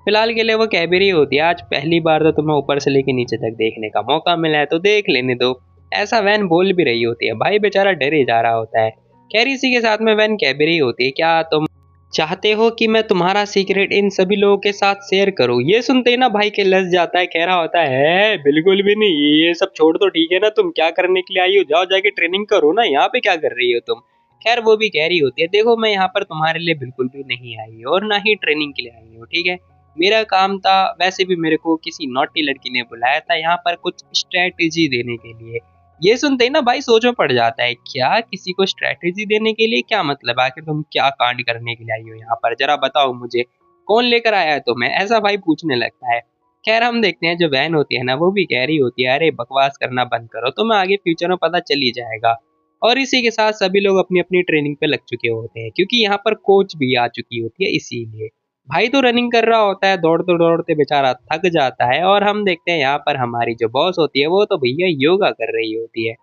[SPEAKER 1] फिलहाल के लिए वो कह भी रही होती है, आज पहली बार तो तुम्हें ऊपर से लेके नीचे तक देखने का मौका मिला है तो देख लेने दो। ऐसा वैन बोल भी रही होती है। भाई बेचारा डर ही जा रहा होता है। खैर इसी के साथ में वैन कह भी रही होती है, क्या तुम चाहते हो कि मैं तुम्हारा सीक्रेट इन सभी लोगों के साथ शेयर करूं। ये सुनते ही ना भाई के लस जाता है, कह रहा होता है बिल्कुल भी नहीं, ये सब छोड़ दो, ठीक है ना, तुम क्या करने के लिए आई हो, जाओ जाके ट्रेनिंग करो ना, यहाँ पे क्या कर रही हो तुम। खैर वो भी कह रही होती है, देखो मैं यहाँ पर तुम्हारे लिए बिल्कुल भी नहीं आई और ना ही ट्रेनिंग के लिए आई हूँ, ठीक है। मेरा काम था, वैसे भी मेरे को किसी नॉटी लड़की ने बुलाया था यहाँ पर कुछ स्ट्रेटेजी देने के लिए। ये सुनते ही ना भाई सोच में पड़ जाता है, क्या किसी को स्ट्रेटेजी देने के लिए, क्या मतलब, आखिर तुम क्या कांड करने के लिए आई हो यहाँ पर, जरा बताओ मुझे, कौन लेकर आया है तुम्हें, ऐसा भाई पूछने लगता है। खैर हम देखते हैं जो वैन होती है ना वो भी कह रही होती है, अरे बकवास करना बंद करो, तुम्हें आगे फ्यूचर में पता चल ही जाएगा। और इसी के साथ सभी लोग अपनी अपनी ट्रेनिंग पे लग चुके होते हैं, क्योंकि यहाँ पर कोच भी आ चुकी होती है इसीलिए। भाई तो रनिंग कर रहा होता है, दौड़ते दौड़ते बेचारा थक जाता है, और हम देखते हैं यहाँ पर हमारी जो बॉस होती है वो तो भैया योगा कर रही होती है।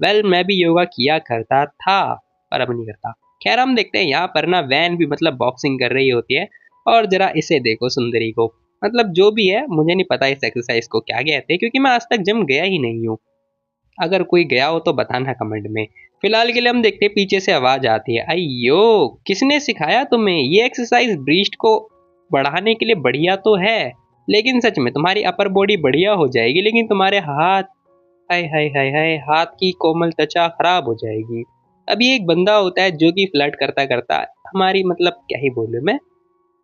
[SPEAKER 1] वेल मैं भी योगा किया करता था, पर अब नहीं करता। खैर हम देखते हैं यहाँ पर ना वैन भी मतलब बॉक्सिंग कर रही होती है। और जरा इसे देखो सुंदरी को, मतलब जो भी है मुझे नहीं पता इस एक्सरसाइज को क्या कहते हैं, क्योंकि मैं आज तक जिम गया ही नहीं हूँ। अगर कोई गया हो तो बताना कमेंट में। फिलहाल के लिए हम देखते हैं पीछे से आवाज आती है, अयो किसने सिखाया तुम्हें ये एक्सरसाइज, ब्रीस्ट को बढ़ाने के लिए बढ़िया तो है, लेकिन सच में तुम्हारी अपर बॉडी बढ़िया हो जाएगी, लेकिन तुम्हारे हाथ, हाय हाय हाय हाय, हाथ की कोमल त्वचा खराब हो जाएगी। अब ये एक बंदा होता है जो कि फ्लर्ट करता करता हमारी, मतलब क्या ही बोलूं मैं,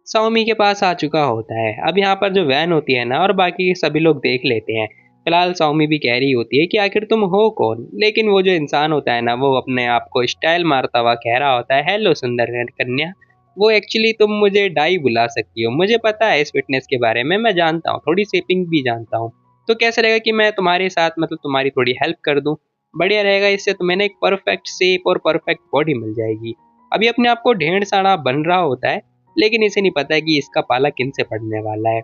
[SPEAKER 1] स्वामी के पास आ चुका होता है। अब यहाँ पर जो वैन होती है ना और बाकी के सभी लोग देख लेते हैं। फिलहाल स्वामी भी कह रही होती है कि आखिर तुम हो कौन, लेकिन वो जो इंसान होता है ना वो अपने आप को स्टाइल मारता हुआ कह रहा होता है, हेलो सुंदर कन्या, वो एक्चुअली तुम मुझे डाई बुला सकती हो, मुझे पता है इस फिटनेस के बारे में, मैं जानता हूँ, थोड़ी शेपिंग भी जानता हूँ। तो कैसा रहेगा कि मैं तुम्हारे साथ मतलब तुम्हारी थोड़ी हेल्प कर दूं, बढ़िया रहेगा, इससे तुम्हें ना एक परफेक्ट शेप और परफेक्ट बॉडी मिल जाएगी। अभी अपने आप को ढेर सारा बन रहा होता है, लेकिन इसे नहीं पता है कि इसका पाला किन से पड़ने वाला है।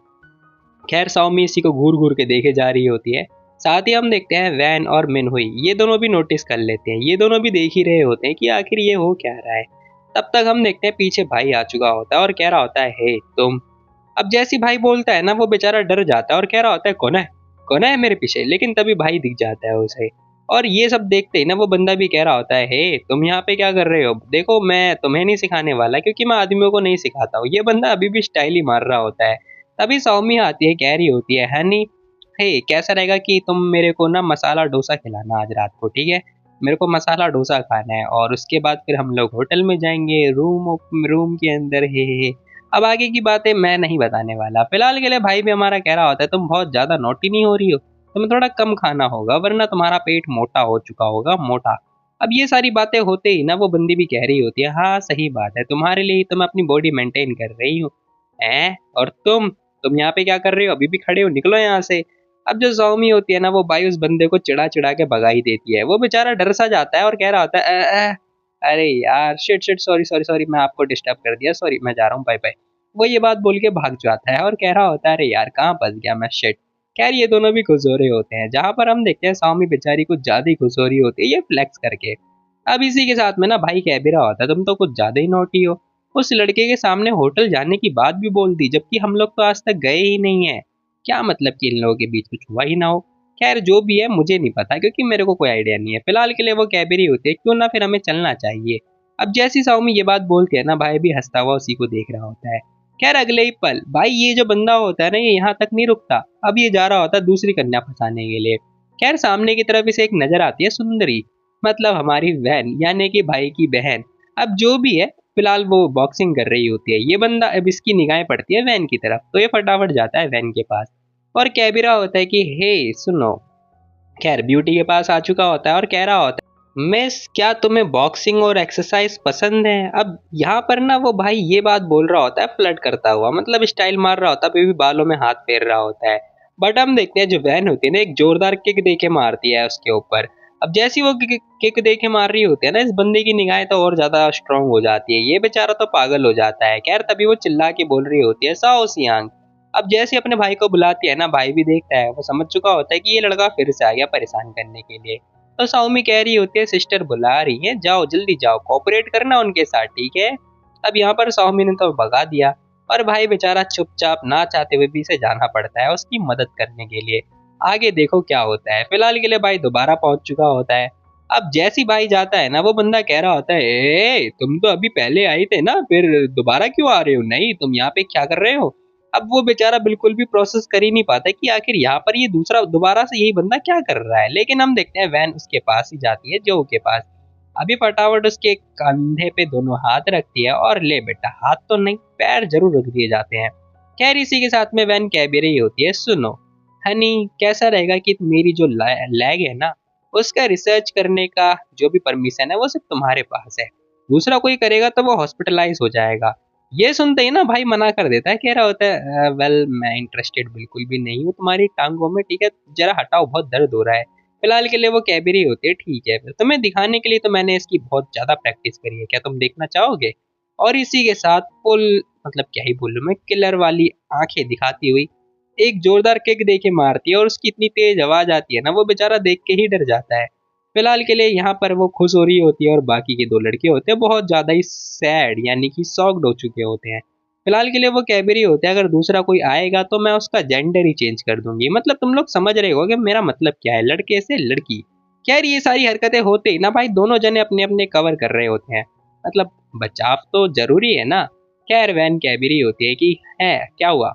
[SPEAKER 1] खैर साओमी इसी को घूर घूर के देखे जा रही होती है। साथ ही हम देखते हैं वैन और मिनहुई, ये दोनों भी नोटिस कर लेते हैं, ये दोनों भी देख ही रहे होते हैं कि आखिर ये हो क्या रहा है। तब तक हम देखते हैं पीछे भाई आ चुका होता है और कह रहा होता है, हे तुम। अब जैसी भाई बोलता है ना वो बेचारा डर जाता है और कह रहा होता है, कौन है मेरे पीछे, लेकिन तभी भाई दिख जाता है उसे। और ये सब देखते ही ना वो बंदा भी कह रहा होता है, हे तुम यहाँ पे क्या कर रहे हो, देखो मैं तुम्हें नहीं सिखाने वाला, क्योंकि मैं आदमियों को नहीं सिखाता हूँ। ये बंदा अभी भी स्टाइल ही मार रहा होता है। तभी सौमी आती है, कह रही होती है, हनी हे कैसा रहेगा कि तुम मेरे को ना मसाला डोसा खिलाना आज रात को, ठीक है, मेरे को मसाला डोसा खाना है, और उसके बाद फिर हम लोग होटल में जाएंगे, रूम रूम के अंदर, हे। अब आगे की बातें मैं नहीं बताने वाला। फिलहाल के लिए भाई भी हमारा कह रहा होता है, तुम बहुत ज्यादा नोटी नहीं हो रही हो, तुम्हें थोड़ा कम खाना होगा वरना तुम्हारा पेट मोटा हो चुका होगा, मोटा। अब ये सारी बातें होते ही ना वो बंदी भी कह रही होती है, हाँ सही बात है, तुम्हारे लिए ही तो मैं अपनी बॉडी मेंटेन कर रही हूँ। हैं, और तुम यहाँ पे क्या कर रहे हो, अभी भी खड़े हो, निकलो यहाँ से। अब जो सौमी होती है ना वो भाई उस बंदे को चिढ़ा चिढ़ा के भगा ही देती है। वो बेचारा डर सा जाता है और कह रहा होता है, अरे यार shit shit, sorry sorry sorry, मैं आपको डिस्टर्ब कर दिया, सॉरी, मैं जा रहा हूँ, बाय बाय। वो ये बात बोल के भाग जाता है और कह रहा होता है, अरे यार कहाँ फंस गया मैं, शिट। खैर ये दोनों भी खुश हो रहे होते हैं, जहां पर हम देखते हैं स्वामी बेचारी कुछ ज्यादा ही खुश हो रही होती है ये फ्लेक्स करके। अब इसी के साथ में ना भाई कह भी रहा होता है, तुम तो कुछ ज्यादा ही नोटी हो, उस लड़के के सामने होटल जाने की बात भी बोल दी, जबकि हम लोग तो आज तक गए ही नहीं है। क्या मतलब कि इन लोगों के बीच कुछ हुआ ही ना हो। खैर जो भी है मुझे नहीं पता, क्योंकि मेरे को कोई आइडिया नहीं है। फिलहाल के लिए वो कह भी रही होती है, क्यों ना फिर हमें चलना चाहिए। अब जैसी साउमी ये बात बोलती है ना भाई भी हंसता हुआ उसी को देख रहा होता है। खैर अगले ही पल भाई ये जो बंदा होता है ना ये यहाँ तक नहीं रुकता, अब ये जा रहा होता है दूसरी कन्या फंसाने के लिए। खैर सामने की तरफ इसे एक नजर आती है सुंदरी, मतलब हमारी वैन, यानी कि भाई की बहन। अब जो भी है फिलहाल वो बॉक्सिंग कर रही होती है। ये बंदा, अब इसकी निगाहें पड़ती है वैन की तरफ, तो ये फटाफट जाता है वैन के पास और कह भी रहा होता है कि हे सुनो। खैर ब्यूटी के पास आ चुका होता है और कह रहा होता है, मिस क्या तुम्हें बॉक्सिंग और एक्सरसाइज पसंद है। अब यहाँ पर ना वो भाई ये बात बोल रहा होता है फ्लर्ट करता हुआ, मतलब स्टाइल मार रहा होता है, फिर भी बालों में हाथ फेर रहा होता है। बट हम देखते हैं जो वैन होती है ना एक जोरदार किक देके मारती है उसके ऊपर। अब जैसी वो किक देके मार रही होती है ना इस बंदे की निगाहें तो और ज्यादा स्ट्रांग हो जाती है, ये बेचारा तो पागल हो जाता है। खैर तभी वो चिल्ला के बोल रही होती है, साओ सियांग। अब जैसे अपने भाई को बुलाती है ना भाई भी देखता है, वो समझ चुका होता है कि ये लड़का फिर से आ गया परेशान करने के लिए। तो साउमी कह रही होती है सिस्टर बुला रही है, जाओ जल्दी जाओ, कोऑपरेट करना उनके साथ, ठीक है। अब यहाँ पर साउमी ने तो भगा दिया और भाई बेचारा चुपचाप ना चाहते हुए भी इसे जाना पड़ता है उसकी मदद करने के लिए। आगे देखो क्या होता है। फिलहाल के लिए भाई दोबारा पहुंच चुका होता है। अब जैसी भाई जाता है ना, वो बंदा कह रहा होता है, ए तुम तो अभी पहले आए थे ना, फिर दोबारा क्यों आ रहे हो, नहीं तुम यहाँ पे क्या कर रहे हो। अब वो बेचारा बिल्कुल भी प्रोसेस कर ही नहीं पाता कि आखिर यहाँ पर ये दूसरा दोबारा से यही बंदा क्या कर रहा है। लेकिन हम देखते हैं वैन उसके पास ही जाती है, जो के पास। अभी फटाफट उसके कंधे पे दोनों हाथ रखती है और ले बेटा, हाथ तो नहीं पैर जरूर रख दिए जाते हैं। खैर इसी के साथ में वैन कह भी रही होती है, सुनो हनी, कैसा रहेगा कि मेरी जो लैग है ना, उसका रिसर्च करने का जो भी परमिशन है वो सिर्फ तुम्हारे पास है, दूसरा कोई करेगा तो वो हॉस्पिटलाइज हो जाएगा। ये सुनते ही ना भाई मना कर देता है, कह रहा होता है वेल मैं इंटरेस्टेड बिल्कुल भी नहीं हूँ तुम्हारी टांगों में, ठीक है जरा हटाओ बहुत दर्द हो रहा है। फिलहाल के लिए वो कह भी रही होती है, ठीक है तुम्हें दिखाने के लिए तो मैंने इसकी बहुत ज्यादा प्रैक्टिस करी है, क्या तुम देखना चाहोगे। और इसी के साथ फुल, मतलब क्या ही बोलूं मैं, किलर वाली आंखें दिखाती हुई एक जोरदार किक देके मारती है और उसकी इतनी तेज आवाज आती है ना, वो बेचारा देख के ही डर जाता है। फिलहाल के लिए यहाँ पर वो खुश हो रही होती है और बाकी के दो लड़के होते हैं बहुत ज्यादा ही सैड यानी कि सॉक्ड हो चुके होते हैं। फिलहाल के लिए वो कह भी रही होते हैं, अगर दूसरा कोई आएगा तो मैं उसका जेंडर ही चेंज कर दूंगी। मतलब तुम लोग समझ रहे हो कि मेरा मतलब क्या है, लड़के से लड़की। खैर ये सारी हरकतें होते ही ना भाई दोनों जने अपने अपने कवर कर रहे होते हैं, मतलब बचाव तो जरूरी है ना। खैर वैन कह भी रही होती है कि है क्या हुआ,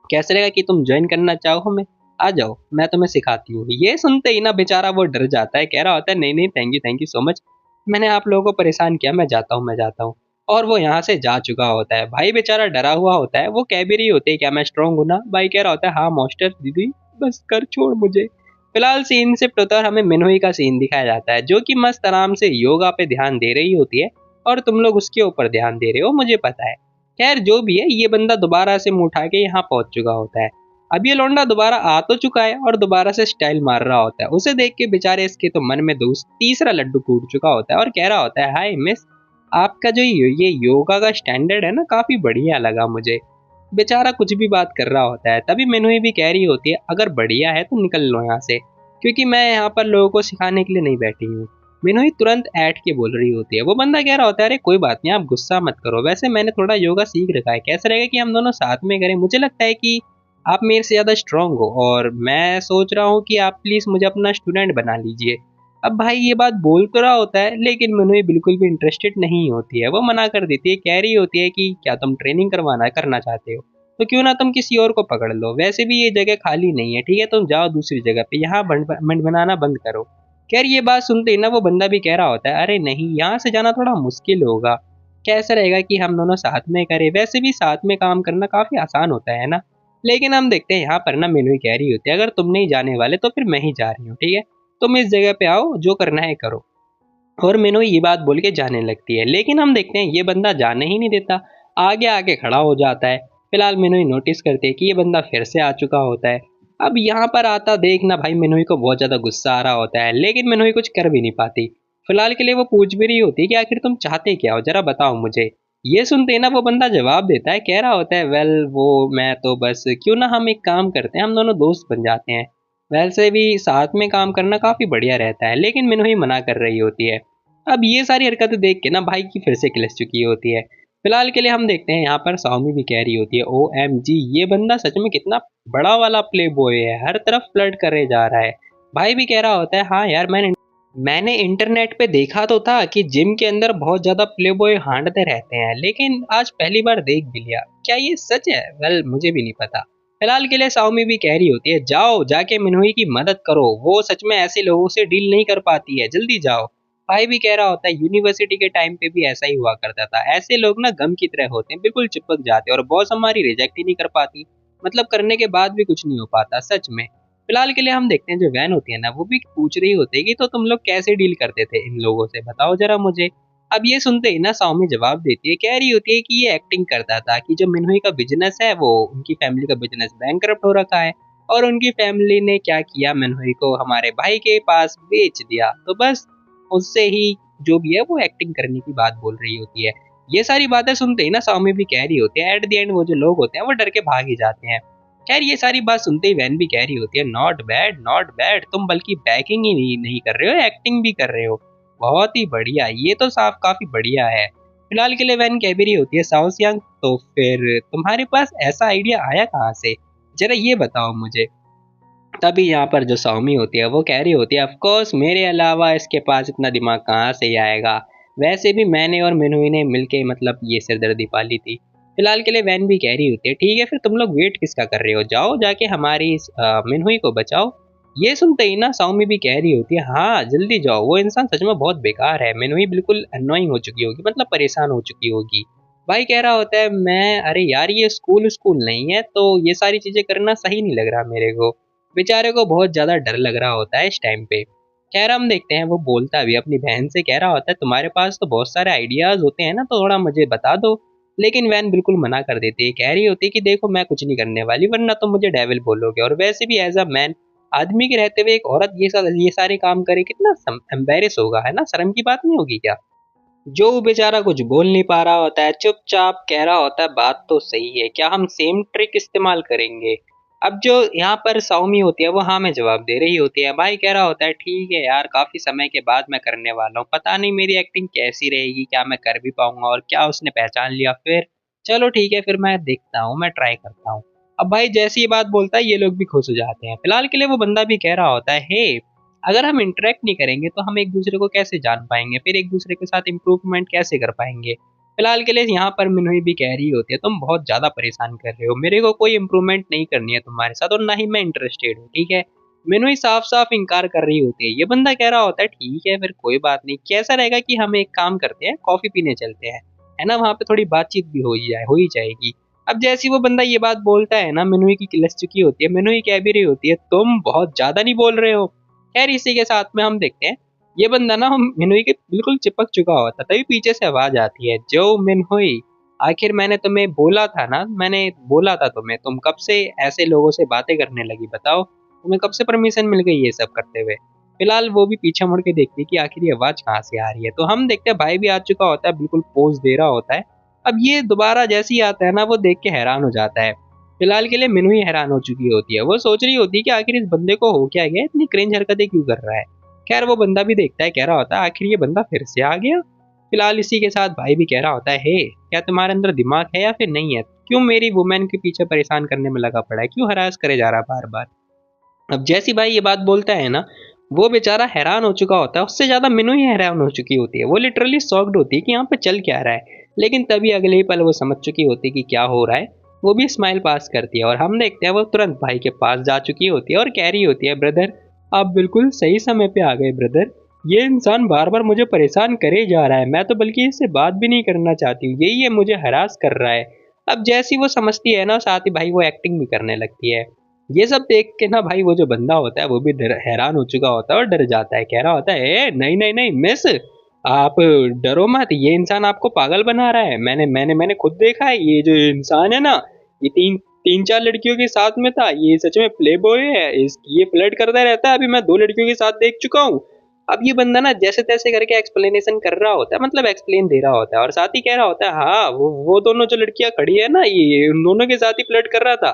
[SPEAKER 1] कैसे लगा कि तुम ज्वाइन करना चाहो हमें, आ जाओ मैं तुम्हें सिखाती हूँ। ये सुनते ही ना बेचारा वो डर जाता है, कह रहा होता है नहीं नहीं थैंक यू सो मच, मैंने आप लोगों को परेशान किया, मैं जाता हूँ मैं जाता हूँ। और वो यहाँ से जा चुका होता है। भाई बेचारा डरा हुआ होता है, वो कह भी रही होती है क्या मैं स्ट्रांग हूँ ना, भाई कह रहा होता है हाँ मास्टर दीदी बस कर छोड़ मुझे। फिलहाल सीन शिफ्ट होता है और हमें मिनोई का सीन दिखाया जाता है, जो कि मस्त आराम से योगा पे ध्यान दे रही होती है और तुम लोग उसके ऊपर ध्यान दे रहे हो, मुझे पता है। खैर जो भी है, ये बंदा दोबारा से मुंह उठा के यहाँ पहुंच चुका होता है। अब ये लौंडा दोबारा आ तो चुका है और दोबारा से स्टाइल मार रहा होता है। उसे देख के बेचारे इसके तो मन में तीसरा लड्डू टूट चुका होता है और कह रहा होता है, हाय मिस, आपका जो ये योगा का स्टैंडर्ड है ना काफी बढ़िया लगा मुझे। बेचारा कुछ भी बात कर रहा होता है, तभी मेनू भी कह रही होती है, अगर बढ़िया है तो निकल लो यहाँ से, क्योंकि मैं यहाँ पर लोगों को सिखाने के लिए नहीं बैठी हूँ। मीनू ही तुरंत ऐट के बोल रही होती है। वो बंदा कह रहा होता है, अरे कोई बात नहीं आप गुस्सा मत करो, वैसे मैंने थोड़ा योगा सीख रखा है, कैसा रहेगा कि हम दोनों साथ में करें, मुझे लगता है कि आप मेरे से ज़्यादा स्ट्रांग हो और मैं सोच रहा हूँ कि आप प्लीज़ मुझे अपना स्टूडेंट बना लीजिए। अब भाई ये बात बोल तो रहा होता है लेकिन मीनू बिल्कुल भी इंटरेस्टेड नहीं होती है, वो मना कर देती है, कह रही होती है कि क्या तुम ट्रेनिंग करवाना करना चाहते हो तो क्यों ना तुम किसी और को पकड़ लो, वैसे भी ये जगह खाली नहीं है, ठीक है तुम जाओ दूसरी जगह पे, यहाँ बंड बनाना बंद करो। खैर ये बात सुनते ही ना वो बंदा भी कह रहा होता है, अरे नहीं यहाँ से जाना थोड़ा मुश्किल होगा, कैसा रहेगा कि हम दोनों साथ में करें, वैसे भी साथ में काम करना काफी आसान होता है ना। लेकिन हम देखते हैं यहाँ पर ना मीनू ही कह रही होती है, अगर तुम नहीं जाने वाले तो फिर मैं ही जा रही हूँ, ठीक है तुम इस जगह पे आओ जो करना है करो। और मीनू ये बात बोल के जाने लगती है, लेकिन हम देखते हैं ये बंदा जाने ही नहीं देता, आगे आगे खड़ा हो जाता है। फिलहाल मीनू नोटिस करते हैं कि ये बंदा फिर से आ चुका होता है। अब यहाँ पर आता देखना भाई मिनोई को बहुत ज्यादा गुस्सा आ रहा होता है, लेकिन मिनोई कुछ कर भी नहीं पाती। फिलहाल के लिए वो पूछ भी रही होती है कि आखिर तुम चाहते क्या हो, जरा बताओ मुझे। ये सुनते ही ना वो बंदा जवाब देता है, कह रहा होता है, वेल वो मैं तो बस, क्यों ना हम एक काम करते हैं, हम दोनों दोस्त बन जाते हैं, वैसे भी साथ में काम करना काफी बढ़िया रहता है। लेकिन मिनोई मना कर रही होती है। अब ये सारी हरकतें देख के ना भाई की फिर से किलस चुकी होती है। फिलहाल के लिए हम देखते हैं यहाँ पर साउमी भी कह रही होती है, ओ एम जी ये बंदा सच में कितना बड़ा वाला प्ले बॉय है, हर तरफ फ्लर्ट करे जा रहा है। भाई भी कह रहा होता है, हाँ यार मैंने इंटरनेट पे देखा तो था कि जिम के अंदर बहुत ज्यादा प्ले बॉय हांडते रहते हैं, लेकिन आज पहली बार देख भी लिया, क्या ये सच है, वेल मुझे भी नहीं पता। फिलहाल के लिए साउमी भी कह रही होती है, जाओ जाके मिनहुई की मदद करो, वो सच में ऐसे लोगों से डील नहीं कर पाती है, जल्दी जाओ। भाई भी कह रहा होता है, यूनिवर्सिटी के टाइम पे भी ऐसा ही हुआ करता था, ऐसे लोग ना गम की तरह होते हैं, बिल्कुल चिपक जाते हैं और बॉस हमारी रिजेक्ट ही नहीं कर पाती, मतलब करने के बाद भी कुछ नहीं हो पाता सच में। फिलहाल के लिए हम देखते हैं जो वैन होती है ना, वो भी पूछ रही होती है कि तो तुम लोग कैसे डील करते थे इन लोगों से, बताओ जरा मुझे। अब ये सुनते ही ना साउमी जवाब देती है, कह रही होती है कि ये एक्टिंग करता था कि जो मिनहुई का बिजनेस है वो उनकी फैमिली का बिजनेस बैंकरप्ट हो रखा है और उनकी फैमिली ने क्या किया, मिनहुई को हमारे भाई के पास बेच दिया, तो बस उससे ही जो भी है वो एक्टिंग करने की बात बोल रही होती है। ये सारी बातें सुनते ही ना साउमी भी कह रही होती है, एट द एंड वो जो लोग होते हैं वो डर के भाग ही जाते हैं। खैर ये सारी बात सुनते ही वैन भी कह रही होती है नॉट बैड, तुम बल्कि बैकिंग ही नहीं कर रहे हो, एक्टिंग भी कर रहे हो, बहुत ही बढ़िया, ये तो साफ काफी बढ़िया है। फिलहाल के लिए वैन कह भी रही होती है साओसियांग, तो फिर तुम्हारे पास ऐसा आइडिया आया कहाँ से, जरा ये बताओ मुझे। तभी यहाँ पर जो सौमी होती है वो कह रही होती है ऑफ कोर्स मेरे अलावा इसके पास इतना दिमाग कहाँ से ही आएगा, वैसे भी मैंने और मिनहुई ने मिलके मतलब ये सिरदर्दी पाली थी। फिलहाल के लिए वैन भी कह रही होती है ठीक है फिर तुम लोग वेट किसका कर रहे हो, जाओ जाके हमारी इस मिनहुई को बचाओ। ये सुनते ही ना सौमी भी कह रही होती है हाँ जल्दी जाओ, वो इंसान सच में बहुत बेकार है, मिनहुई बिल्कुल अनोइंग हो चुकी होगी, मतलब परेशान हो चुकी होगी। भाई कह रहा होता है मैं अरे यार ये स्कूल स्कूल नहीं है तो ये सारी चीजें करना सही नहीं लग रहा मेरे को। बेचारे को बहुत ज्यादा डर लग रहा होता है इस टाइम पे। खैर हम देखते हैं वो बोलता भी अपनी बहन से, कह रहा होता है तुम्हारे पास तो बहुत सारे आइडियाज होते हैं ना तो थोड़ा मुझे बता दो। लेकिन वैन बिल्कुल मना कर देती है, कह रही होती है कि देखो मैं कुछ नहीं करने वाली वरना तुम मुझे डेविल बोलोगे, और वैसे भी एज अ मैन आदमी के रहते हुए एक औरत ये सारे काम करे कितना एम्बेरस होगा, है ना, शर्म की बात नहीं होगी क्या। जो बेचारा कुछ बोल नहीं पा रहा होता है चुपचाप कह रहा होता है बात तो सही है, क्या हम सेम ट्रिक इस्तेमाल करेंगे। अब जो यहाँ पर सौमी होती है वो हाँ में जवाब दे रही होती है। भाई कह रहा होता है ठीक है यार काफी समय के बाद मैं करने वाला हूँ, पता नहीं मेरी एक्टिंग कैसी रहेगी, क्या मैं कर भी पाऊंगा और क्या उसने पहचान लिया फिर। चलो ठीक है फिर मैं देखता हूँ, मैं ट्राई करता हूँ। अब भाई जैसी ये बात बोलता है ये लोग भी खुश हो जाते हैं। फिलहाल के लिए वो बंदा भी कह रहा होता है हे अगर हम इंटरेक्ट नहीं करेंगे तो हम एक दूसरे को कैसे जान पाएंगे, फिर एक दूसरे के साथ इम्प्रूवमेंट कैसे कर पाएंगे। फिलहाल के लिए यहाँ पर मिनहुई भी कह रही होती है तुम बहुत ज्यादा परेशान कर रहे हो, मेरे को कोई इम्प्रूवमेंट नहीं करनी है तुम्हारे साथ और ना ही मैं इंटरेस्टेड हूँ, ठीक है। मिनहुई साफ साफ इनकार कर रही होती है। ये बंदा कह रहा होता है ठीक है फिर कोई बात नहीं, कैसा रहेगा कि हम एक काम करते हैं कॉफी पीने चलते हैं, है ना, वहाँ पे थोड़ी बातचीत भी हो ही जाएगी। अब जैसी वो बंदा ये बात बोलता है ना मिनहुई की किलस चुकी होती है, मिनहुई कह भी रही होती है तुम बहुत ज्यादा नहीं बोल रहे हो। खैर इसी के साथ में हम देखते हैं ये बंदा ना हम मिनहुई के बिल्कुल चिपक चुका होता, तभी पीछे से आवाज आती है जो मिनहुई आखिर मैंने तुम्हें बोला था ना, मैंने बोला था तुम्हें, तुम कब से ऐसे लोगों से बातें करने लगी बताओ, तुम्हें कब से परमिशन मिल गई ये सब करते हुए। फिलहाल वो भी पीछे मुड़ के देखती है कि आखिर ये आवाज कहाँ से आ रही है, तो हम देखते हैं भाई भी आ चुका होता है, बिल्कुल पोज दे रहा होता है। अब ये दोबारा जैसे ही आता है ना वो देख के हैरान हो जाता है। फिलहाल के लिए मिनहुई हैरान हो चुकी होती है, वो सोच रही होती है कि आखिर इस बंदे को हो क्या गया, इतनी क्रिंज हरकतें क्यों कर रहा है। खैर वो बंदा भी देखता है, कह रहा होता है आखिर ये बंदा फिर से आ गया। फिलहाल इसी के साथ भाई भी कह रहा होता है हे क्या तुम्हारे अंदर दिमाग है या फिर नहीं है, क्यों मेरी वुमेन के पीछे परेशान करने में लगा पड़ा है, क्यों हरास करे जा रहा है बार बार। अब जैसी भाई ये बात बोलता है ना वो बेचारा हैरान हो चुका होता है, उससे ज्यादा मिनू ही हैरान हो चुकी होती है, वो लिटरली शॉक्ड होती है कि यहाँ पे चल क्या रहा है। लेकिन तभी अगले ही पल वो समझ चुकी होती है कि क्या हो रहा है, वो भी स्माइल पास करती है और हम देखते हैं वो तुरंत भाई के पास जा चुकी होती है और कह रही होती है ब्रदर आप बिल्कुल सही समय पे आ गए ब्रदर, ये इंसान बार बार मुझे परेशान करे जा रहा है, मैं तो बल्कि इससे बात भी नहीं करना चाहती हूँ, यही ये मुझे हरास कर रहा है। अब जैसी वो समझती है ना साथ ही भाई वो एक्टिंग भी करने लगती है। ये सब देख के ना भाई वो जो बंदा होता है वो भी हैरान हो चुका होता है और डर जाता है, कह रहा होता है ए नहीं नहीं नहीं मिस आप डरो मत, ये इंसान आपको पागल बना रहा है, मैंने खुद देखा है, ये जो इंसान है ना ये तीन तीन चार लड़कियों के साथ में था, ये सच में प्ले बॉय है, ये फ्लर्ट करता रहता है, अभी मैं 2 लड़कियों के साथ देख चुका हूँ। अब ये बंदा ना जैसे तैसे करके एक्सप्लेनेशन कर रहा होता है, मतलब एक्सप्लेन दे रहा होता है और साथ ही कह रहा होता है हाँ वो दोनों जो लड़कियां खड़ी है ना ये उन दोनों के साथ ही फ्लर्ट कर रहा था।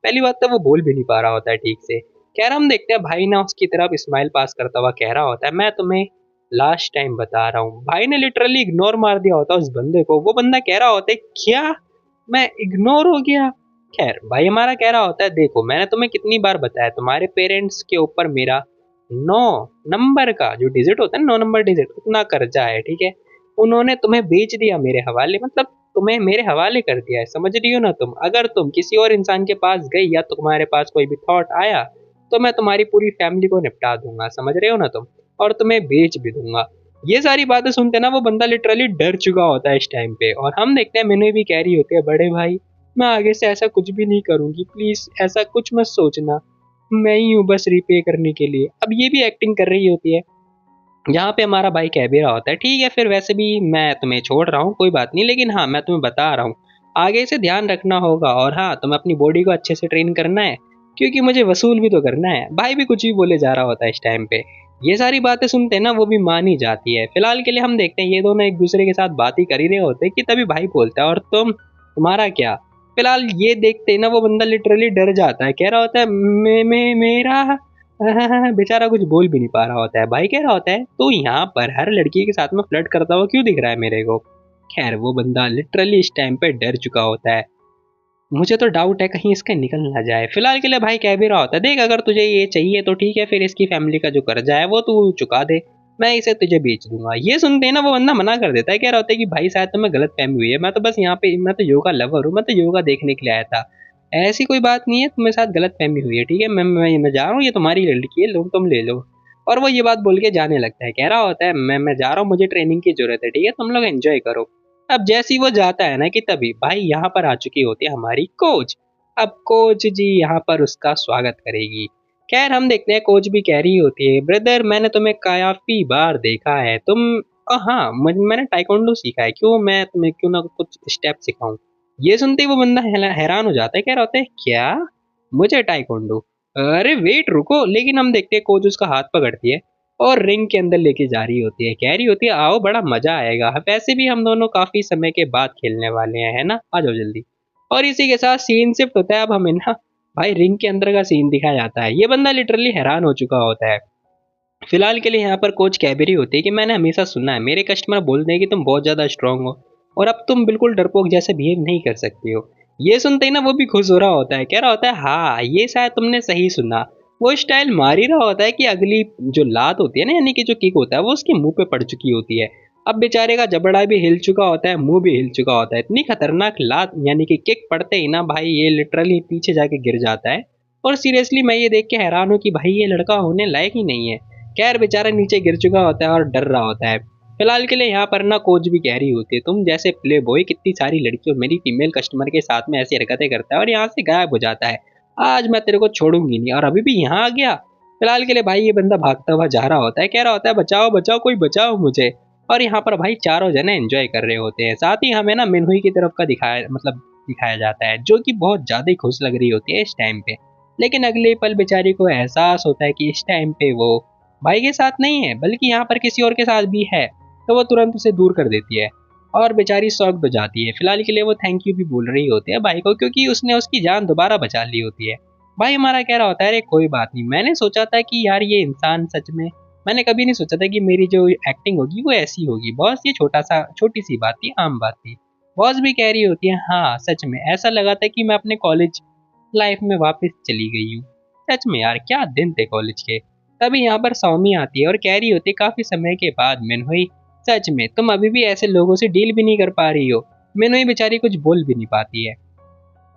[SPEAKER 1] पहली बात तो वो बोल भी नहीं पा रहा होता है ठीक से। कह रहा हम देखते हैं भाई ना उसकी तरफ स्माइल पास करता हुआ कह रहा होता है मैं तुम्हें लास्ट टाइम बता रहा हूँ, भाई ने लिटरली इग्नोर मार दिया होता है उस बंदे को। वो बंदा कह रहा होता है क्या मैं इग्नोर हो गया। खैर भाई हमारा कह रहा होता है देखो मैंने तुम्हें कितनी बार बताया तुम्हारे पेरेंट्स के ऊपर मेरा 9 नंबर का जो डिजिट होता है 9 नंबर डिजिट उतना कर्जा है, ठीक है। उन्होंने तुम्हें बेच दिया मेरे हवाले, मतलब तुम्हें मेरे हवाले कर दिया है, समझ रही हो ना तुम। अगर तुम किसी और इंसान के पास गई या तुम्हारे पास कोई भी थॉट आया तो मैं तुम्हारी पूरी फैमिली को निपटा दूंगा, समझ रहे हो ना तुम, और तुम्हें बेच भी दूंगा। ये सारी बातें सुनते ना वो बंदा लिटरली डर चुका होता है इस टाइम पे। और हम देखते हैं मैंने भी कह रही होती है बड़े भाई मैं आगे से ऐसा कुछ भी नहीं करूंगी, प्लीज ऐसा कुछ मत सोचना, मैं ही हूँ बस रिपे करने के लिए। अब ये भी एक्टिंग कर रही होती है। यहाँ पे हमारा भाई कह भी रहा होता है ठीक है फिर वैसे भी मैं तुम्हें छोड़ रहा हूँ कोई बात नहीं, लेकिन हाँ मैं तुम्हें बता रहा हूँ आगे से ध्यान रखना होगा और हाँ तुम्हें अपनी बॉडी को अच्छे से ट्रेन करना है क्योंकि मुझे वसूल भी तो करना है। भाई भी कुछ भी बोले जा रहा होता है इस टाइम पे। ये सारी बातें सुनते हैं ना वो भी मान ही जाती है। फिलहाल के लिए हम देखते हैं ये दोनों एक दूसरे के साथ बात ही कर ही रहे होते हैं कि तभी भाई बोलता है और तुम्हारा क्या, फिलहाल ये देखते ही ना वो बंदा लिटरली डर जाता है, कह रहा होता है मेरा बेचारा कुछ बोल भी नहीं पा रहा होता है। भाई कह रहा होता है तो यहाँ पर हर लड़की के साथ में फ्लर्ट करता हुआ क्यों दिख रहा है मेरे को। खैर वो बंदा लिटरली इस टाइम पे डर चुका होता है। मुझे तो डाउट है कहीं इसका निकल ना जाए। फिलहाल के लिए भाई कह भी रहा होता है, देख अगर तुझे ये चाहिए तो ठीक है, फिर इसकी फैमिली का जो कर्जा है वो तू चुका दे, मैं इसे तुझे बेच दूंगा। ये सुनते ही ना वो बंदा मना कर देता है, कह रहा होता है कि भाई शायद तुम्हें गलत फहमी हुई है, मैं तो बस यहाँ पे मैं तो योगा लवर हूँ, मैं तो योगा देखने के लिए आया था, ऐसी कोई बात नहीं है, तुम्हें साथ गलत फहमी हुई है, ठीक है, मैं जा रहा हूँ, ये तुम्हारी लड़की है, लो तुम ले लो। और वो ये बात बोल के जाने लगता है, कह रहा होता है मैं जा रहा हूँ, मुझे ट्रेनिंग की जरूरत है, ठीक है, तुम लोग एंजॉय करो। अब जैसे ही वो जाता है ना कि तभी भाई यहाँ पर आ चुकी होती है हमारी कोच। अब कोच जी यहाँ पर उसका स्वागत करेगी। खैर हम देखते हैं कोच भी कह रही होती है, ब्रदर मैंने तुम्हें काफी बार देखा है, तुम हाँ मैंने टाइकोंडो सीखा है, क्यों मैं तुम्हें क्यों ना कुछ स्टेप सिखाऊं। ये सुनते ही वो बंदा हैरान हो जाता है, कह रहा होता है क्या मुझे टाइकोंडो, अरे वेट रुको। लेकिन हम देखते हैं कोच उसका हाथ पकड़ती है और रिंग के अंदर लेके जा रही होती है, कह रही होती है आओ बड़ा मजा आएगा, वैसे भी हम दोनों काफी समय के बाद खेलने वाले हैं, है ना, आ जाओ जल्दी। और इसी के साथ सीन शिफ्ट होता है, अब हमें ना भाई रिंग के अंदर का सीन दिखाया जाता है। ये बंदा लिटरली हैरान हो चुका होता है। फिलहाल के लिए यहाँ पर कोच कह भी रही होती है कि मैंने हमेशा सुना है मेरे कस्टमर बोलते हैं कि तुम बहुत ज्यादा स्ट्रांग हो और अब तुम बिल्कुल डरपोक जैसे बिहेव नहीं कर सकती हो। ये सुनते ही ना वो भी खुश हो रहा होता है, कह रहा होता है हाँ ये शायद तुमने सही सुना। वो स्टाइल मार ही रहा होता है कि अगली जो लात होती है ना, यानी कि जो किक होता है, वो उसके मुंह पे पड़ चुकी होती है। अब बेचारे का जबड़ा भी हिल चुका होता है, मुंह भी हिल चुका होता है। इतनी खतरनाक लात यानी कि किक पड़ते ही ना भाई ये लिटरली पीछे जाके गिर जाता है। और सीरियसली मैं ये देख के हैरान हूँ कि भाई ये लड़का होने लायक ही नहीं है। खैर बेचारा नीचे गिर चुका होता है और डर रहा होता है। फिलहाल के लिए यहाँ पर ना कोच भी कह रही होती है, तुम जैसे प्ले बॉय कितनी सारी लड़कियों मेरी फीमेल कस्टमर के साथ में ऐसी हरकतें करता है और यहाँ से गायब हो जाता है, आज मैं तेरे को छोड़ूंगी नहीं, और अभी भी यहाँ आ गया। फिलहाल के लिए भाई ये बंदा भागता हुआ जा रहा होता है, कह रहा होता है बचाओ बचाओ कोई बचाओ मुझे। और यहाँ पर भाई चारों जने एंजॉय कर रहे होते हैं। साथ ही हमें ना मिनहुई की तरफ का दिखाया जाता है, जो कि बहुत ज्यादा ही खुश लग रही होती है इस टाइम पे। लेकिन अगले पल बेचारी को एहसास होता है कि इस टाइम पे वो भाई के साथ नहीं है बल्कि यहाँ पर किसी और के साथ भी है। तो वो तुरंत उसे दूर कर देती है और बेचारी शॉक्ड हो जाती है। फिलहाल के लिए वो थैंक यू भी बोल रही होती है भाई को, क्योंकि उसने उसकी जान दोबारा बचा ली होती है। भाई हमारा कह रहा होता है अरे कोई बात नहीं, मैंने सोचा था कि यार ये इंसान सच में, मैंने कभी नहीं सोचा था कि मेरी जो एक्टिंग होगी वो ऐसी होगी बॉस, ये छोटी सी बात थी, आम बात थी। बॉस भी कह रही होती है हाँ सच में ऐसा लगा था कि मैं अपने कॉलेज लाइफ में वापस चली गई हूँ। सच में यार क्या दिन थे कॉलेज के। तभी यहाँ पर सौमी आती है और कह रही होती है काफी समय के बाद मिनहुई, सच में तुम अभी भी ऐसे लोगों से डील भी नहीं कर पा रही हो। मिनहुई बेचारी कुछ बोल भी नहीं पाती है।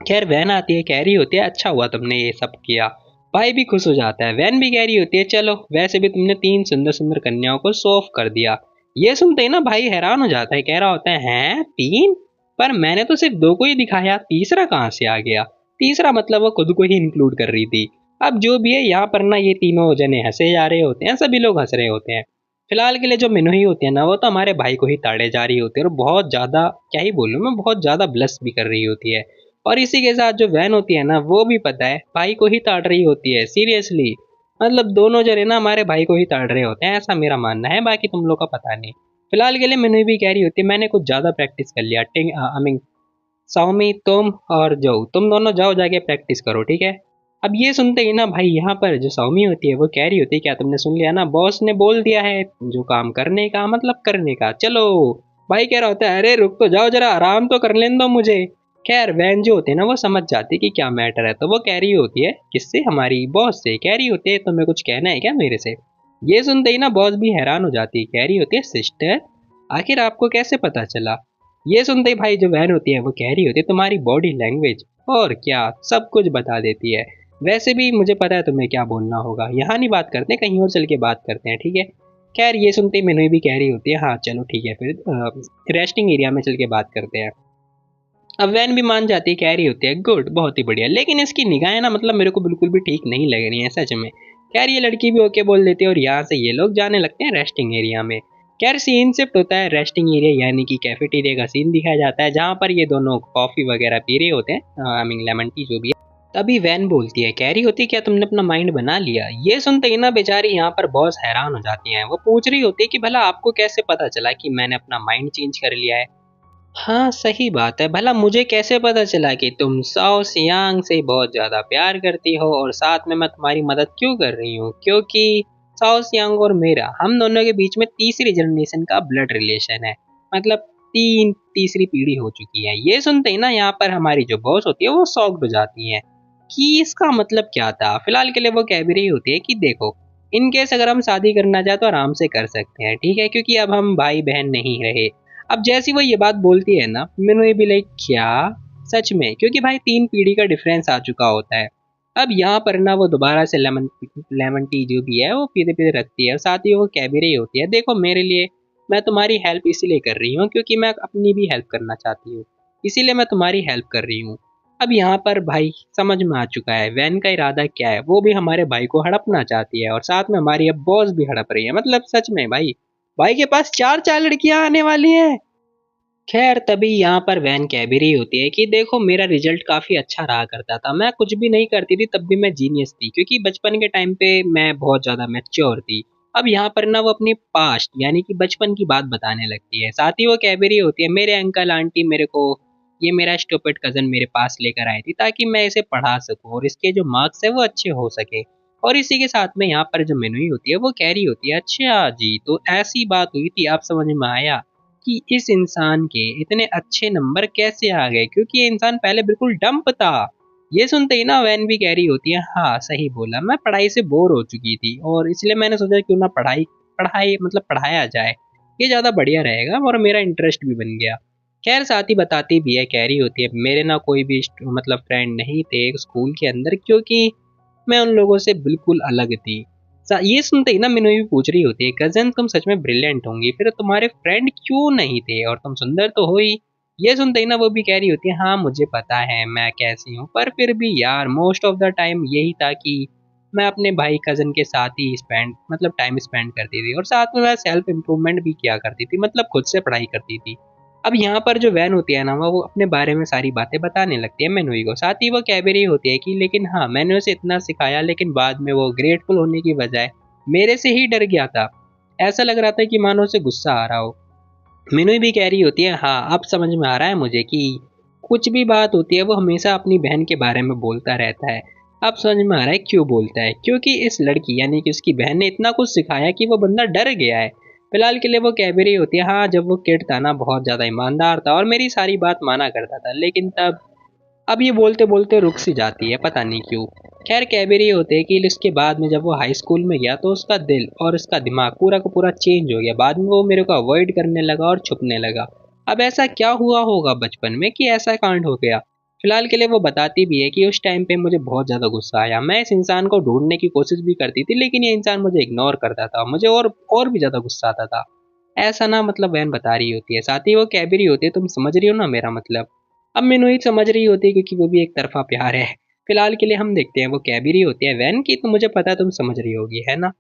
[SPEAKER 1] खैर वैन आती है, कह रही होती है अच्छा हुआ तुमने ये सब किया। भाई भी खुश हो जाता है। वैन भी कह रही होती है चलो वैसे भी तुमने 3 सुंदर सुंदर कन्याओं को शो ऑफ कर दिया। ये सुनते ही ना भाई हैरान हो जाता है, कह रहा होता है हैं 3, पर मैंने तो सिर्फ 2 को ही दिखाया, तीसरा कहाँ से आ गया। तीसरा मतलब वो खुद को ही इंक्लूड कर रही थी। अब जो भी है यहाँ पर ना ये तीनों जने हंसे जा रहे होते हैं, सभी लोग हंस रहे होते हैं। फिलहाल के लिए जो मिनहुई होती है ना वो तो हमारे भाई को ही ताड़े जा रही होती है और बहुत ज्यादा, क्या ही बोलूं मैं, बहुत ज्यादा ब्लस भी कर रही होती है। और इसी के साथ जो वैन होती है ना वो भी पता है भाई को ही ताड़ रही होती है। सीरियसली मतलब दोनों जने ना हमारे भाई को ही ताड़ रहे होते हैं, ऐसा मेरा मानना है, बाकी तुम लोग का पता नहीं। फिलहाल के लिए मैंने भी कह रही होती है मैंने कुछ ज्यादा प्रैक्टिस कर लिया, टिंग आई मीन साओमी तुम और जो तुम दोनों जाओ जाके प्रैक्टिस करो, ठीक है। अब ये सुनते ही ना भाई यहाँ पर जो साओमी होती है वो कह रही होती है क्या तुमने सुन लिया ना, बॉस ने बोल दिया है जो काम करने का मतलब करने का, चलो। भाई कह रहा होता है अरे रुक तो जाओ जरा आराम तो कर लेने दो मुझे। खैर वैन जो होती है ना वो समझ जाती है कि क्या मैटर है, तो वो कह रही होती है किससे, हमारी बॉस से, कह रही होती है तुम्हें कुछ कहना है क्या मेरे से। ये सुनते ही ना बॉस भी हैरान हो जाती है, कह रही होती है सिस्टर आखिर आपको कैसे पता चला। ये सुनते ही भाई जो वैन होती है वो कह रही होती है तुम्हारी बॉडी लैंग्वेज और क्या सब कुछ बता देती है। वैसे भी मुझे पता है तुम्हें क्या बोलना होगा, यहाँ नहीं बात करते, कहीं और चल के बात करते हैं, ठीक है। खैर ये सुनते ही मैंने भी कह रही होती है हाँ चलो ठीक है, फिर रेस्टिंग एरिया में चल के बात करते हैं। अब वैन भी मान जाती है, कह रही होती है गुड बहुत ही बढ़िया, लेकिन इसकी निगाहें ना मतलब मेरे को बिल्कुल भी ठीक नहीं लग रही है सच में। खैर ये लड़की भी ओके बोल देती है और यहाँ से ये लोग जाने लगते हैं रेस्टिंग एरिया में। खैर सीन शिफ्ट होता है रेस्टिंग एरिया यानी कि कैफेटेरिया का सीन दिखाया जाता है, जहाँ पर ये दोनों कॉफी वगैरह पी रहे होते हैं, आई मीन लेमन टी जो भी है। तभी वैन बोलती है, कह रही होती है क्या तुमने अपना माइंड बना लिया। ये सुनते ही ना बेचारी यहाँ पर बहुत हैरान हो जाती है। वो पूछ रही होती है कि भला आपको कैसे पता चला कि मैंने अपना माइंड चेंज कर लिया है। हाँ, सही बात है। भला मुझे कैसे पता चला कि तुम साओ सियांग से बहुत ज़्यादा प्यार करती हो और साथ में मैं तुम्हारी मदद क्यों कर रही हूँ? क्योंकि साओ सियांग और मेरा हम दोनों के बीच में तीसरी जनरेशन का ब्लड रिलेशन है। मतलब तीसरी पीढ़ी हो चुकी है। ये सुनते ही ना यहाँ पर हमारी जो बॉस होती है वो शॉक्ड हो जाती है कि इसका मतलब क्या था? फिलहाल के लिए वो कह भी रही होती है कि देखो, इन केस अगर हम शादी करना चाहे तो आराम से कर सकते हैं, ठीक है? क्योंकि अब हम भाई-बहन नहीं रहे। अब जैसी वो ये बात बोलती है ना, मैंने भी लाइक क्या? सच में? क्योंकि भाई 3 पीढ़ी का डिफरेंस आ चुका होता है। अब यहाँ पर ना वो दोबारा से लेमन टी जो भी है वो पीते-पीते रखती है और साथ ही वो कह भी रही होती है, देखो मेरे लिए मैं तुम्हारी हेल्प इसीलिए कर रही हूँ क्योंकि मैं अपनी भी हेल्प करना चाहती हूँ। इसीलिए मैं तुम्हारी हेल्प कर रही हूँ। अब यहाँ पर भाई समझ में आ चुका है वैन का इरादा क्या है, वो भी हमारे भाई को हड़पना चाहती है और साथ में हमारी अब बॉस भी हड़प रही है। मतलब सच में भाई, भाई के पास 4-4 लड़कियाँ आने वाली हैं। खैर तभी यहाँ पर वैन कह भी रही होती है कि देखो मेरा रिजल्ट काफ़ी अच्छा रहा करता था। मैं कुछ भी नहीं करती थी तब भी मैं जीनियस थी क्योंकि बचपन के टाइम पे मैं बहुत ज़्यादा मैच्योर थी। अब यहाँ पर ना वो अपनी पास्ट यानी कि बचपन की बात बताने लगती है। साथ ही वो कह भी रही होती है मेरे अंकल आंटी मेरे को ये मेरा स्टूपिड कज़न मेरे पास लेकर आई थी ताकि मैं इसे पढ़ा सकूँ और इसके जो मार्क्स है वो अच्छे हो सके। और इसी के साथ में यहाँ पर जो मेनुई होती है वो कह रही होती है अच्छा जी तो ऐसी बात हुई थी, आप समझ में आया कि इस इंसान के इतने अच्छे नंबर कैसे आ गए क्योंकि ये इंसान पहले बिल्कुल डंप था। ये सुनते ही ना वैन भी कह रही होती है हाँ सही बोला, मैं पढ़ाई से बोर हो चुकी थी और इसलिए मैंने सोचा क्यों ना पढ़ाई पढ़ाई मतलब पढ़ाया जाए, ये ज़्यादा बढ़िया रहेगा और मेरा इंटरेस्ट भी बन गया। खैर साथ ही बताती भी है, कह रही होती है मेरे ना कोई भी मतलब फ्रेंड नहीं थे स्कूल के अंदर क्योंकि मैं उन लोगों से बिल्कुल अलग थी। ये सुनते ही ना मीनू भी पूछ रही होती है कजन तुम सच में ब्रिलियंट होंगी फिर तुम्हारे फ्रेंड क्यों नहीं थे और तुम सुंदर तो हो ही। ये सुनते ही ना वो भी कह रही होती है हाँ मुझे पता है मैं कैसी हूँ पर फिर भी यार मोस्ट ऑफ द टाइम यही था कि मैं अपने भाई कजन के साथ ही स्पेंड मतलब टाइम स्पेंड करती थी और साथ में मैं सेल्फ इम्प्रूवमेंट भी किया करती थी मतलब खुद से पढ़ाई करती थी। अब यहाँ पर जो वैन होती है ना वो अपने बारे में सारी बातें बताने लगती है मेनुई को। साथ ही वो कह भी रही होती है कि लेकिन हाँ मैंने उसे इतना सिखाया लेकिन बाद में वो ग्रेटफुल होने की बजाय मेरे से ही डर गया था। ऐसा लग रहा था कि मानो उसे गुस्सा आ रहा हो। मेनुई भी कह रही होती है हाँ अब समझ में आ रहा है मुझे कि कुछ भी बात होती है वो हमेशा अपनी बहन के बारे में बोलता रहता है। अब समझ में आ रहा है क्यों बोलता है, क्योंकि इस लड़की यानी कि उसकी बहन ने इतना कुछ सिखाया कि वो बंदा डर गया है। फिलहाल के लिए वो कह भी रही होती है हाँ जब वो किड था ना बहुत ज़्यादा ईमानदार था और मेरी सारी बात माना करता था लेकिन तब अब ये बोलते-बोलते रुक सी जाती है, पता नहीं क्यों। खैर कह भी रही होते हैं कि इसके बाद में जब वो हाई स्कूल में गया तो उसका दिल और उसका दिमाग पूरा का पूरा चेंज हो गया। बाद में वो मेरे को अवॉइड करने लगा और छुपने लगा। अब ऐसा क्या हुआ होगा बचपन में कि ऐसा कांड हो गया? फिलहाल के लिए वो बताती भी है कि उस टाइम पे मुझे बहुत ज़्यादा गुस्सा आया। मैं इस इंसान को ढूँढने की कोशिश भी करती थी लेकिन ये इंसान मुझे इग्नोर करता था। मुझे और भी ज़्यादा गुस्सा आता था। ऐसा ना मतलब बहन बता रही होती है। साथ ही वो कह भी रही होती है तुम समझ रही हो ना मेरा मतलब? अब मीनू समझ रही होती है क्योंकि वो भी एक तरफा प्यार है। फिलहाल के लिए हम देखते हैं वो कह भी रही होती है वैन की तो मुझे पता है तुम समझ रही होगी है ना।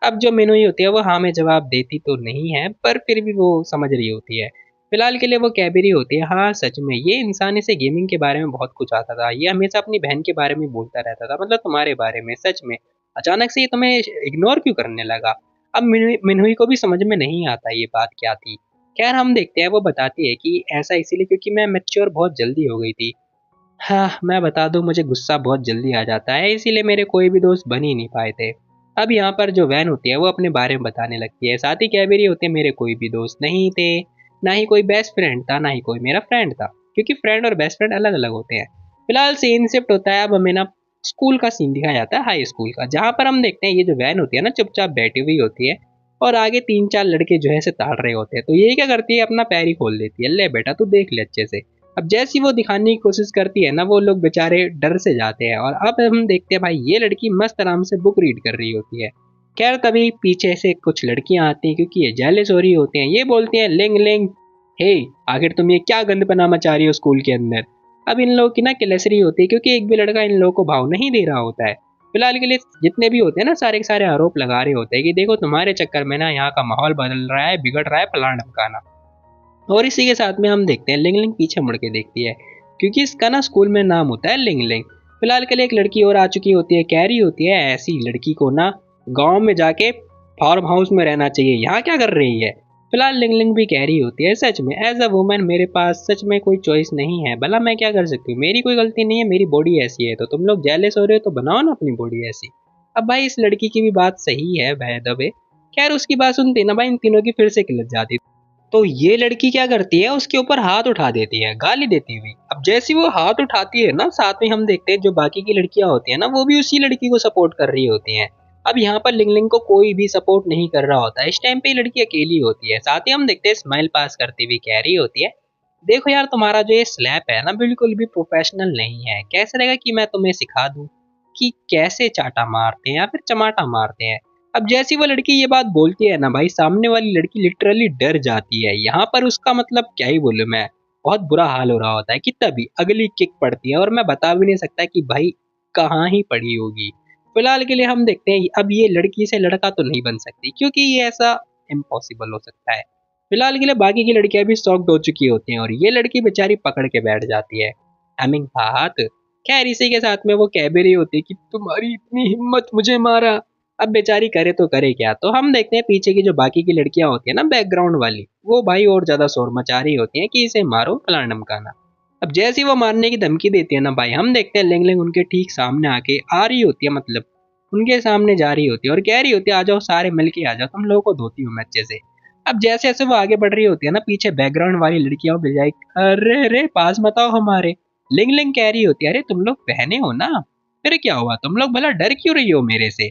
[SPEAKER 1] अब जो मीनू होती है वो हाँ में जवाब देती तो नहीं है पर फिर भी वो समझ रही होती है। फिलहाल के लिए वो कह भी रही होती है हाँ सच में ये इंसान इसे गेमिंग के बारे में बहुत कुछ आता था, ये हमेशा अपनी बहन के बारे में बोलता रहता था मतलब तुम्हारे बारे में। सच में अचानक से ये तुम्हें इग्नोर क्यों करने लगा? अब मिनहुई को भी समझ में नहीं आता ये बात क्या थी। खैर हम देखते हैं वो बताती है कि ऐसा इसीलिए क्योंकि मैं मैच्योर बहुत जल्दी हो गई थी। हाँ, मैं बता दूँ मुझे गुस्सा बहुत जल्दी आ जाता है इसीलिए मेरे कोई भी दोस्त बन ही नहीं पाए थे। अब यहाँ पर जो वैन होती है वो अपने बारे में बताने लगती है। साथ ही कह भी रही होती है मेरे कोई भी दोस्त नहीं थे, ना ही कोई बेस्ट फ्रेंड था, ना ही कोई मेरा फ्रेंड था। क्योंकि फ्रेंड और बेस्ट फ्रेंड अलग-अलग होते हैं। फिलहाल सीन शिफ्ट होता है, अब हमें ना स्कूल का सीन दिखाया जाता है, हाई स्कूल का। जहाँ पर हम देखते हैं ये जो वैन होती है ना चुपचाप बैठी हुई होती है और आगे 3-4 लड़के जो है इसे ताड़ रहे होते हैं। तो ये क्या करती है अपना पैर ही खोल देती है, ले बेटा तू देख ले अच्छे से। अब जैसी वो दिखाने की कोशिश करती है ना वो लोग बेचारे डर से जाते हैं और अब हम देखते हैं भाई ये लड़की मस्त आराम से बुक रीड कर रही होती है। खैर तभी पीछे से कुछ लड़कियां आती हैं क्योंकि ये जेलस हो रही होती हैं। ये बोलती हैं लिंग लिंग, हे आखिर तुम ये क्या गंदपना मचा रही हो स्कूल के अंदर। अब इन लोगों की ना किलसरी होती है क्योंकि एक भी लड़का इन लोगों को भाव नहीं दे रहा होता है। फिलहाल के लिए जितने भी होते हैं ना सारे के सारे आरोप लगा रहे होते हैं कि देखो तुम्हारे चक्कर में ना यहाँ का माहौल बदल रहा है, बिगड़ रहा है, फलाना ढमकाना। और इसी के साथ में हम देखते हैं लिंग लिंग पीछे मुड़ के देखती है क्योंकि इसका ना स्कूल में नाम होता है लिंग लिंग। फिलहाल के लिए एक लड़की और आ चुकी होती है, कह रही होती है ऐसी लड़की को ना गांव में जाके फार्म हाउस में रहना चाहिए, यहाँ क्या कर रही है। फिलहाल लिंग लिंग भी कह रही होती है सच में एज अ वुमन मेरे पास सच में कोई चॉइस नहीं है, भला मैं क्या कर सकती हूँ, मेरी कोई गलती नहीं है, मेरी बॉडी ऐसी है, तो तुम लोग जेलस हो रहे हो तो बनाओ ना अपनी बॉडी ऐसी। अब भाई इस लड़की की भी बात सही है बाय द वे। खैर उसकी बात सुनते ना भाई इन तीनों की फिर से किलत जाती। तो ये लड़की क्या करती है, उसके ऊपर हाथ उठा देती है गाली देती हुई। अब जैसी वो हाथ उठाती है ना, साथ में हम देखते हैं जो बाकी की लड़कियां होती है ना वो भी उसी लड़की को सपोर्ट कर रही होती हैं। अब यहाँ पर लिंग लिंग को कोई भी सपोर्ट नहीं कर रहा होता है, इस टाइम पे ये लड़की अकेली होती है। साथ ही हम देखते हैं स्माइल पास करती हुई कह रही होती है देखो यार तुम्हारा जो ये स्लैप है ना बिल्कुल भी प्रोफेशनल नहीं है, कैसे रहेगा कि मैं तुम्हें सिखा दूं कि कैसे चाटा मारते हैं या फिर चमाटा मारते हैं। अब जैसी वो लड़की ये बात बोलती है ना भाई सामने वाली लड़की लिटरली डर जाती है। यहाँ पर उसका मतलब क्या ही बोलूं मैं, बहुत बुरा हाल हो रहा होता है कि तभी अगली किक पड़ती है और मैं बता भी नहीं सकता कि भाई कहाँ ही पड़ी होगी। फिलहाल के लिए हम देखते हैं अब ये लड़की से लड़का तो नहीं बन सकती क्योंकि ये ऐसा इम्पॉसिबल हो सकता है। फिलहाल के लिए बाकी की लड़कियां भी शॉक्ड हो चुकी होती हैं और ये लड़की बेचारी पकड़ के बैठ जाती है हमिंग हाथ। खैर इसी के साथ में वो कह भी रही होती है कि तुम्हारी इतनी हिम्मत मुझे मारा। अब बेचारी करे तो करे क्या। तो हम देखते हैं पीछे की जो बाकी की लड़कियां होती है ना बैकग्राउंड वाली, वो भाई और ज्यादा शोर मचा रही होती हैं कि इसे मारो फलाना ढमकाना। अब जैसे ही वो मारने की धमकी देती है ना भाई हम देखते हैं लिंग लिंग उनके ठीक सामने आके आ रही होती है, मतलब उनके सामने जा रही होती है और कह रही होती है आ जाओ सारे मिलके आ जाओ, तुम लोगों को धोती हूँ मैं अच्छे से। अब जैसे जैसे वो आगे बढ़ रही होती है ना पीछे बैकग्राउंड वाली लड़कियां मिल जाए अरे अरे पास मत आओ हमारे। लिंग लिंग कह रही होती है अरे तुम लोग बहने हो ना, फिर क्या हुआ तुम लोग भला डर क्यों रही हो मेरे से।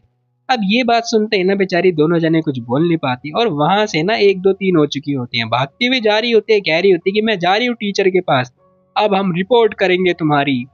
[SPEAKER 1] अब ये बात सुनते ही ना बेचारी दोनों जने कुछ बोल नहीं पाती और वहां से ना एक दो तीन हो चुकी होती हैं, भागती हुई जा रही होती है, कह रही होती है कि मैं जा रही हूँ टीचर के पास, अब हम रिपोर्ट करेंगे तुम्हारी।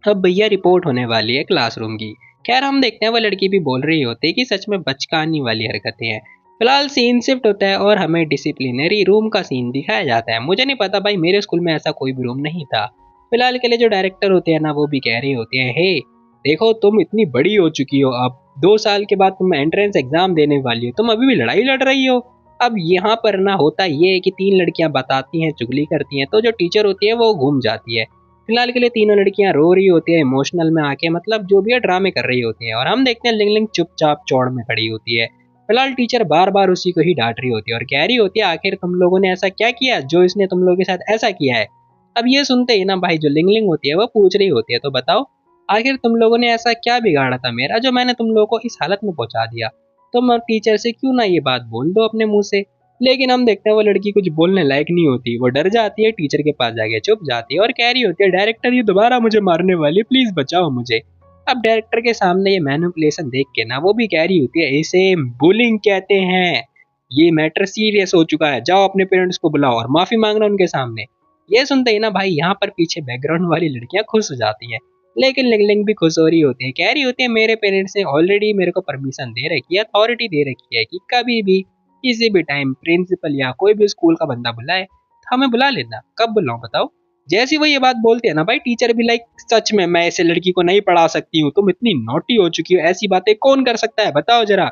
[SPEAKER 1] अब भैया रिपोर्ट होने वाली है क्लासरूम की। खैर हम देखते हैं वो लड़की भी बोल रही होती है कि सच में बचकानी वाली हरकतें हैं। फिलहाल सीन शिफ्ट होता है और हमें डिसिप्लिनरी रूम का सीन दिखाया जाता है। मुझे नहीं पता भाई मेरे स्कूल में ऐसा कोई भी रूम नहीं था। फिलहाल के लिए जो डायरेक्टर होते हैं ना वो भी कह रही होती है हे देखो तुम इतनी बड़ी हो चुकी हो, अब 2 साल के बाद तुम एंट्रेंस एग्जाम देने वाली हो, तुम अभी भी लड़ाई लड़ रही हो। अब यहाँ पर ना होता ये है कि तीन लड़कियां बताती हैं चुगली करती हैं तो जो टीचर होती है वो घूम जाती है। फिलहाल के लिए तीनों लड़कियां रो रही होती है इमोशनल में आके, मतलब जो भी है ड्रामे कर रही होती है और हम देखते हैं लिंग लिंग चुपचाप चौड़ में खड़ी होती है। फिलहाल टीचर बार बार उसी को ही डांट रही होती है और कह रही होती है आखिर तुम लोगों ने ऐसा क्या किया जो इसने तुम लोगों के साथ ऐसा किया है। अब ये सुनते ही ना भाई जो लिंग लिंग होती है वो पूछ रही होती है तो बताओ आखिर तुम लोगों ने ऐसा क्या बिगाड़ा था मेरा जो मैंने तुम लोगों को इस हालत में पहुंचा दिया। तुम अब टीचर से क्यों ना ये बात बोल दो अपने मुंह से। लेकिन हम देखते हैं वो लड़की कुछ बोलने लायक नहीं होती, वो डर जाती है टीचर के पास जाके चुप जाती है और कह रही होती है डायरेक्टर ये दोबारा मुझे मारने वाली है प्लीज बचाओ मुझे। अब डायरेक्टर के सामने ये मैनिपुलेशन देख के ना वो भी कह रही होती है इसे बुलिंग कहते हैं, ये मैटर सीरियस हो चुका है, जाओ अपने पेरेंट्स को बुलाओ और माफी मांगना उनके सामने। ये सुनते ही ना भाई यहाँ पर पीछे बैकग्राउंड वाली लड़कियां खुश हो जाती हैं। लेकिन लिंग लिंग भी खुश हो रही होती है, कह रही होती है मेरे पेरेंट्स ने ऑलरेडी मेरे को परमिशन दे रखी है, अथॉरिटी दे रखी है कि कभी भी किसी भी टाइम प्रिंसिपल या कोई भी स्कूल का बंदा बुलाए तो हमें बुला लेना, कब बुलाऊं बताओ। जैसी वो ये बात बोलते हैं ना भाई टीचर भी लाइक सच में मैं ऐसे लड़की को नहीं पढ़ा सकती हूँ, तुम इतनी नोटी हो चुकी हो, ऐसी बातें कौन कर सकता है बताओ जरा,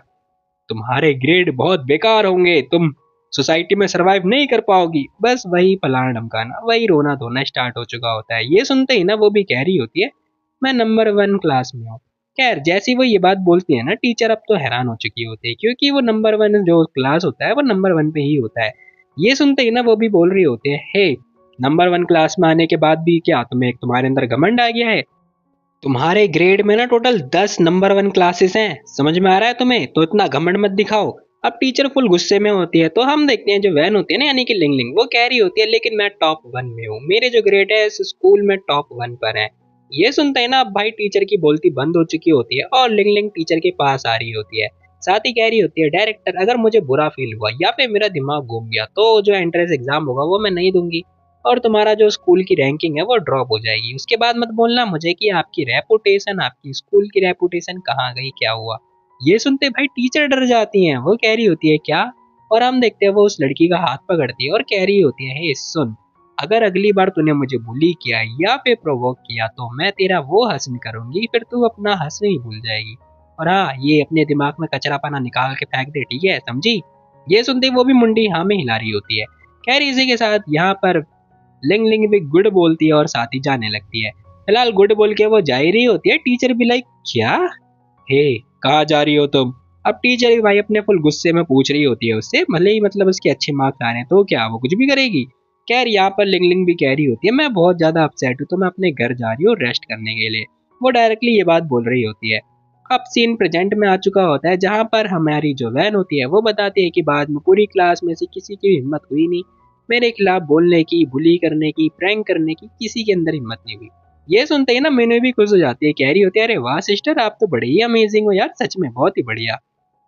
[SPEAKER 1] तुम्हारे ग्रेड बहुत बेकार होंगे, तुम सोसाइटी में सरवाइव नहीं कर पाओगी। बस वही फलाना ढमकाना वही रोना धोना स्टार्ट हो चुका होता है। ये सुनते ही ना वो भी कह रही होती है मैं नंबर 1 क्लास में हूँ। खैर जैसी वो ये बात बोलती है ना टीचर अब तो हैरान हो चुकी होती है क्योंकि वो नंबर 1 जो क्लास होता है वो नंबर 1 पे ही होता है। ये सुनते ही ना वो भी बोल रही होती है हे नंबर 1 क्लास में आने के बाद भी क्या तुम्हें तुम्हारे अंदर घमंड आ गया है, तुम्हारे ग्रेड में ना टोटल 10 नंबर 1 क्लासेस हैं, समझ में आ रहा है तुम्हें, तो इतना घमंड मत दिखाओ। अब टीचर फुल गुस्से में होती है तो हम देखते हैं जो वैन होती है ना यानी कि लिंग लिंग वो कह रही होती है लेकिन मैं टॉप 1 में हूँ, मेरे जो ग्रेड है इस स्कूल में टॉप 1 पर है। ये सुनते हैं ना अब भाई टीचर की बोलती बंद हो चुकी होती है और लिंग लिंग टीचर के पास आ रही होती है। साथ ही कह रही होती है डायरेक्टर अगर मुझे बुरा फील हुआ या फिर मेरा दिमाग घूम गया तो जो एंट्रेंस एग्जाम होगा वो मैं नहीं दूंगी और तुम्हारा जो स्कूल की रैंकिंग है वो ड्रॉप हो जाएगी। उसके बाद मत बोलना मुझे कि आपकी रेपुटेशन आपकी स्कूल की रेपुटेशन कहाँ गई क्या हुआ। ये सुनते भाई टीचर डर जाती हैं, वो कह रही होती है क्या, और हम देखते हैं वो उस लड़की का हाथ पकड़ती है और कह रही होती है हे सुन अगर अगली बार तूने मुझे बुली किया या फिर प्रोवोक किया तो मैं तेरा वो हंसन करूंगी फिर तू अपना हंसना ही भूल जाएगी। और हाँ ये अपने दिमाग में कचरा पाना निकाल के फेंक दे ठीक है समझी। ये सुनते वो भी मुंडी हाँ में हिला रही होती है। खैर इसी के साथ यहाँ पर लिंग लिंग भी गुड बोलती है और साथ ही जाने लगती है। फिलहाल गुड बोल के वो जा ही रही होती है, टीचर भी लाइक क्या हे कहाँ जा रही हो तुम। अब टीचर भी भाई अपने फुल गुस्से में पूछ रही होती है उससे, भले ही मतलब उसके अच्छे मार्क्स आ रहे हैं तो क्या वो कुछ भी करेगी। खैर यहाँ पर लिंग लिंग भी कह रही होती है मैं बहुत ज्यादा अपसेट हूँ तो मैं अपने घर जा रही हूँ रेस्ट करने के लिए। वो डायरेक्टली ये बात बोल रही होती है। अब सीन प्रेजेंट में आ चुका होता है जहाँ पर हमारी जो वैन होती है वो बताती है कि बाद में पूरी क्लास में से किसी की हिम्मत हुई नहीं मेरे खिलाफ बोलने की, बुली करने की, प्रैंक करने की, किसी के अंदर हिम्मत नहीं हुई। ये सुनते ही ना मैंने भी खुश हो जाती है, कह रही होती है अरे वाह सिस्टर आप तो बड़ी ही अमेजिंग हो यार, सच में बहुत ही बढ़िया।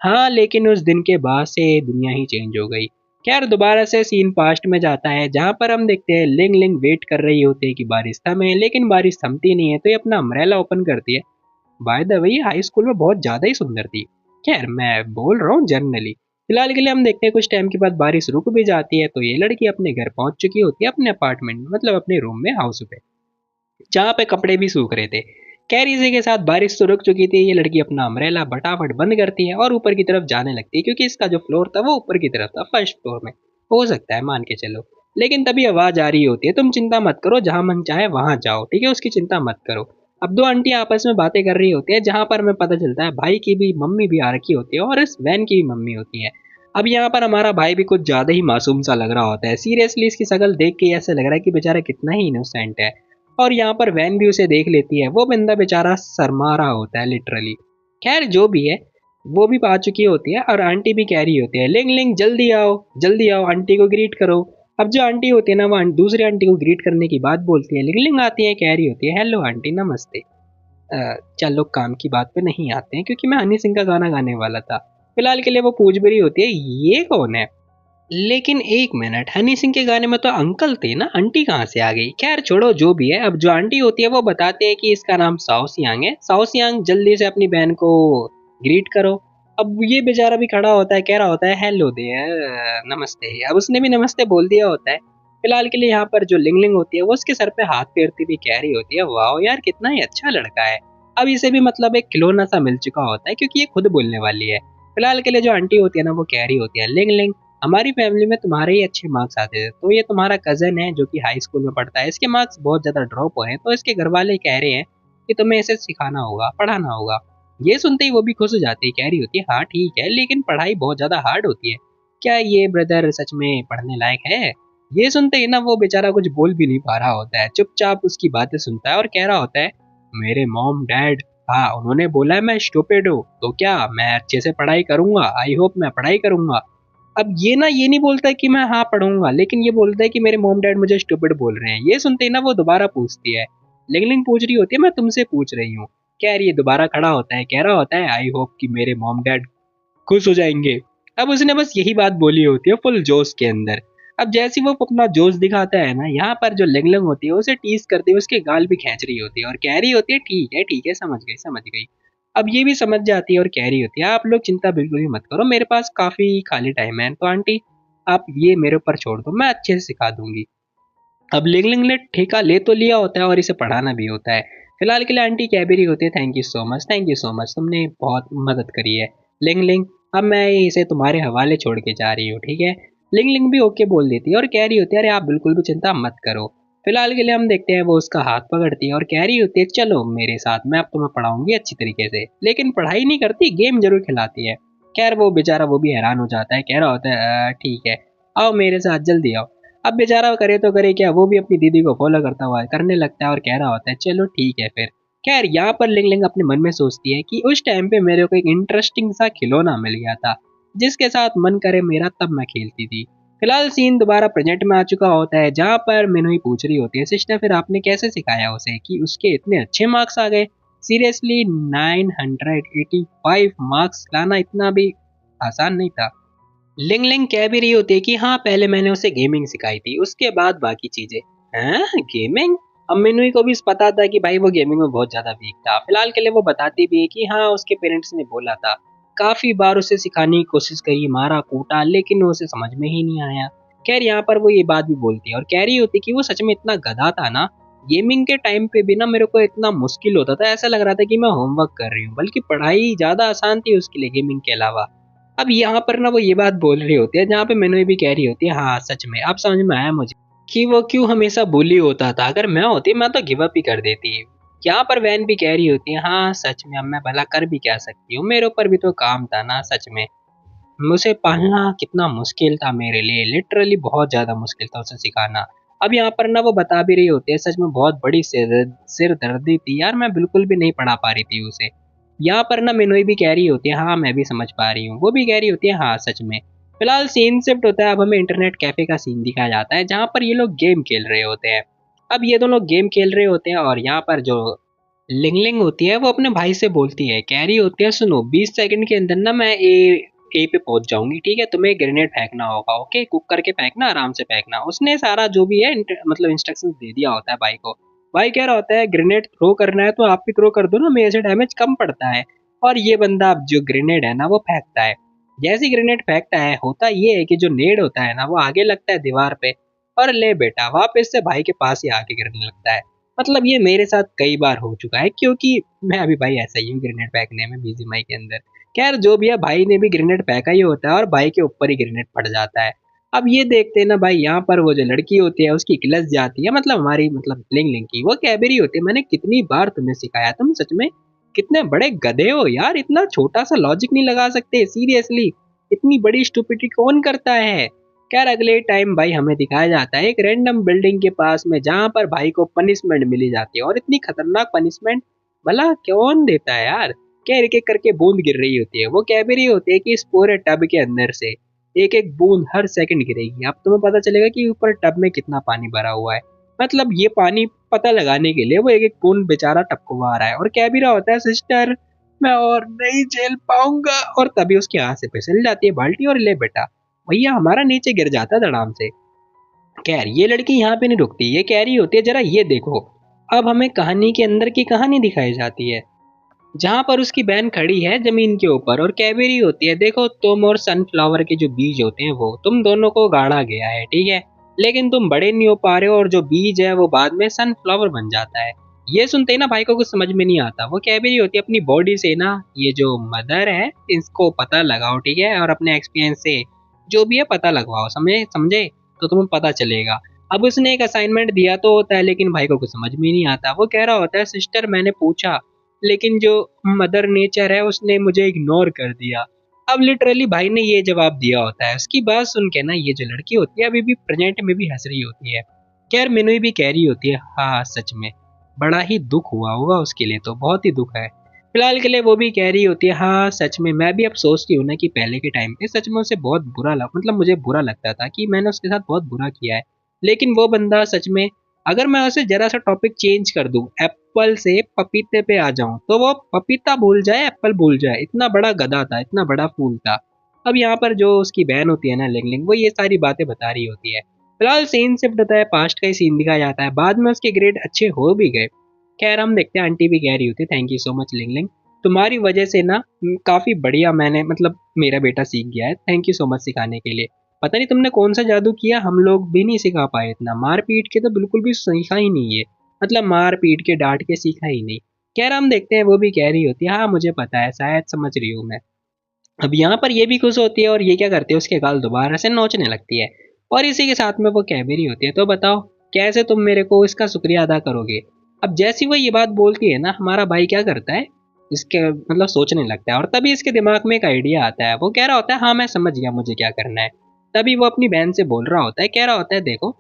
[SPEAKER 1] हाँ लेकिन उस दिन के बाद से दुनिया ही चेंज हो गई। खैर दोबारा से सीन पास्ट में जाता है जहाँ पर हम देखते हैं लिंग लिंग वेट कर रही होती है कि बारिश थमे, लेकिन बारिश थमती नहीं है तो ये अपना अम्ब्रेला ओपन करती है। By the way high school में बहुत ज्यादा ही सुंदर थी। खैर मैं बोल रहा हूँ जनरली। फिलहाल के लिए हम देखते हैं कुछ टाइम के बाद बारिश रुक भी जाती है तो ये लड़की अपने घर पहुंच चुकी होती है, अपने अपार्टमेंट में, मतलब अपने रूम में, हाउस पे, जहाँ पे कपड़े भी सूख रहे थे। खैर इसी के साथ बारिश तो रुक चुकी थी, ये लड़की अपना अम्ब्रेला फटाफट बंद करती है और ऊपर की तरफ जाने लगती है क्योंकि इसका जो फ्लोर था वो ऊपर की तरफ था, फर्स्ट फ्लोर में। हो सकता है मान के चलो। लेकिन तभी आवाज आ रही होती है तुम चिंता मत करो, जहां मन चाहे वहां जाओ, ठीक है, उसकी चिंता मत करो। अब दो आंटी आपस में बातें कर रही होती है जहां पर हमें पता चलता है भाई की भी मम्मी भी आ रखी होती है और इस वैन की भी मम्मी होती है। अब यहाँ पर हमारा भाई भी कुछ ज्यादा ही मासूम सा लग रहा होता है, सीरियसली इसकी शक्ल देख के ऐसा लग रहा है कि बेचारा कितना ही इनोसेंट है। और यहाँ पर वैन भी उसे देख लेती है, वो बंदा बेचारा शर्मा रहा होता है लिटरली। खैर जो भी है, वो भी आ चुकी होती है और आंटी भी कह रही होती है लिंग लिंग जल्दी आओ आंटी को ग्रीट करो। अब जो आंटी होती है ना वो दूसरी आंटी को ग्रीट करने की बात बोलती है, लिंग लिंग आती है, कह रही होती है हेलो आंटी नमस्ते। चलो काम की बात पे नहीं आते हैं क्योंकि मैं हनी सिंह का गाना गाने वाला था। फिलहाल के लिए वो पूछ भी रही होती है ये कौन है। लेकिन एक मिनट, हनी सिंह के गाने में तो अंकल थे ना, आंटी कहाँ से आ गई। खैर छोड़ो जो भी है, अब जो आंटी होती है वो बताते हैं कि इसका नाम साओ सियांग है, साओ सियांग जल्दी से अपनी बहन को ग्रीट करो। अब ये बेचारा भी खड़ा होता है, कह रहा होता है हेलो देयर नमस्ते, अब उसने भी नमस्ते बोल दिया होता है। फिलहाल के लिए यहाँ पर जो लिंग लिंग होती है वो उसके सर पे हाथ फेरती हुई कह रही होती है वाह यार कितना ही अच्छा लड़का है। अब इसे भी मतलब एक खिलौना सा मिल चुका होता है क्योंकि ये खुद बोलने वाली है। फिलहाल के लिए जो आंटी होती है ना वो कह रही होती है लिंग लिंग हमारी फैमिली में तुम्हारे ही अच्छे मार्क्स आते थे, तो ये तुम्हारा कजन है जो कि हाई स्कूल में पढ़ता है, इसके मार्क्स बहुत ज्यादा ड्रॉप हुए हैं तो इसके घर वाले कह रहे हैं कि तुम्हें इसे सिखाना होगा, पढ़ाना होगा। ये सुनते ही वो भी खुश हो जाती है, कह रही होती है हाँ ठीक है लेकिन पढ़ाई बहुत ज्यादा हार्ड होती है, क्या ये ब्रदर सच में पढ़ने लायक है। ये सुनते ही ना वो बेचारा कुछ बोल भी नहीं पा रहा होता है, चुपचाप उसकी बातें सुनता है और कह रहा होता है मेरे मॉम डैड, हाँ उन्होंने बोला है मैं स्टूपिड हूँ तो क्या मैं अच्छे से पढ़ाई करूंगा, आई होप मैं पढ़ाई करूंगा। अब ये ना ये नहीं बोलता है कि मैं हाँ पढ़ूंगा, लेकिन ये बोलता है कि मेरे मॉम डैड मुझे स्टूपिड बोल रहे हैं। ये सुनते ही ना वो दोबारा पूछती है, लिंग लिंग पूछ रही होती है मैं तुमसे पूछ रही हूँ। कह रही है, दोबारा खड़ा होता है, कह रहा होता है आई होप कि मेरे मॉम डैड खुश हो जाएंगे। अब उसने बस यही बात बोली होती है फुल जोश के अंदर। अब जैसे वो अपना जोश दिखाता है ना, यहाँ पर जो लिंग लिंग होती है उसे टीज करती है, उसके गाल भी खींच रही होती है और कह रही होती है ठीक है समझ गई समझ गई। अब ये भी समझ जाती है और कह रही होती है आप लोग चिंता बिल्कुल भी मत करो, मेरे पास काफी खाली टाइम है तो आंटी आप ये मेरे ऊपर छोड़ दो, मैं अच्छे से सिखा दूंगी। अब लिंग लिंग ने ठेका ले तो लिया होता है और इसे पढ़ाना भी होता है। फिलहाल के लिए आंटी कह भी रही होती है थैंक यू सो मच तुमने बहुत मदद करी है लिंग लिंग, अब मैं इसे तुम्हारे हवाले छोड़ के जा रही हूँ, ठीक है। लिंग लिंग भी ओके बोल देती है और कह रही होती है अरे आप बिल्कुल भी चिंता मत करो। फिलहाल के लिए हम देखते हैं वो उसका हाथ पकड़ती है और कह रही होती है चलो मेरे साथ, मैं अब तुम्हें पढ़ाऊंगी अच्छी तरीके से, लेकिन पढ़ाई नहीं करती, गेम जरूर खिलाती है। खैर वो बेचारा वो भी हैरान हो जाता है, कह रहा होता है ठीक है आओ मेरे साथ जल्दी आओ। अब बेचारा करे तो करे क्या, वो भी अपनी दीदी को फॉलो करता हुआ करने लगता है और कह रहा होता है चलो ठीक है फिर। खैर यहाँ पर लिंग लिंग अपने मन में सोचती है कि उस टाइम पे मेरे को एक इंटरेस्टिंग सा खिलौना मिल गया था जिसके साथ मन करे मेरा तब मैं खेलती थी। फिलहाल सीन दोबारा प्रेजेंट में आ चुका होता है जहाँ पर मीनू ही पूछ रही होती है सिस्टर फिर आपने कैसे सिखाया उसे कि उसके इतने अच्छे मार्क्स आ गए। सीरियसली 985 मार्क्स लाना इतना भी आसान नहीं था। लिंग लिंग कह भी रही होती है कि हाँ पहले मैंने उसे गेमिंग सिखाई थी उसके बाद बाकी चीजें। हाँ गेमिंग। अब मिनुई को भी पता था कि भाई वो गेमिंग में बहुत ज्यादा वीक था। फिलहाल के लिए वो बताती भी है कि हाँ उसके पेरेंट्स ने बोला था, काफी बार उसे सिखाने की कोशिश करी, मारा कूटा, लेकिन उसे समझ में ही नहीं आया। खैर यहाँ पर वो ये बात भी बोलती है और कह रही होती है कि वो सच में इतना गधा था ना, गेमिंग के टाइम पे भी ना मेरे को इतना मुश्किल होता था, ऐसा लग रहा था कि मैं होमवर्क कर रही हूँ, बल्कि पढ़ाई ज्यादा आसान थी उसके लिए गेमिंग के अलावा। अब यहाँ पर ना वो ये बात बोल रही होती है जहाँ पे मैंने भी कह रही होती है हाँ सच में अब समझ में आया मुझे कि वो क्यों हमेशा बुली होता था, अगर मैं होती मैं तो गिव अप ही कर देती। यहाँ पर वैन भी कह रही होती है, हाँ सच में अब मैं भला कर भी क्या सकती हूँ, मेरे ऊपर भी तो काम था ना, सच में उसे पालना कितना मुश्किल था मेरे लिए, लिटरली बहुत ज़्यादा मुश्किल था उसे सिखाना। अब यहाँ पर ना वो बता भी रही होती है, सच में बहुत बड़ी सिर दर्दी थी यार, मैं बिल्कुल भी नहीं पढ़ा पा रही थी उसे। यहाँ पर ना मिनोई भी कह रही होती है, हाँ मैं भी समझ पा रही हूँ, वो भी कह रही होती है हाँ सच में। फिलहाल सीन शिफ्ट होता है, अब हमें इंटरनेट कैफे का सीन दिखाया जाता है जहाँ पर ये लोग गेम खेल रहे होते हैं। अब ये दोनों गेम खेल रहे होते हैं और यहाँ पर जो लिंगलिंग होती है वो अपने भाई से बोलती है, कह रही होती है सुनो 20 सेकंड के अंदर ना मैं ए पे पहुंच जाऊंगी, ठीक है, तुम्हें ग्रेनेड फेंकना होगा, ओके, कुक करके फेंकना, आराम से फेंकना। उसने सारा जो भी है मतलब इंस्ट्रक्शंस दे दिया होता है भाई को। भाई कह रहा होता है ग्रेनेड थ्रो करना है तो आप भी थ्रो कर दो ना, मेरे से डैमेज कम पड़ता है। और ये बंदा अब जो ग्रेनेड है ना वो फेंकता है। जैसे ही ग्रेनेड फेंकता है, होता ये है कि जो नेड होता है ना वो आगे लगता है दीवार पे, और ले बेटा वापस से भाई के पास ही आके गिरने लगता है। मतलब ये मेरे साथ कई बार हो चुका है, क्योंकि मैं अभी भाई ऐसा ही हूँ ग्रेनेड फेंकने में बीजीएमआई के अंदर। खैर जो भी है, भाई ने भी ग्रेनेड फेंका ही होता है और भाई के ऊपर ही ग्रेनेड फट जाता है। अब ये देखते हैं ना भाई, यहाँ पर वो जो लड़की होती है उसकी क्लस जाती है, मतलब हमारी मतलब लिंग लिंग की, वो कह भी रही होती है मैंने कितनी बार तुम्हें सिखाया, तुम सच में कितने बड़े गधे हो यार, इतना छोटा सा लॉजिक नहीं लगा सकते, सीरियसली इतनी बड़ी स्टूपिडिटी कौन करता है। खैर अगले टाइम भाई हमें दिखाया जाता है एक रैंडम बिल्डिंग के पास में जहां पर भाई को पनिशमेंट मिली जाती है, और इतनी खतरनाक पनिशमेंट भला कौन देता है यार। क्या एक एक करके बूंद गिर रही होती है, वो कह भी रही होती है कि इस पूरे टब के अंदर से एक एक बूंद हर सेकंड गिरेगी, अब तुम्हें पता चलेगा कि ऊपर टब में कितना पानी भरा हुआ है। मतलब ये पानी पता लगाने के लिए वो एक एक बूंद बेचारा टपकवा रहा है, और कह भी रहा होता है सिस्टर मैं और नहीं झेल पाऊंगा, और तभी उसके हाथ से फिसल जाती है बाल्टी, और ले बेटा भैया हमारा नीचे गिर जाता है धड़ाम से। खैर ये लड़की यहाँ पे नहीं रुकती, ये कह रही होती है जरा ये देखो। अब हमें कहानी के अंदर की कहानी दिखाई जाती है जहां पर उसकी बहन खड़ी है जमीन के ऊपर, और कह भी रही होती है देखो तुम और सनफ्लावर के जो बीज होते हैं वो तुम दोनों को गाड़ा गया है, ठीक है, लेकिन तुम बड़े नहीं हो पा रहे हो, और जो बीज है वो बाद में सनफ्लावर बन जाता है। ये सुनते ही ना भाई को कुछ समझ में नहीं आता, वो कह भी रही होती है अपनी बॉडी से ना ये जो मदर है इसको पता लगाओ, ठीक है, और अपने एक्सपीरियंस से जो भी है पता लगवाओ, समझे समझे, तो तुम्हें पता चलेगा। अब उसने एक असाइनमेंट दिया तो होता है, लेकिन भाई को कुछ समझ में नहीं आता, वो कह रहा होता है सिस्टर मैंने पूछा लेकिन जो मदर नेचर है उसने मुझे इग्नोर कर दिया। अब लिटरली भाई ने ये जवाब दिया होता है, उसकी बात सुन के ना ये जो लड़की होती है अभी भी प्रेजेंट में भी हंस रही होती है। खैर मिनुई भी कह रही होती है हाँ सच में बड़ा ही दुख हुआ होगा उसके लिए, तो बहुत ही दुख है। फिलहाल के लिए वो भी कह रही होती है हाँ सच में मैं भी अब सोचती हूँ ना कि पहले के टाइम पे सच में उसे बहुत बुरा लग मतलब मुझे बुरा लगता था कि मैंने उसके साथ बहुत बुरा किया है, लेकिन वो बंदा सच में अगर मैं उसे जरा सा टॉपिक चेंज कर दूं, एप्पल से पपीते पे आ जाऊं, तो वो पपीता भूल जाए एप्पल भूल जाए, इतना बड़ा गधा था, इतना बड़ा फूल था। अब यहाँ पर जो उसकी बहन होती है ना लिंगलिंग, वो ये सारी बातें बता रही होती है। फिलहाल सीन शिफ्ट होता है, पास्ट का ही सीन दिखाया जाता है, बाद में उसके ग्रेड अच्छे हो भी गए। खैर हम देखते हैं आंटी भी कह रही होती है थैंक यू सो मच लिंगलिंग, तुम्हारी वजह से ना काफी बढ़िया मैंने मतलब मेरा बेटा सीख गया है, थैंक यू सो मच सिखाने के लिए। पता नहीं तुमने कौन सा जादू किया, हम लोग भी नहीं सिखा पाए, इतना मार पीट के तो बिल्कुल भी सीखा ही नहीं है, मतलब मार पीट के डांट के सीखा ही नहीं। कह रहा हम देखते हैं, वो भी कह रही होती है हाँ मुझे पता है, शायद समझ रही हूँ मैं। अब यहाँ पर ये भी खुश होती है, और ये क्या करती है उसके गाल दोबारा से नोचने लगती है, और इसी के साथ में वो कह भी रही होती है तो बताओ कैसे तुम मेरे को इसका शुक्रिया अदा करोगे। अब जैसी वो ये बात बोलती है ना, हमारा भाई क्या करता है इसके मतलब सोचने लगता है, और तभी इसके दिमाग में एक आइडिया आता है, वो कह रहा होता है हाँ मैं समझ गया मुझे क्या करना है। तभी वो अपनी बहन से बोल रहा होता है, कह रहा होता है देखो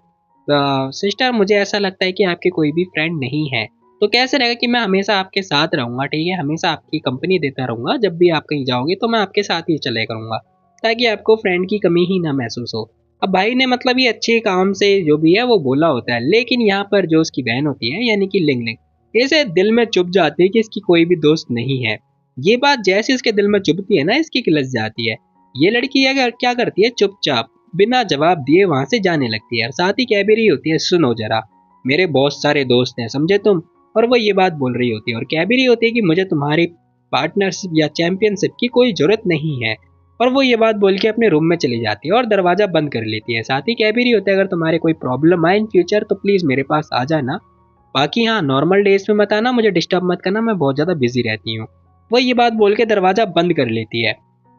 [SPEAKER 1] सिस्टर मुझे ऐसा लगता है कि आपके कोई भी फ्रेंड नहीं है, तो कैसे रहेगा कि मैं हमेशा आपके साथ रहूंगा, ठीक है, हमेशा आपकी कंपनी देता रहूंगा, जब भी आप कहीं जाओगे तो मैं आपके साथ ही चले करूंगा, ताकि आपको फ्रेंड की कमी ही ना महसूस हो। अब भाई ने मतलब ये अच्छे काम से जो भी है वो बोला होता है, लेकिन यहाँ पर जो उसकी बहन होती है यानी कि लिंग लिंग, इसे दिल में चुभ जाती है कि इसकी कोई भी दोस्त नहीं है। ये बात जैसे इसके दिल में चुभती है ना, इसकी किलस जाती है। ये लड़की अगर क्या करती है चुपचाप बिना जवाब दिए वहां से जाने लगती है, और साथ ही कह भी रही होती है सुनो जरा मेरे बहुत सारे दोस्त हैं समझे तुम, और वो ये बात बोल रही होती है और कह भी रही होती है कि मुझे तुम्हारी पार्टनरशिप या चैंपियनशिप की कोई जरूरत नहीं है। और वो ये बात बोल के अपने रूम में चली जाती है और दरवाजा बंद कर लेती है, साथ ही कह भी रही होती है अगर तुम्हारे कोई प्रॉब्लम आए इन फ्यूचर तो प्लीज मेरे पास आ जाना, बाकी हाँ नॉर्मल डेज में मत आना, मुझे डिस्टर्ब मत करना, मैं बहुत ज्यादा बिजी रहती हूँ। वो ये बात बोल के दरवाजा बंद कर लेती है,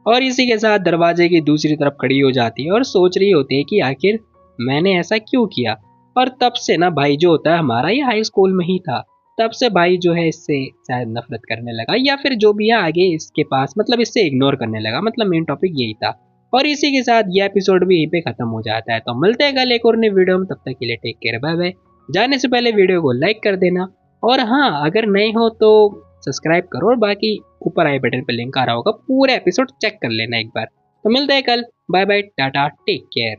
[SPEAKER 1] और इसी के साथ दरवाजे की दूसरी तरफ खड़ी हो जाती है और सोच रही होती है कि आखिर मैंने ऐसा क्यों किया। और तब से ना भाई जो होता है हमारा ये हाई स्कूल में ही था, तब से भाई जो है इससे शायद नफरत करने लगा, या फिर जो भी है आगे इसके पास मतलब इससे इग्नोर करने लगा। मतलब मेन टॉपिक यही था। और इसी के साथ ये एपिसोड भी यहीं पे खत्म हो जाता है। तो मिलते हैं कल एक और नई वीडियो में, तब तक के लिए टेक केयर, बाय बाय। जाने से पहले वीडियो को लाइक कर देना, और हाँ अगर नहीं हो तो सब्सक्राइब करो, और बाकी ऊपर आई बटन पर लिंक आ रहा होगा, पूरे एपिसोड चेक कर लेना एक बार। तो मिलते हैं कल, bye bye, tata, take care.